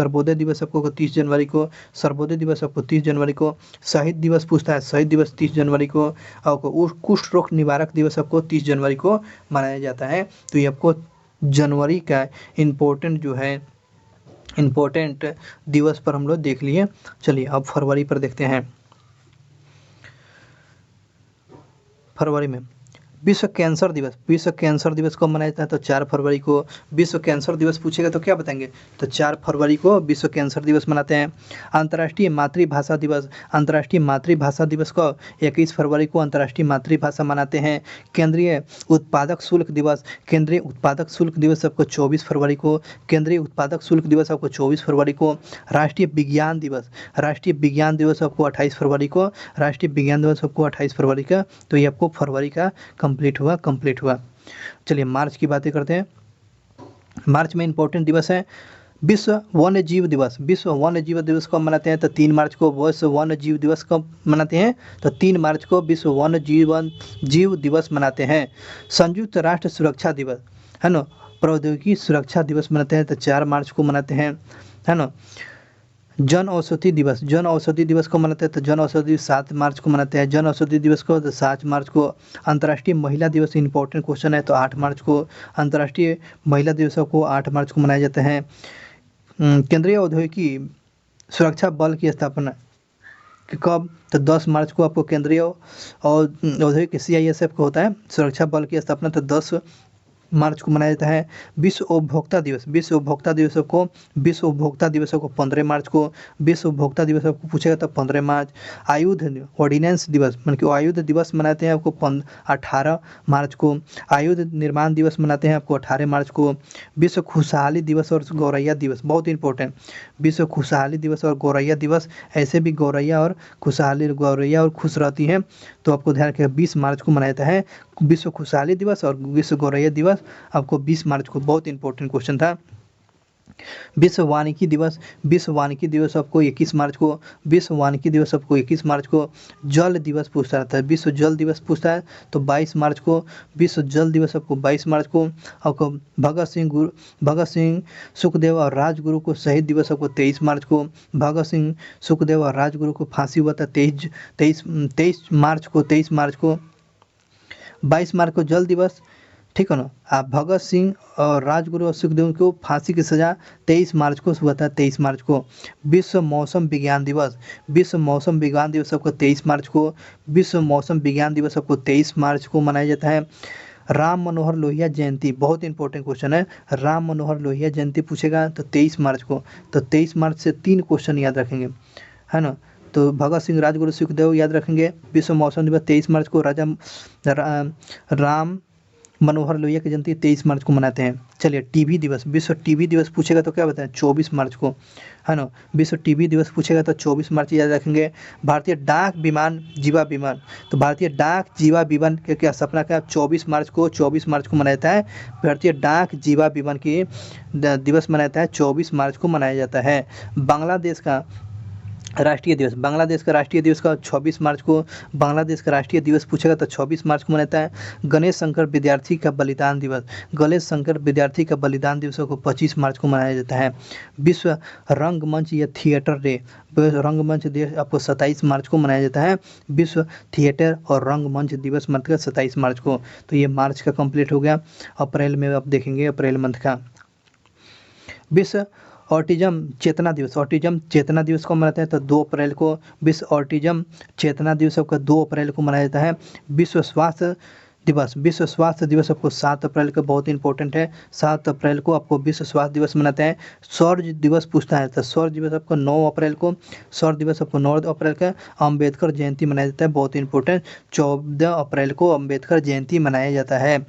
आपको 30 जनवरी को। शहीद दिवस पूछता है, शहीद दिवस 30 जनवरी को। और कुष्ठ रोग निवारक दिवस आपको 30 जनवरी को मनाया जाता है। तो ये आपको जनवरी का इम्पोर्टेंट दिवस पर हम लोग देख लिए। चलिए अब फरवरी पर देखते हैं। फरवरी में विश्व कैंसर दिवस को मनाया जाता है तो 4 फरवरी को। विश्व कैंसर दिवस पूछेगा तो क्या बताएंगे, तो 4 फरवरी को विश्व कैंसर दिवस मनाते हैं। अंतर्राष्ट्रीय मातृभाषा दिवस को 21 फरवरी को अंतर्राष्ट्रीय मातृभाषा मनाते हैं। केंद्रीय उत्पादक शुल्क दिवस आपको 24 फरवरी को। राष्ट्रीय विज्ञान दिवस आपको 28 फरवरी को। तो ये आपको फरवरी का कंप्लीट हुआ। चलिए मार्च की बातें करते हैं। मार्च में इंपॉर्टेंट दिवस है विश्व वन्य जीव दिवस को मनाते हैं तो 3 मार्च को विश्व वन्य जीव दिवस को मनाते हैं तो 3 मार्च को विश्व वन्य जीव दिवस मनाते हैं। संयुक्त राष्ट्र सुरक्षा दिवस है ना, प्रौद्योगिकी सुरक्षा दिवस मनाते हैं तो 4 मार्च को मनाते हैं, है ना। जन औषधि दिवस को मनाते हैं तो जन औषधि 7 मार्च को मनाते हैं। जन औषधि दिवस को तो 7 मार्च को। अंतर्राष्ट्रीय महिला दिवस इंपॉर्टेंट क्वेश्चन है तो 8 मार्च को। अंतर्राष्ट्रीय महिला दिवस को 8 मार्च को मनाया जाता है। केंद्रीय औद्योगिकी सुरक्षा बल की स्थापना कब, तो 10 मार्च को आपको केंद्रीय और औद्योगिक CISF को होता है सुरक्षा बल की स्थापना तो 10 मार्च को मनाया जाता है। विश्व उपभोक्ता दिवस को 15 मार्च को। विश्व उपभोक्ता दिवस आपको पूछेगा तो 15 मार्च। आयुध ऑर्डिनेंस दिवस मतलब कि आयुध दिवस मनाते हैं आपको 18 मार्च को। आयुध निर्माण दिवस मनाते हैं आपको 18 मार्च को। विश्व खुशहाली दिवस और गौरैया दिवस बहुत इंपॉर्टेंट। विश्व खुशहाली दिवस और गौरैया दिवस, ऐसे भी गौरैया और खुश रहती हैं तो आपको ध्यान रखिएगा 20 मार्च को मनाया जाता है विश्व खुशहाली दिवस और विश्व गौरैया दिवस आपको 20 मार्च को। बहुत इंपॉर्टेंट क्वेश्चन था। विश्व वानिकी दिवस आपको 21 मार्च को। जल दिवस पूछता रहता है, विश्व जल दिवस पूछता है तो 22 मार्च को। विश्व जल दिवस आपको 22 मार्च को। आपको भगत सिंह सुखदेव और राजगुरु को शहीद दिवस आपको 23 मार्च को। भगत सिंह सुखदेव और राजगुरु को फांसी हुआ था 23 मार्च को। 22 मार्च को जल दिवस, ठीक है ना। आप भगत सिंह और राजगुरु और सुखदेव को फांसी की सजा 23 मार्च को हुआ था, 23 मार्च को। विश्व मौसम विज्ञान दिवस, विश्व मौसम विज्ञान दिवस आपको 23 मार्च को, विश्व मौसम विज्ञान दिवस आपको 23 मार्च को मनाया जाता है। राम मनोहर लोहिया जयंती, बहुत इंपॉर्टेंट क्वेश्चन है, राम मनोहर लोहिया जयंती पूछेगा तो 23 मार्च को। तो 23 मार्च से 3 क्वेश्चन याद रखेंगे, है ना। तो भगत सिंह, राजगुरु, सुखदेव याद रखेंगे। विश्व मौसम दिवस 23 मार्च को, राम मनोहर लोहिया की जयंती 23 मार्च को मनाते हैं। चलिए टीबी दिवस, विश्व टीबी दिवस पूछेगा तो क्या बताएं, 24 मार्च को, है ना। विश्व टीबी दिवस पूछेगा तो 24 मार्च याद रखेंगे। भारतीय डाक विमान जीवा विमान, तो भारतीय डाक जीवा विमान के क्या सपना क्या, 24 मार्च को, 24 मार्च को मनाया जाता है। भारतीय डाक जीवा विमान की दिवस मनाया जाता है, 24 मार्च को मनाया जाता है। बांग्लादेश का राष्ट्रीय दिवस, बांग्लादेश का राष्ट्रीय दिवस का 26 मार्च को, बांग्लादेश का राष्ट्रीय दिवस पूछेगा तो 26 मार्च को मनाता है। गणेश शंकर विद्यार्थी का बलिदान दिवस, गणेश शंकर विद्यार्थी का बलिदान दिवस को 25 मार्च को मनाया जाता है। विश्व रंगमंच या थिएटर डे, रंगमंच दिवस आपको 27 मार्च को मनाया जाता है। विश्व थिएटर और रंगमंच दिवस मंथ का 27 मार्च को। तो ये मार्च का कंप्लीट हो गया। अप्रैल में आप देखेंगे अप्रैल मंथ का। विश्व ऑटिज्म चेतना दिवस, ऑटिज्म चेतना दिवस को मनाते हैं तो 2 अप्रैल को। विश्व ऑटिज्म चेतना दिवस आपका 2 अप्रैल को मनाया जाता है। विश्व स्वास्थ्य दिवस, विश्व स्वास्थ्य दिवस आपको 7 अप्रैल को, बहुत इंपॉर्टेंट है, 7 अप्रैल को आपको विश्व स्वास्थ्य दिवस मनाते हैं। सौर दिवस पूछता है तो सौर दिवस आपको 9 अप्रैल को, सौर दिवस आपको 9 अप्रैल का। अम्बेडकर जयंती मनाया जाता है, बहुत इंपॉर्टेंट, 14 अप्रैल को अम्बेडकर जयंती मनाया जाता है।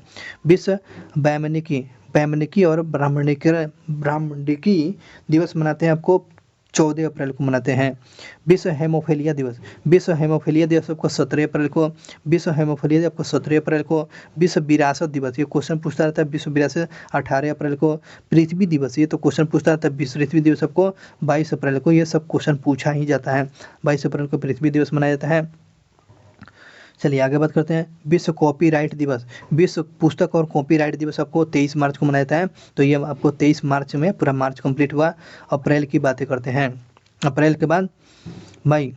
विश्व वैमानिकी और ब्राह्मणिकी दिवस मनाते हैं आपको 14 अप्रैल को मनाते हैं। विश्व हेमोफीलिया दिवस, विश्व हेमोफीलिया दिवस आपको 17 अप्रैल को, विश्व हेमोफीलिया आपको 17 अप्रैल को। विश्व विरासत दिवस, ये क्वेश्चन पूछता रहता है, विश्व विरासत 18 अप्रैल को। पृथ्वी दिवस, ये तो क्वेश्चन पूछता रहता है, विश्व पृथ्वी दिवस आपको 22 अप्रैल को। ये सब क्वेश्चन पूछा ही जाता है, 22 अप्रैल को पृथ्वी दिवस मनाया जाता है। चलिए आगे बात करते हैं। विश्व कॉपीराइट दिवस, विश्व पुस्तक और कॉपीराइट दिवस आपको 23 मार्च को मनाया जाता है। तो ये आपको 23 मार्च में पूरा मार्च कंप्लीट हुआ। अप्रैल की बातें करते हैं, अप्रैल के बाद मई।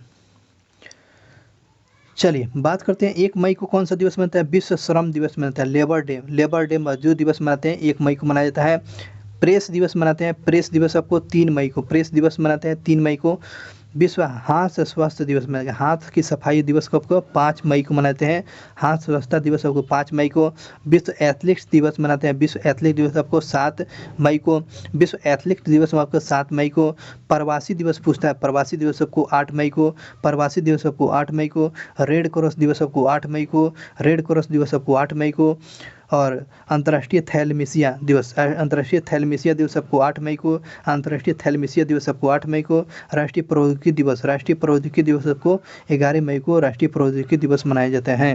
चलिए बात करते हैं 1 मई को कौन सा दिवस मनाता है, विश्व श्रम दिवस मनाता है, लेबर डे, लेबर डे मजदूर दिवस मनाते हैं, 1 मई को मनाया जाता है। प्रेस दिवस मनाते हैं, प्रेस दिवस आपको 3 मई को, प्रेस दिवस मनाते हैं 3 मई को। विश्व हाथ स्वास्थ्य दिवस मनाते हैं, हाथ की सफाई दिवस को आपको 5 मई को मनाते हैं, हाथ स्वच्छता दिवस आपको 5 मई को। विश्व एथलीट्स दिवस मनाते हैं, विश्व एथलीट दिवस आपको 7 मई को, विश्व एथलीट दिवस आपको 7 मई को। प्रवासी दिवस पूछता है, प्रवासी दिवस आपको 8 मई को, प्रवासी दिवस आपको 8 मई को। रेड क्रॉस दिवस आपको 8 मई को, रेड क्रॉस दिवस आपको 8 मई को। और अंतर्राष्ट्रीय थैलेमीसिया दिवस, अंतर्राष्ट्रीय थैलेमीसिया दिवस आपको 8 मई को, अंतर्राष्ट्रीय थैलेमीसिया दिवस आपको 8 मई को। राष्ट्रीय प्रौद्योगिकी दिवस, राष्ट्रीय प्रौद्योगिकी दिवस आपको 11 मई को राष्ट्रीय प्रौद्योगिकी दिवस मनाया जाता है।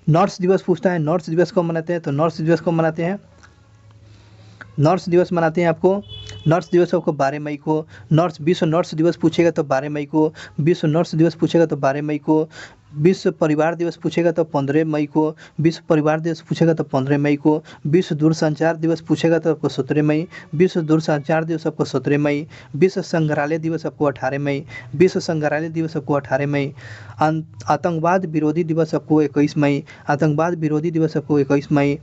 नर्स दिवस पूछता है, नर्स दिवस को मनाते हैं, तो नर्स दिवस को मनाते हैं, नर्स दिवस मनाते हैं आपको, नर्स दिवस आपको 12 मई को। नर्स, विश्व नर्स दिवस पूछेगा तो 12 मई को, विश्व नर्स दिवस पूछेगा तो 12 मई को। विश्व परिवार दिवस पूछेगा तो 15 मई को, विश्व परिवार दिवस पूछेगा तो 15 मई को। विश्व दूरसंचार दिवस पूछेगा तो आपको 17 मई, विश्व दूरसंचार दिवस आपको 17 मई। विश्व संग्रहालय दिवस आपको 18 मई, विश्व संग्रहालय दिवस आपको 18 मई। आतंकवाद विरोधी दिवस आपको 21 मई, आतंकवाद विरोधी दिवस आपको 21 मई।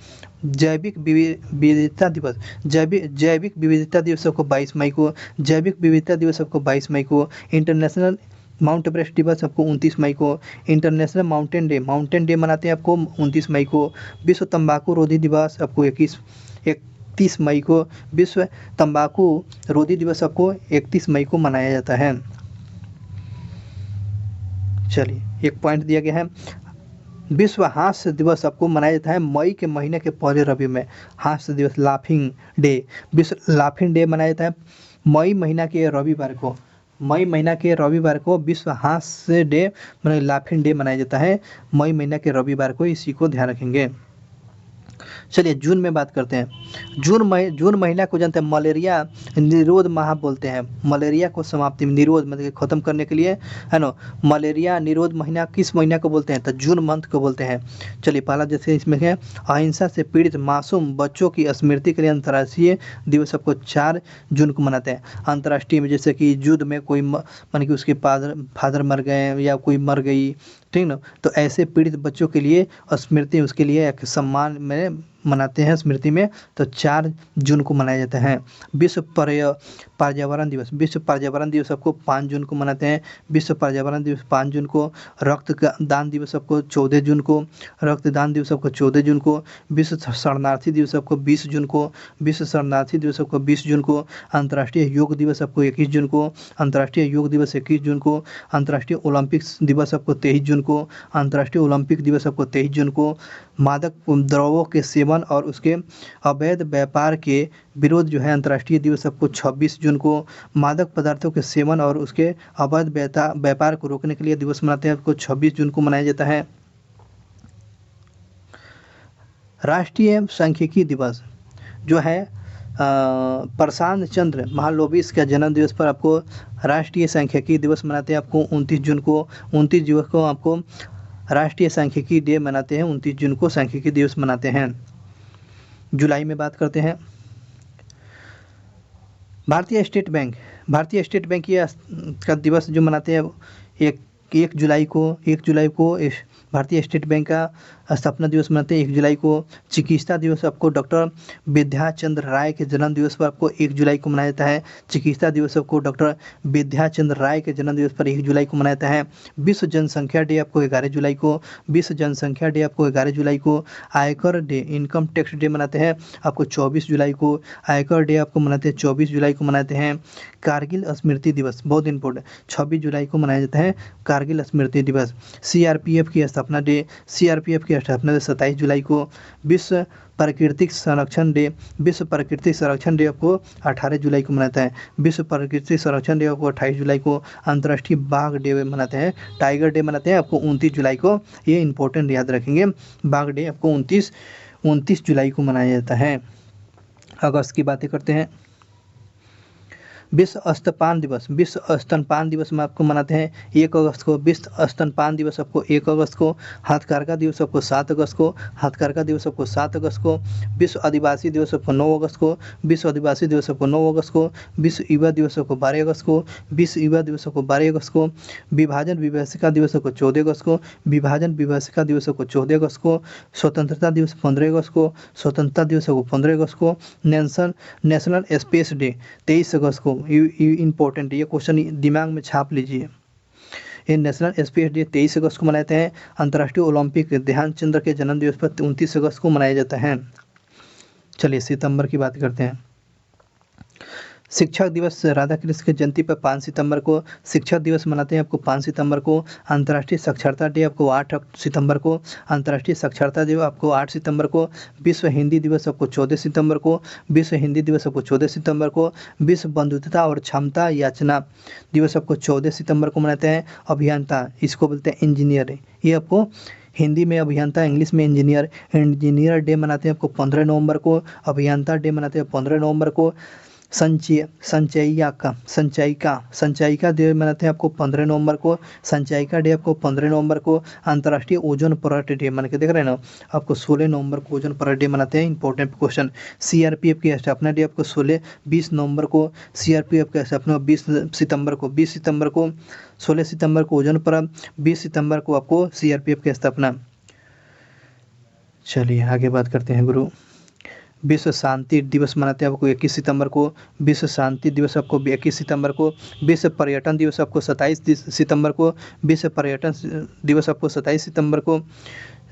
जैविक विविधता दिवस, जैविक विविधता दिवस आपको 22 मई को, जैविक विविधता दिवस आपको 22 मई को। इंटरनेशनल माउंट एवरेस्ट दिवस आपको 29 मई को। इंटरनेशनल माउंटेन डे मनाते हैं आपको 29 मई को। विश्व तंबाकू रोधी दिवस आपको 31 मई को। विश्व तंबाकू रोधी दिवस आपको 31 मई को मनाया जाता है। चलिए एक पॉइंट दिया गया है। विश्व हास्य दिवस आपको मनाया जाता है मई के महीने के पहले रवि में, हास्य दिवस लाफिंग डे, विश्व लाफिंग डे मनाया जाता है मई महीना के रविवार को, मई महीना के रविवार को विश्व हास्य डे लाफिंग डे मनाया जाता है मई महीना के रविवार को, इसी को ध्यान रखेंगे। चलिए जून में बात करते हैं। जून महीना को जानते हैं मलेरिया निरोध माह बोलते हैं। मलेरिया को समाप्ति में निरोध मतलब कि खत्म करने के लिए, है ना, मलेरिया निरोध महीना किस महीना को बोलते हैं, तो जून मंथ को बोलते हैं। चलिए पहला जैसे इसमें है अहिंसा से पीड़ित मासूम बच्चों की स्मृति के लिए अंतर्राष्ट्रीय दिवस सबको 4 जून को मनाते हैं। अंतर्राष्ट्रीय में जैसे कि युद्ध में कोई मान कि उसके फादर मर गए या कोई मर गई, ठीक ना, तो ऐसे पीड़ित बच्चों के लिए स्मृति उसके लिए एक सम्मान में मनाते हैं स्मृति में, तो 4 जून को मनाया जाता है। पर्यावरण दिवस सबको 5 जून को मनाते हैं। विश्व पर्यावरण दिवस 5 जून को। रक्तदान दिवस सबको 14 जून को। रक्तदान दिवस सबको 14 जून को। विश्व शरणार्थी दिवस सबको 20 जून को। विश्व शरणार्थी दिवस सबको 20 जून को। अंतर्राष्ट्रीय योग दिवस सबको 21 जून को। अंतर्राष्ट्रीय योग दिवस 21 जून को। अंतर्राष्ट्रीय ओलंपिक दिवस सबको 23 जून को। अंतर्राष्ट्रीय ओलंपिक दिवस सबको 23 जून को। मादक द्रव्यों के सेवन और उसके अवैध व्यापार के विरोध जो है अंतर्राष्ट्रीय दिवस सबको 26 जून को। मादक पदार्थों के सेवन और उसके अवैध व्यापार को रोकने के लिए दिवस मनाते हैं, आपको 26 जून को मनाया जाता है। राष्ट्रीय सांख्यिकी दिवस जो है प्रशांत चंद्र महालनोबिस का जन्म दिवस पर आपको राष्ट्रीय सांख्यिकी दिवस मनाते हैं, आपको 29 जून को। 29 जून को आपको राष्ट्रीय सांख्यिकी डे मनाते हैं। 29 जून को सांख्यिकी दिवस मनाते हैं। जुलाई में बात करते हैं भारतीय स्टेट बैंक का दिवस जो मनाते हैं एक जुलाई को भारतीय स्टेट बैंक का स्थापना दिवस मनाते हैं 1 जुलाई को। चिकित्सा दिवस आपको डॉक्टर विद्याचंद्र राय के जन्म दिवस पर आपको 1 जुलाई को मनाया जाता है। चिकित्सा दिवस आपको डॉक्टर विद्याचंद्र राय के जन्म दिवस पर 1 जुलाई को मनाया जाता है। विश्व जनसंख्या डे आपको 11 जुलाई को। विश्व जनसंख्या डे आपको 11 जुलाई को। आयकर डे इनकम टैक्स डे मनाते हैं आपको 24 जुलाई को। आयकर डे आपको मनाते हैं 24 जुलाई को मनाते हैं। कारगिल स्मृति दिवस बहुत इंपॉर्टेंट 26 जुलाई को मनाया जाता है कारगिल स्मृति दिवस। सीआरपीएफ की स्थापना डे 27 जुलाई को। विश्व प्राकृतिक संरक्षण डे आपको 18 जुलाई को मनाता है। विश्व प्राकृतिक संरक्षण डे आपको 28 जुलाई को। अंतर्राष्ट्रीय बाघ डे मनाते हैं, टाइगर डे मनाते हैं आपको 29 जुलाई को। ये इंपॉर्टेंट याद रखेंगे, बाघ डे आपको 29 जुलाई को मनाया जाता है। अगस्त की बातें करते हैं। विश्व स्तनपान दिवस में आपको मनाते हैं 1 अगस्त को। विश्व स्तनपान दिवस आपको 1 अगस्त को। हथकरघा दिवस आपको 7 अगस्त को। हथकरघा दिवस आपको 7 अगस्त को। विश्व आदिवासी दिवस आपको 9 अगस्त को। विश्व आदिवासी दिवस आपको 9 अगस्त को। विश्व युवा दिवस आपको 12 अगस्त को। विश्व युवा दिवस आपको 12 अगस्त को। विभाजन विभीषिका दिवस आपको 14 अगस्त को। विभाजन विभीषिका दिवस आपको 14 अगस्त को। स्वतंत्रता दिवस 15 अगस्त को। स्वतंत्रता दिवस आपको 15 अगस्त को। नेशनल स्पेस डे 23 अगस्त को। इंपॉर्टेंट ये क्वेश्चन दिमाग में छाप लीजिए। ये नेशनल स्पेस डे 23 अगस्त को मनाते हैं। अंतर्राष्ट्रीय ओलंपिक ध्यानचंद्र के जन्म दिवस पर 29 अगस्त को मनाया जाता है। चलिए सितंबर की बात करते हैं। शिक्षक दिवस राधा कृष्ण की जयंती पर 5 सितंबर को शिक्षक दिवस मनाते हैं आपको 5 सितंबर को। अंतर्राष्ट्रीय साक्षरता डे आपको 8 सितंबर को। अंतर्राष्ट्रीय साक्षरता दिवस आपको 8 सितंबर को। विश्व हिंदी दिवस आपको 14 सितंबर को। विश्व हिंदी दिवस आपको 14 सितंबर को। विश्व बंधुता और क्षमता याचना दिवस आपको 14 सितंबर को मनाते हैं। अभियंता इसको बोलते हैं इंजीनियर, ये आपको हिंदी में अभियंता, इंग्लिश में इंजीनियर डे मनाते हैं आपको 15 नवंबर को। अभियंता डे मनाते हैं 15 नवंबर को। संचयिका डे मनाते हैं आपको 15 नवंबर को। संचयिका डे आपको 15 नवंबर को। अंतर्राष्ट्रीय ओजोन परत डे मान के देख रहे हैं ना, आपको 16 नवंबर को ओजोन परत डे मनाते हैं। Important question. सीआरपीएफ की स्थापना डे आपको 20 नवंबर को। सीआरपीएफ की स्थापना 20 सितंबर को। 16 सितंबर को ओजोन परत, 20 सितंबर को आपको सीआरपीएफ की स्थापना। चलिए आगे बात करते हैं गुरु। विश्व शांति दिवस मनाते हैं आपको 21 सितंबर को। विश्व शांति दिवस आपको 21 सितंबर को। विश्व पर्यटन दिवस आपको 27 सितंबर को। विश्व पर्यटन दिवस आपको 27 सितंबर को।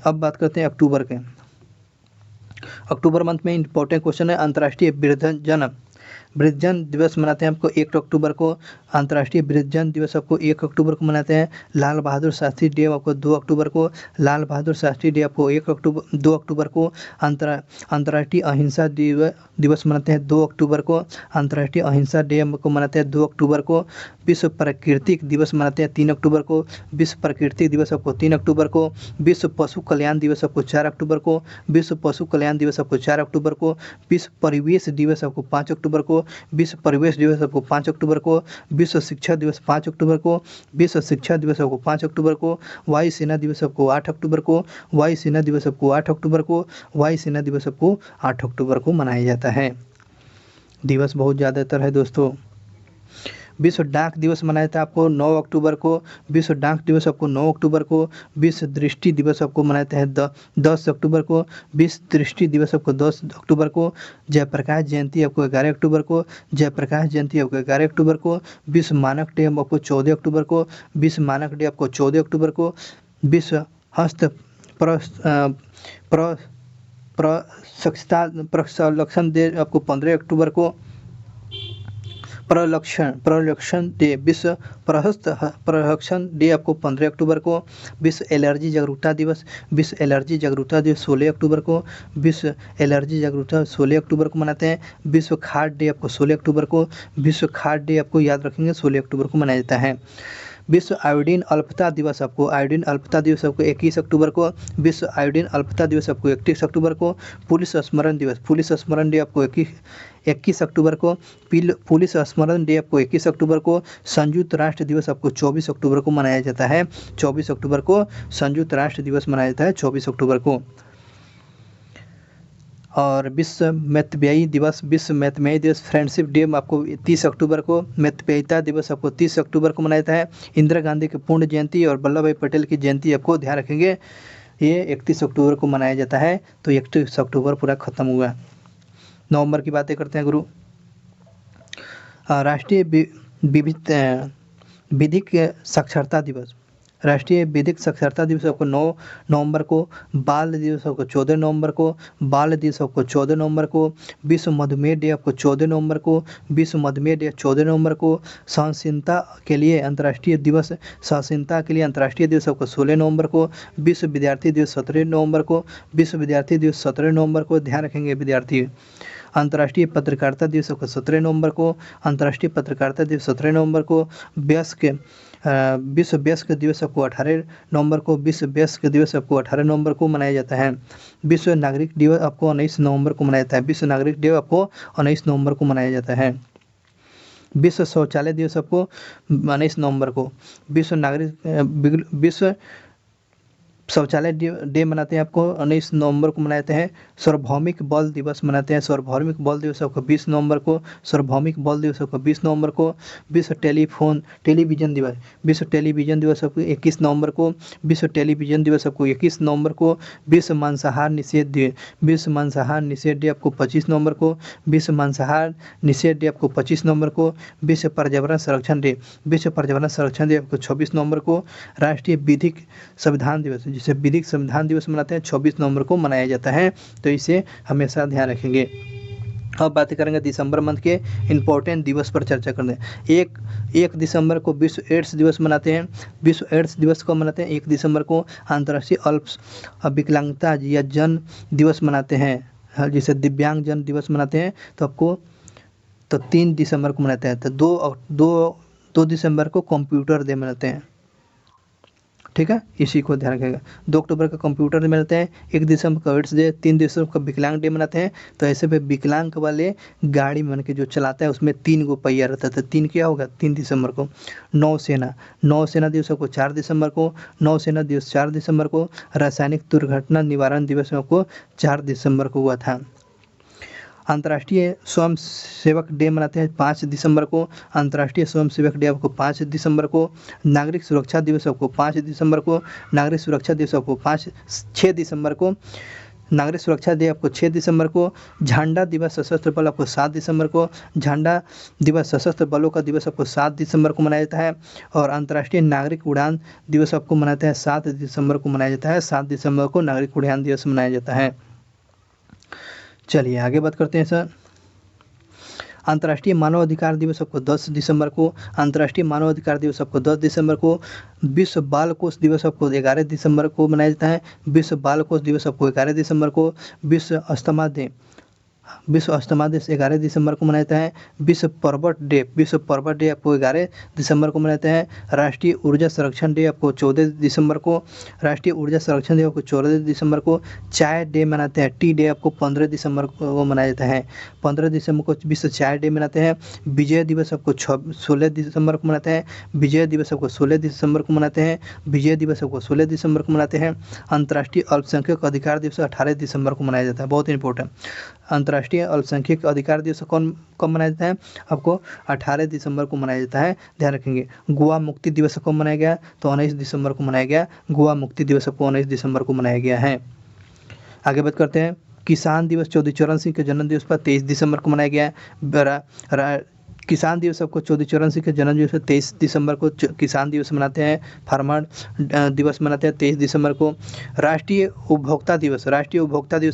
अब बात करते हैं अक्टूबर के। अक्टूबर मंथ में इंपॉर्टेंट क्वेश्चन है अंतर्राष्ट्रीय वृद्धजन वृद्धजन दिवस मनाते हैं आपको 1 अक्टूबर को, अंतर्राष्ट्रीय वृद्धजन दिवस आपको 1 अक्टूबर को मनाते हैं। लाल बहादुर शास्त्री डे आपको 2 अक्टूबर को, लाल बहादुर शास्त्री डे आपको 2 अक्टूबर को। अंतर्राष्ट्रीय अहिंसा दिवस मनाते हैं 2 अक्टूबर को, अंतर्राष्ट्रीय अहिंसा डे को मनाते हैं 2 अक्टूबर को। विश्व प्राकृतिक दिवस मनाते हैं 3 अक्टूबर को, विश्व प्राकृतिक दिवस आपको 3 अक्टूबर को। विश्व पशु कल्याण दिवस आपको 4 अक्टूबर को, विश्व पशु कल्याण दिवस आपको 4 अक्टूबर को। विश्व परिवेश दिवस आपको 5 अक्टूबर को, विश्व परिवेश दिवस आपको 5 अक्टूबर को। विश्व शिक्षा दिवस 5 अक्टूबर को, विश्व शिक्षा दिवस आपको 5 अक्टूबर को। वायुसेना दिवस आपको 8 अक्टूबर को, वायुसेना दिवस आपको 8 अक्टूबर को, वायुसेना दिवस आपको 8 अक्टूबर को मनाया जाता है। दिवस बहुत ज़्यादातर है दोस्तों। विश्व डाक दिवस मनाया था आपको 9 अक्टूबर को, विश्व डाक दिवस आपको 9 अक्टूबर को। विश्व दृष्टि दिवस आपको मनाते हैं 10 अक्टूबर को, विश्व दृष्टि दिवस आपको 10 अक्टूबर को। जयप्रकाश जयंती आपको 11 अक्टूबर को, जयप्रकाश जयंती आपको 11 अक्टूबर को। विश्व मानक डे आपको 14 अक्टूबर को, विश्व मानक डे आपको 14 अक्टूबर को। विश्व हस्त प्रसंरक्षण डे आपको 15 अक्टूबर को। प्रलक्षण डे, विश्व प्रलक्षण डे आपको 15 अक्टूबर को। विश्व एलर्जी जागरूकता दिवस, विश्व एलर्जी जागरूकता दिवस 16 अक्टूबर को, विश्व एलर्जी जागरूकता 16 अक्टूबर को मनाते हैं। विश्व खाद्य डे आपको 16 अक्टूबर को, विश्व खाद्य डे आपको याद रखेंगे 16 अक्टूबर को मनाया जाता है। विश्व आयोडीन अल्पता दिवस आपको 21 अक्टूबर को, विश्व आयोडीन अल्पता दिवस आपको 31 अक्टूबर को। पुलिस स्मरण दिवस, पुलिस स्मरण डे आपको 21 अक्टूबर को, पुलिस स्मरण डे आपको 21 अक्टूबर को। संयुक्त राष्ट्र दिवस आपको 24 अक्टूबर को मनाया जाता है, 24 अक्टूबर को संयुक्त राष्ट्र दिवस मनाया जाता है 24 अक्टूबर को। और विश्व मैत्रेयी दिवस, विश्व मैत्रेयी दिवस फ्रेंडशिप डे आपको 30 अक्टूबर को, मैत्रेयिता दिवस आपको 30 अक्टूबर को मनाया जाता है। इंदिरा गांधी की पूर्ण जयंती और वल्लभ भाई पटेल की जयंती आपको ध्यान रखेंगे, ये 31 अक्टूबर को मनाया जाता है। तो 31 अक्टूबर पूरा खत्म हुआ। नवंबर की बातें करते हैं गुरु। राष्ट्रीय विधिक साक्षरता दिवस, राष्ट्रीय विधिक साक्षरता दिवस आपको 9 नवंबर को। बाल दिवस आपको 14 नवंबर को, बाल दिवस आपको 14 नवंबर को। विश्व मधुमेह डे आपको 14 नवंबर को, विश्व मधुमेह डे 14 नवंबर को। सहनशीलता के लिए अंतर्राष्ट्रीय दिवस, सहनशीलता के लिए अंतर्राष्ट्रीय दिवस आपको 16 नवंबर को। विश्व विद्यार्थी दिवस 17 नवंबर को, विश्व विद्यार्थी दिवस 17 नवंबर को, ध्यान रखेंगे विद्यार्थी। अंतर्राष्ट्रीय पत्रकारिता दिवस आपको 17 नवंबर को, अंतर्राष्ट्रीय पत्रकारिता दिवस 17 नवंबर को। विश्व वयस्क दिवस आपको 18 नवंबर को, विश्व वयस्क दिवस आपको 18 नवंबर को मनाया जाता है। विश्व नागरिक दिवस आपको 19 नवंबर को मनाया जाता है, विश्व नागरिक दिवस आपको 19 नवंबर को मनाया जाता है। विश्व शौचालय दिवस आपको 19 नवंबर को। विश्व शौचालय डे मनाते हैं आपको 19 नवंबर को मनाते हैं। सार्वभौमिक बल दिवस मनाते हैं, सार्वभौमिक बल दिवस आपको 20 नवंबर को, सार्वभौमिक बल दिवस आपको 20 नवंबर को। विश्व टेलीविजन दिवस, विश्व टेलीविजन दिवस आपको 21 नवंबर को, विश्व टेलीविजन दिवस आपको 21 नवंबर को। विश्व मांसाहार निषेध डे, विश्व मांसाहार निषेध डे आपको 25 नवंबर को, विश्व मांसाहार निषेध डे आपको 25 नवंबर को। विश्व पर्यावरण संरक्षण डे, विश्व पर्यावरण संरक्षण डे आपको 26 नवंबर को। राष्ट्रीय विधिक संविधान दिवस, जिसे विधिक संविधान दिवस मनाते हैं 26 नवंबर को मनाया जाता है, तो इसे हमेशा ध्यान रखेंगे। अब बात करेंगे दिसंबर मंथ के इम्पोर्टेंट दिवस पर चर्चा करते हैं। 1 दिसंबर को विश्व एड्स दिवस मनाते हैं, विश्व एड्स दिवस को मनाते हैं 1 दिसंबर को। अंतर्राष्ट्रीय अल्प विकलांगता या जन दिवस मनाते हैं, जिसे दिव्यांग जन दिवस मनाते हैं, तो आपको 3 दिसंबर को मनाते हैं। तो 2 दिसंबर को कंप्यूटर डे मनाते हैं, ठीक है, इसी को ध्यान रखिएगा। 2 अक्टूबर का कंप्यूटर डे मनाते हैं, 1 दिसंबर का एड्स डे, 3 दिसंबर का विकलांग डे मनाते हैं। तो ऐसे पे विकलांग वाले गाड़ी मन के जो चलाता है उसमें 3 गो पहिया रहता है, तो 3 क्या होगा 3 दिसंबर को। नौसेना दिवस आपको 4 दिसंबर को, नौसेना दिवस 4 दिसंबर को। रासायनिक दुर्घटना निवारण दिवस आपको 4 दिसंबर को हुआ था। अंतर्राष्ट्रीय स्वयं सेवक डे मनाते हैं 5 दिसंबर को, अंतर्राष्ट्रीय स्वयं सेवक डे आपको 5 दिसंबर को। नागरिक सुरक्षा दिवस आपको 5 दिसंबर को, नागरिक सुरक्षा दिवस आपको 6 दिसंबर को, नागरिक सुरक्षा डे आपको 6 दिसंबर को। झंडा दिवस सशस्त्र बल आपको 7 दिसंबर को, झंडा दिवस सशस्त्र बलों का दिवस आपको 7 दिसंबर को मनाया जाता है। और अंतर्राष्ट्रीय नागरिक उड़ान दिवस आपको मनाते हैं 7 दिसंबर को मनाया जाता है, 7 दिसंबर को नागरिक उड़ान दिवस मनाया जाता है। चलिए आगे बात करते हैं सर। अंतर्राष्ट्रीय मानव अधिकार दिवस आपको 10 दिसंबर को, अंतर्राष्ट्रीय मानव अधिकार दिवस आपको 10 दिसंबर को, विश्व बाल कोष दिवस आपको 11 दिसंबर को मनाया जाता है, विश्व बाल कोष दिवस आपको 11 दिसंबर को, विश्व अस्थमा दिवस 11 दिसंबर को मनाया जाता है, विश्व पर्वत डे आपको 11 दिसंबर को मनाते हैं, राष्ट्रीय ऊर्जा संरक्षण डे आपको 14 दिसंबर को, राष्ट्रीय ऊर्जा संरक्षण डे आपको 14 दिसंबर को, चाय डे मनाते हैं, टी डे आपको 15 दिसंबर को मनाया जाता है, 15 दिसंबर को विश्व चाय डे मनाते हैं, विजय दिवस आपको 16 दिसंबर को मनाते हैं, विजय दिवस आपको 16 दिसंबर को मनाते हैं, विजय दिवस आपको 16 दिसंबर को मनाते हैं, अंतर्राष्ट्रीय अल्पसंख्यक अधिकार दिवस 18 दिसंबर को मनाया जाता है, बहुत इंपॉर्टेंट। अंतर्राष्ट्रीय अल्पसंख्यक अधिकार दिवस कब मनाया जाता है, आपको 18 दिसंबर को मनाया जाता है, ध्यान रखेंगे। गोवा मुक्ति दिवस कब मनाया गया, तो 19 दिसंबर को मनाया गया, गोवा मुक्ति दिवस को 19 दिसंबर को मनाया गया है। आगे बात करते हैं, किसान दिवस चौधरी चरण सिंह के जन्म दिवस पर 23 दिसंबर को मनाया गया है। किसान दिवस आपको चौधरी चरण सिंह के जन्म दिवस 23 दिसंबर को किसान दिवस मनाते हैं, फार्मर दिवस मनाते हैं 23 दिसंबर को। राष्ट्रीय उपभोक्ता दिवस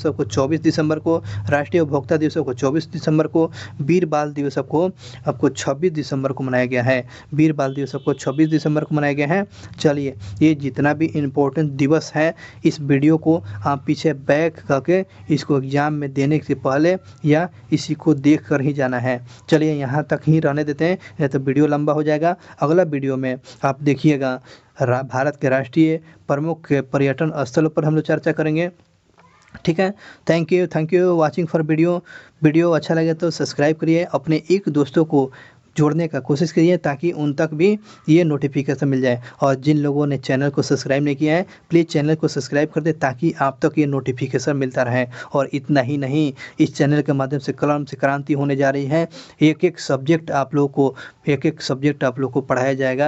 आपको 24 दिसंबर को, राष्ट्रीय उपभोक्ता दिवस आपको 24 दिसंबर को। वीर बाल दिवस आपको 26 दिसंबर को मनाया गया है, वीर बाल दिवस आपको 26 दिसंबर को मनाया गया है। चलिए, ये जितना भी इम्पोर्टेंट दिवस है, इस वीडियो को आप पीछे बैक करके इसको एग्जाम में देने से पहले या इसी को देख कर ही जाना है। चलिए, यहाँ तक ही रहने देते हैं, नहीं तो वीडियो लंबा हो जाएगा। अगला वीडियो में आप देखिएगा भारत के राष्ट्रीय प्रमुख पर्यटन स्थलों पर हम लोग चर्चा करेंगे। ठीक है, thank you watching for video अच्छा लगे तो सब्सक्राइब करिए, अपने एक दोस्तों को जोड़ने का कोशिश करिए ताकि उन तक भी ये नोटिफिकेशन मिल जाए। और जिन लोगों ने चैनल को सब्सक्राइब नहीं किया है, प्लीज़ चैनल को सब्सक्राइब कर दे ताकि आप तक ये नोटिफिकेशन मिलता रहे। और इतना ही नहीं, इस चैनल के माध्यम से कलम से क्रांति होने जा रही है। एक एक सब्जेक्ट आप लोग को पढ़ाया जाएगा।